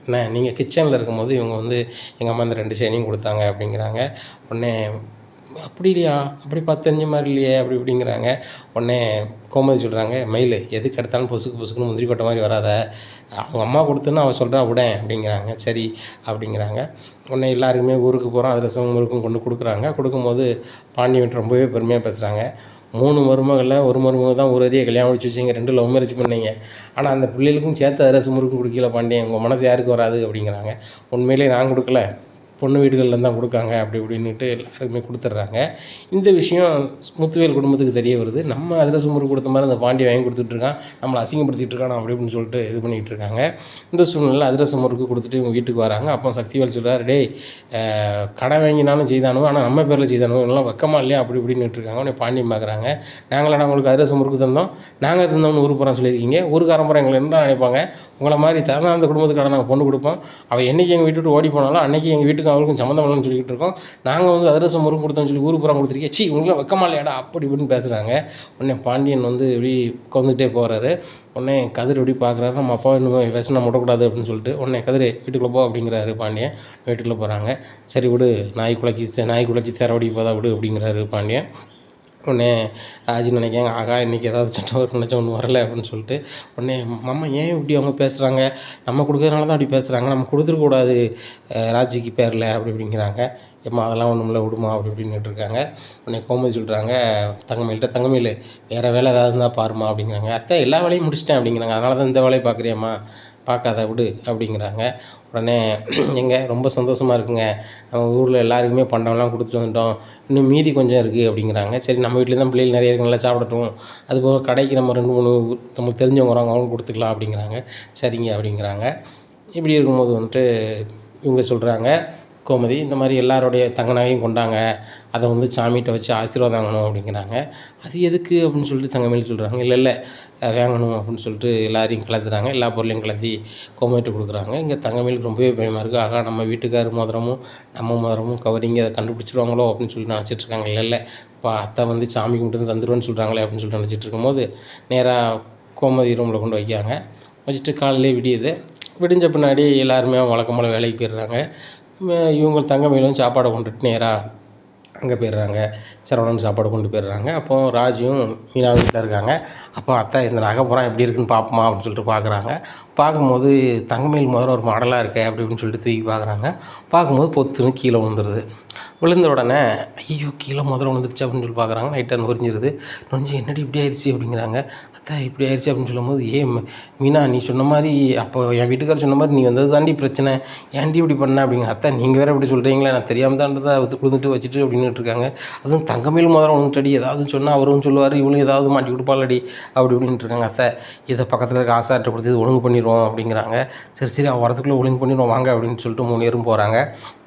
S1: என்ன, நீங்கள் கிச்சனில் இருக்கும்போது இவங்க வந்து எங்கள் அம்மா இந்த 2 செயினையும் கொடுத்தாங்க அப்படிங்கிறாங்க. உடனே அப்படி இல்லையா, அப்படி பார்த்து தெரிஞ்ச மாதிரி இல்லையே அப்படி இப்படிங்கிறாங்க. உடனே கோமதி சொல்கிறாங்க, மயில் எதுக்கு எடுத்தாலும் பொசுக்குன்னு முந்திரி கொட்டை மாதிரி வராத, அவங்க அம்மா கொடுத்துன்னு அவன் சொல்கிறா விடேன் அப்படிங்கிறாங்க. சரி அப்படிங்கிறாங்க. உடனே எல்லாருக்குமே ஊருக்கு போகிறோம், அதில் முறுக்கும் கொண்டு கொடுக்குறாங்க. கொடுக்கும்போது பாண்டியன் ரொம்பவே பெருமையாக பேசுகிறாங்க. 3 மருமகளில் ஒரு மருமக தான் ஒரு அரிய கல்யாணம் முடிச்சு வச்சிங்க, 2 லவ் மேரேஜ் பண்ணீங்க, ஆனால் அந்த பிள்ளைகளுக்கும் சேர்த்து அதிரசம் முறுக்கும் கொடுக்கல பாண்டியன், உங்கள் மனசு யாருக்கு வராது அப்படிங்கிறாங்க. உண்மையிலே நான் கொடுக்கல, பொண்ணு வீடுகளில் தான் கொடுக்காங்க அப்படி இப்படின்னுட்டு எல்லாருக்குமே கொடுத்துட்றாங்க. இந்த விஷயம் முத்துவேல் குடும்பத்துக்கு தெரிய வருது. நம்ம அதிரசம் முறுக்கு கொடுத்த மாதிரி அந்த பாண்டியை வாங்கி கொடுத்துட்ருக்கான், நம்மளை அசிங்கப்படுத்திட்டு இருக்கான் அப்படி இப்படின்னு சொல்லிட்டு இது பண்ணிகிட்டு இருக்காங்க. இந்த சூழ்நிலையில் அதிரசம் முறுக்கு கொடுத்துட்டு இவங்க வீட்டுக்கு வராங்க. அப்போ சக்திவேல் சொல்கிறார், டேய் கடை வாங்கினாலும் செய்தானுவோ ஆனால் நம்ம பேரில் செய்தானுவோ இதெல்லாம் வெக்கமா இல்லையா அப்படி இப்படின்னுட்டு இருக்காங்க. உடனே பாண்டியன் பார்க்குறாங்க, நாங்களாடா உங்களுக்கு அதிரசம் முறுக்கு தந்தோம், நாங்கள் தந்தோம்னு ஊருப்புறம் சொல்லியிருக்கீங்க, ஊருக்காரம்புறம் எங்களை என்ன நினைப்பாங்க, உங்களை மாதிரி தகுந்த குடும்பத்துக்கான நாங்கள் பொண்ணு கொடுப்போம், அவள் என்றைக்கு எங்கள் வீட்டு விட்டு ஓடி போனாலும் அன்றைக்கி எங்கள் வீட்டுக்கு அவளுக்கும் சம்மந்தம் இல்லைன்னு சொல்லிக்கிட்டு இருக்கோம், நாங்கள் வந்து அதிரசம் முறுக்கு கொடுத்தோம்னு சொல்லி ஊருக்கு புறம் கொடுத்துருக்கேன், சி உங்களை வெக்கமா இல்லையாடா அப்படி இப்படின்னு பேசுகிறாங்க. உடனே பாண்டியன் வந்து இப்படி உட்காந்துக்கிட்டே போகிறாரு. உடனே கதிர் இப்படி பார்க்குறாரு, நம்ம அப்பா இன்னும் விஷம் முடக்கூடாது அப்படின்னு சொல்லிட்டு, உடனே கதிர் வீட்டுக்குள்ளே போ அப்படிங்கிறாரு பாண்டியன். வீட்டுக்குள்ளே போகிறாங்க. சரி விடு, நாய் குலைச்சி தேரவடி போதா விடு அப்படிங்கிறாரு பாண்டியன். உடனே ராஜி நினைக்காங்க, ஆகா இன்றைக்கி ஏதாவது சட்டம் வரும் நினச்சா ஒன்றும் வரலை அப்படின்னு சொல்லிட்டு, உடனே மாமா ஏன் இப்படி அவங்க பேசுகிறாங்க, நம்ம கொடுக்கறதுனால தான் அப்படி பேசுகிறாங்க, நம்ம கொடுத்துருக்கூடாது ராஜிக்கு பேரில் அப்படி இப்படிங்கிறாங்க. ஏம்மா அதெல்லாம் ஒன்றும் இல்லை விடுமா அப்படி இப்படின்னுட்டு இருக்காங்க. உடனே கோமதி சொல்கிறாங்க தங்கமயில் வேறு வேலை ஏதாவது இருந்தால் பாருமா அப்படிங்கிறாங்க. அத்தை எல்லா வேலையும் முடிச்சிட்டேன் அப்படிங்கிறாங்க, அதனால தான் இந்த வேலையை பார்க்குறியாம்மா, பார்க்காத விடு அப்படிங்கிறாங்க. உடனே ரொம்ப சந்தோஷமாக இருக்குங்க, நம்ம ஊரில் எல்லாருக்குமே பண்டம்லாம் கொடுத்துட்டு வந்துட்டோம், இன்னும் மீதி கொஞ்சம் இருக்குது அப்படிங்கிறாங்க. சரி நம்ம வீட்டில் தான் பிள்ளைகள் நிறைய நல்லா சாப்பிடட்டும், அதுபோக கடைக்கு நம்ம 2-3 நமக்கு தெரிஞ்சவங்க வராங்க அவங்களுக்கு கொடுத்துக்கலாம் அப்படிங்கிறாங்க. சரிங்க அப்படிங்கிறாங்க. இப்படி இருக்கும்போது வந்துட்டு இவங்க சொல்கிறாங்க, கோமதி இந்த மாதிரி எல்லாருடைய தங்க நகையும் கொண்டாங்க, அதை வந்து சாமிகிட்ட வச்சு ஆசீர்வாதம் வாங்கணும் அப்படிங்கிறாங்க. அது எதுக்கு அப்படின்னு சொல்லிட்டு தங்கமயில் சொல்கிறாங்க. இல்லை வாங்கணும் அப்படின்னு சொல்லிட்டு எல்லாரையும் கலத்துறாங்க. எல்லா பொருளையும் கலத்தி கோமதிட்ட கொடுக்குறாங்க. இங்கே தங்கமயிலுக்கு ரொம்பவே பயமாக இருக்குது. ஆகா நம்ம வீட்டுக்கார் மோதிரமும் நம்ம மோதிரமும் கவரிங்க அதை கண்டுபிடிச்சிருவாங்களோ அப்படின்னு சொல்லிட்டு நினச்சிட்டு இருக்காங்க. இல்லை இப்போ அத்தை வந்து சாமி கும்பிட்டு தந்துடுவேன்னு சொல்கிறாங்களே அப்படின்னு சொல்லிட்டு நினச்சிட்டு இருக்கும்போது நேராக கோமதி ரூமில் கொண்டு வைக்காங்க. வச்சுட்டு காலையிலே விடிஞ்ச பின்னாடி எல்லாருமே வழக்கம் போல் வேலைக்கு போயிடுறாங்க. இவங்க தங்கமயிலும் சாப்பாடை கொண்டுட்டு நேராக அங்கே போயிடுறாங்க. சரவணன் சாப்பாடு கொண்டு போயிடுறாங்க. அப்போது ராஜும் மீனா வீட்டில் இருக்காங்க. அப்போ அத்தை இந்த நகைப்புறம் எப்படி இருக்குன்னு பார்ப்போமா அப்படின்னு சொல்லிட்டு பார்க்குறாங்க. பார்க்கும்போது தங்கமயில் முதல்ல ஒரு மாடலாக இருக்கே அப்படி இப்படின்னு சொல்லிட்டு தூக்கி பார்க்குறாங்க. பார்க்கும்போது பொத்துன்னு கீழே விழுந்துருது. விழுந்த உடனே ஐயோ கீழே முதல்ல விழுந்துருச்சு அப்படின்னு சொல்லி பார்க்குறாங்க. நைட்டாக நொறிஞ்சிருது. நொறிஞ்சு என்னடி இப்படி ஆயிடுச்சு அப்படிங்கிறாங்க. அத்தை இப்படி ஆயிடுச்சு அப்படின்னு சொல்லும்போது, மீனா நீ சொன்ன மாதிரி அப்போ என் வீட்டுக்காரர் சொன்ன மாதிரி நீ வந்தது தாண்டி பிரச்சனை, ஏன்டி இப்படி பண்ண அப்படிங்க. அத்தை நீங்கள் வேறு இப்படி சொல்கிறீங்களே, நான் தெரியாமல் தாண்டதை விழுந்துட்டு வச்சுட்டு அப்படின்னுட்டு இருக்காங்க. அதுவும் தங்கமயில் முதல்ல விழுந்துட்டடி, ஏதாவது சொன்னால் அவரும் சொல்லுவார், இவளும் ஏதாவது மாட்டி கொடுப்பாளடி அப்படி இப்படின்ட்டு இருக்காங்க. அத்தை இதை பக்கத்தில் இருக்க ஆசார்கிட்ட கொடுத்து இது ஒழுங்கு பண்ணிடுவோம் அப்படிங்கிறாங்க. சரி அவள் வரதுக்குள்ளே ஒழுங்கு பண்ணிடுவோம் வாங்க அப்படின்னு சொல்லிட்டு 3 பேரும் போகிறாங்க.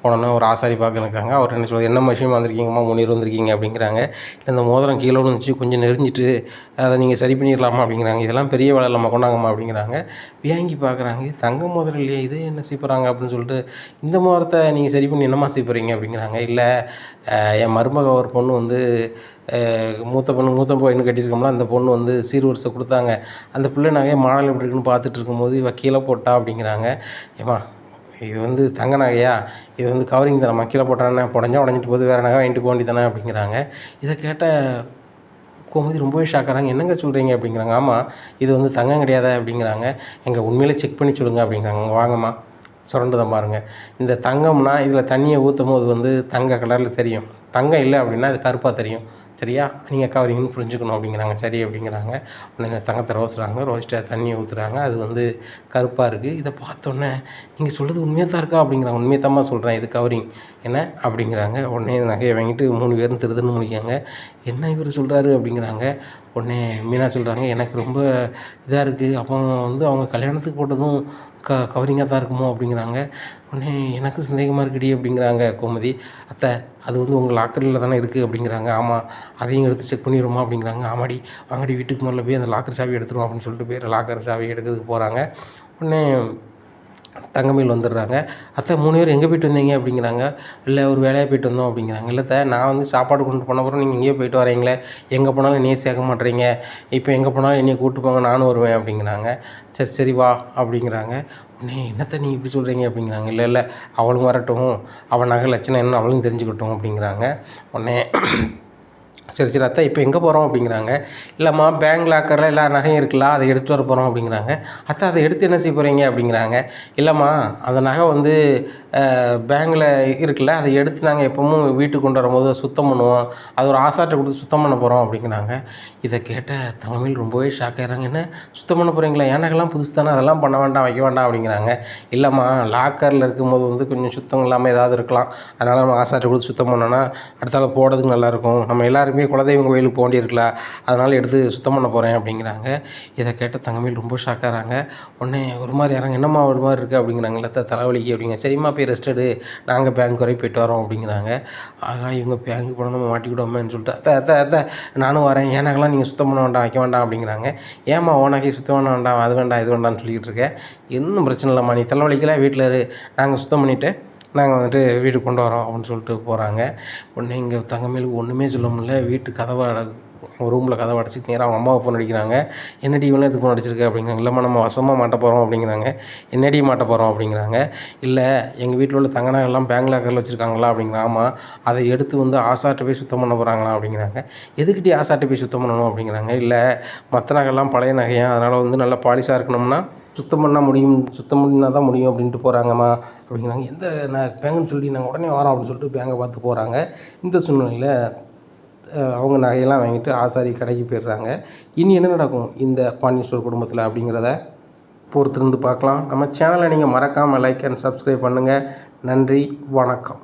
S1: போனோன்னா ஒரு ஆசாரி பார்க்க இருக்காங்க. அவர் என்ன சொல்வது, என்ன விஷயமா வந்திருக்கீங்கம்மா 3 பேர் வந்திருக்கீங்க அப்படிங்கிறாங்க. இந்த மோதிரம் கீழே விழுந்துச்சு, கொஞ்சம் நெறிஞ்சிட்டு அதை நீங்கள் சரி பண்ணிடலாமா அப்படிங்கிறாங்க. இதெல்லாம் பெரிய வேலை இல்லாமல் கொண்டாங்கம்மா அப்படிங்கிறாங்க. வாங்கி பார்க்குறாங்க, இது தங்க மோதிரம் இல்லையே, இது என்ன செய்ய போகிறாங்க அப்படின்னு சொல்லிட்டு, இந்த மோதிரத்தை நீங்கள் சரி பண்ணி என்னம்மா செய்ய போகிறீங்க அப்படிங்கிறாங்க. இல்லை என் மருமக ஒரு பொண்ணு வந்து மூத்த பையனு கட்டியிருக்கோம்ல, அந்த பொண்ணு வந்து சீர்வரிசை கொடுத்தாங்க, அந்த பிள்ளை நகையை மாடல் எப்படி இருக்குன்னு பார்த்துட்டு இருக்கும்போது இவ கீழே போட்டா அப்படிங்கிறாங்க. ஏம்மா இது வந்து தங்க நகையா, இது வந்து கவரிங் தானம்மா, கீழே போட்டானே உடஞ்சா உடஞ்சிட்டு போகுது, வேறு நகை வாங்கிட்டு போக வேண்டியதானே அப்படிங்கிறாங்க. இதை கேட்ட கோமதி ரொம்பவே ஷாக்காகிறாங்க. என்னங்க சொல்கிறீங்க அப்படிங்கிறாங்க. ஆமாம் இது வந்து தங்கம் கிடையாதா அப்படிங்கிறாங்க. எங்கள் உண்மையிலே செக் பண்ணி சொல்லுங்கள் அப்படிங்கிறாங்க. வாங்கம்மா சுரண்டுதான் பாருங்கள். இந்த தங்கம்னா இதில் தண்ணியை ஊற்றும் போது வந்து தங்க கலரில் தெரியும், தங்கம் இல்லை அப்படின்னா அது கருப்பாக தெரியும், சரியா, நீங்கள் கவரிங்னு புரிஞ்சுக்கணும் அப்படிங்கிறாங்க. சரி அப்படிங்கிறாங்க. உடனே இந்த தங்கத்தை ரோஸ்ட்டு தண்ணியை ஊற்றுறாங்க. அது வந்து கருப்பாக இருக்குது. இதை பார்த்தோன்னே நீங்கள் சொல்கிறது உண்மையாக தான் இருக்கா அப்படிங்கிறாங்க. உண்மையை தான்மா சொல்கிறேன், இது கவரிங் என்ன அப்படிங்கிறாங்க. உடனே நகையை வாங்கிட்டு 3 பேரும் திருதுன்னு முடிக்காங்க. என்ன இவர் சொல்கிறாரு அப்படிங்கிறாங்க. உடனே மீனா சொல்கிறாங்க, எனக்கு ரொம்ப இதாக இருக்குது, அப்போ வந்து அவங்க கல்யாணத்துக்கு போட்டதும் கவரிங்காக தான் இருக்குமோ அப்படிங்கிறாங்க. உடனே எனக்கு சந்தேகமாக இருக்குடி அப்படிங்கிறாங்க கோமதி. அத்தை அது வந்து உங்கள் லாக்கரில் தானே இருக்குது அப்படிங்கிறாங்க. ஆமாம் அதையும் எடுத்து செக் பண்ணிடுமா அப்படிங்கிறாங்க. ஆமாடி வாங்கடி வீட்டுக்கு முதல்ல போய் அந்த லாக்கர் சாவி எடுத்துருவோம் அப்படின்னு சொல்லிட்டு போய் லாக்கர் சாவி எடுக்கிறதுக்கு போகிறாங்க. உடனே தங்கமயில் வந்துடுறாங்க. அத்தை 3 பேர் எங்கே போய்ட்டு வந்தீங்க அப்படிங்கிறாங்க. இல்லை ஒரு வேலையாக போய்ட்டு வந்தோம் அப்படிங்கிறாங்க. இல்லை அத்தை நான் வந்து சாப்பாடு கொண்டு போன அப்புறம் நீங்கள் எங்கேயோ போய்ட்டு வரீங்களே, எங்கே போனாலும் என்னையே சேர்க்க மாட்டேறீங்க, இப்போ எங்கே போனாலும் என்னையை கூப்பிட்டு போங்க நானும் வருவேன் அப்படிங்கிறாங்க. சரி வா அப்படிங்கிறாங்க. உடனே என்னத்தை நீங்கள் இப்படி சொல்கிறீங்க அப்படிங்கிறாங்க. இல்லை அவளும் வரட்டும், அவள் நகை லட்சணம் என்ன அவளும் தெரிஞ்சுக்கட்டும் அப்படிங்கிறாங்க. உடனே சரி சரி அத்தை இப்போ எங்கே போகிறோம் அப்படிங்கிறாங்க. இல்லைம்மா பேங்க் லாக்கரில் எல்லா நகையும் இருக்குல்ல, அதை எடுத்துகிட்டு வர போகிறோம் அப்படிங்கிறாங்க. அத்தை அதை எடுத்து என்ன செய்ய போகிறீங்க அப்படிங்கிறாங்க. இல்லைம்மா அந்த நகை வந்து பேங்கில் இருக்குல்ல, அதை எடுத்து நாங்கள் எப்பவும் வீட்டுக்கு கொண்டு வரும்போது சுத்தம் பண்ணுவோம், அது ஒரு ஆசாட்ட கொடுத்து சுத்தம் பண்ண போகிறோம் அப்படிங்கிறாங்க. இதை கேட்ட தமிழ் ரொம்பவே ஷாக் ஆகிறாங்க. என்ன சுத்தம் பண்ண போகிறீங்களா? என் நகைலாம் புதுசு தானே, அதெல்லாம் பண்ண வேண்டாம் வைக்க வேண்டாம் அப்படிங்கிறாங்க. இல்லைம்மா லாக்கரில் இருக்கும்போது வந்து கொஞ்சம் சுத்தம் இல்லாமல் ஏதாவது இருக்கலாம், அதனால் நம்ம ஆசாட்ட கொடுத்து சுத்தம் பண்ணோன்னா அடுத்தால போடுறதுக்கு நல்லாயிருக்கும், நம்ம எல்லாருமே குலதெய்வம் கோயிலுக்கு போக வேண்டியிருக்குல்ல, அதனால் எடுத்து சுத்தம் பண்ண போகிறேன் அப்படிங்கிறாங்க. இதை கேட்ட தங்கமேல் ரொம்ப ஷாக் ஆகிறாங்க. உடனே ஒரு மாதிரி இறங்க, என்னம்மா ஒரு மாதிரி இருக்குது அப்படிங்கிறாங்களே, தலைவலிக்கு அப்படிங்க. சரிம்மா போய் ரெஸ்ட் எடு, நாங்கள் பேங்க் வரைக்கும் போய்ட்டு வரோம் அப்படிங்கிறாங்க. ஆகா இவங்க பேங்க் போனால் நம்ம மாட்டிக்கிட்டோமேன்னு சொல்லிட்டு அத்தை அத்தை அத்தை நானும் வரேன், என் நகைலாம் நீங்கள் சுத்தம் பண்ண வேண்டாம் வைக்க வேண்டாம் அப்படிங்கிறாங்க. ஏம்மா ஓ நகையை சுத்தம் பண்ண வேண்டாம், அது வேண்டாம் இது வேண்டாம்னு சொல்லிக்கிட்டு இருக்கேன். இன்னும் பிரச்சனை இல்லைம்மா, நீ தலைவலிக்கல வீட்டில் இரு, நாங்கள் சுத்தம் பண்ணிவிட்டு நாங்கள் வந்துட்டு வீட்டுக்கு கொண்டு வரோம் அப்படின்னு சொல்லிட்டு போகிறாங்க. உடனே இங்கே தங்கமேலுக்கு ஒன்றுமே சொல்ல முடியல. வீட்டு கதவை ரூமில் கதவை அடைச்சிட்டு நேராக அவங்க அம்மாவை ஃபோன் அடிக்கிறாங்க. என்னடி இவ்வளோ நேரத்துக்கு ஃபோன் அடிச்சிருக்க அப்படிங்கிறாங்க. இல்லைம்மா நம்ம வசமாக மாட்ட போகிறோம் அப்படிங்கிறாங்க. என்னடி மாட்ட போகிறோம் அப்படிங்கிறாங்க. இல்லை எங்கள் வீட்டில் உள்ள தங்க நகைலாம் பேங்க் லாக்கரில் வச்சுருக்காங்களா அப்படிங்கிறாங்க. ஆமாம், அதை எடுத்து வந்து ஆசாட்ட போய் சுத்தம் பண்ண போகிறாங்களா அப்படிங்கிறாங்க. எதுக்கிட்டே ஆசாட்ட போய் சுத்தம் பண்ணணும் அப்படிங்கிறாங்க. இல்லை மற்ற நகைலாம் பழைய நகையாக, அதனால் வந்து நல்லா பாலிஷாக இருக்கணும்னா சுத்தம் பண்ணால் முடியும், சுத்தம் பண்ணால் தான் முடியும் அப்படின்ட்டு போகிறாங்கம்மா அப்படிங்கிறாங்க. எந்த பேங்குன்னு சொல்லி நாங்கள் உடனே வரோம் அப்படின்னு சொல்லிட்டு பேங்கை பார்த்து போகிறாங்க. இந்த சூழ்நிலையில் அவங்க நகையெல்லாம் வாங்கிட்டு ஆசாரி கடைக்கு போயிடுறாங்க. இனி என்ன நடக்கும் இந்த பாண்டியன் ஸ்டோர் குடும்பத்தில் அப்படிங்கிறத பொறுத்திருந்து பார்க்கலாம். நம்ம சேனலை நீங்கள் மறக்காமல் லைக் அண்ட் சப்ஸ்கிரைப் பண்ணுங்கள். நன்றி, வணக்கம்.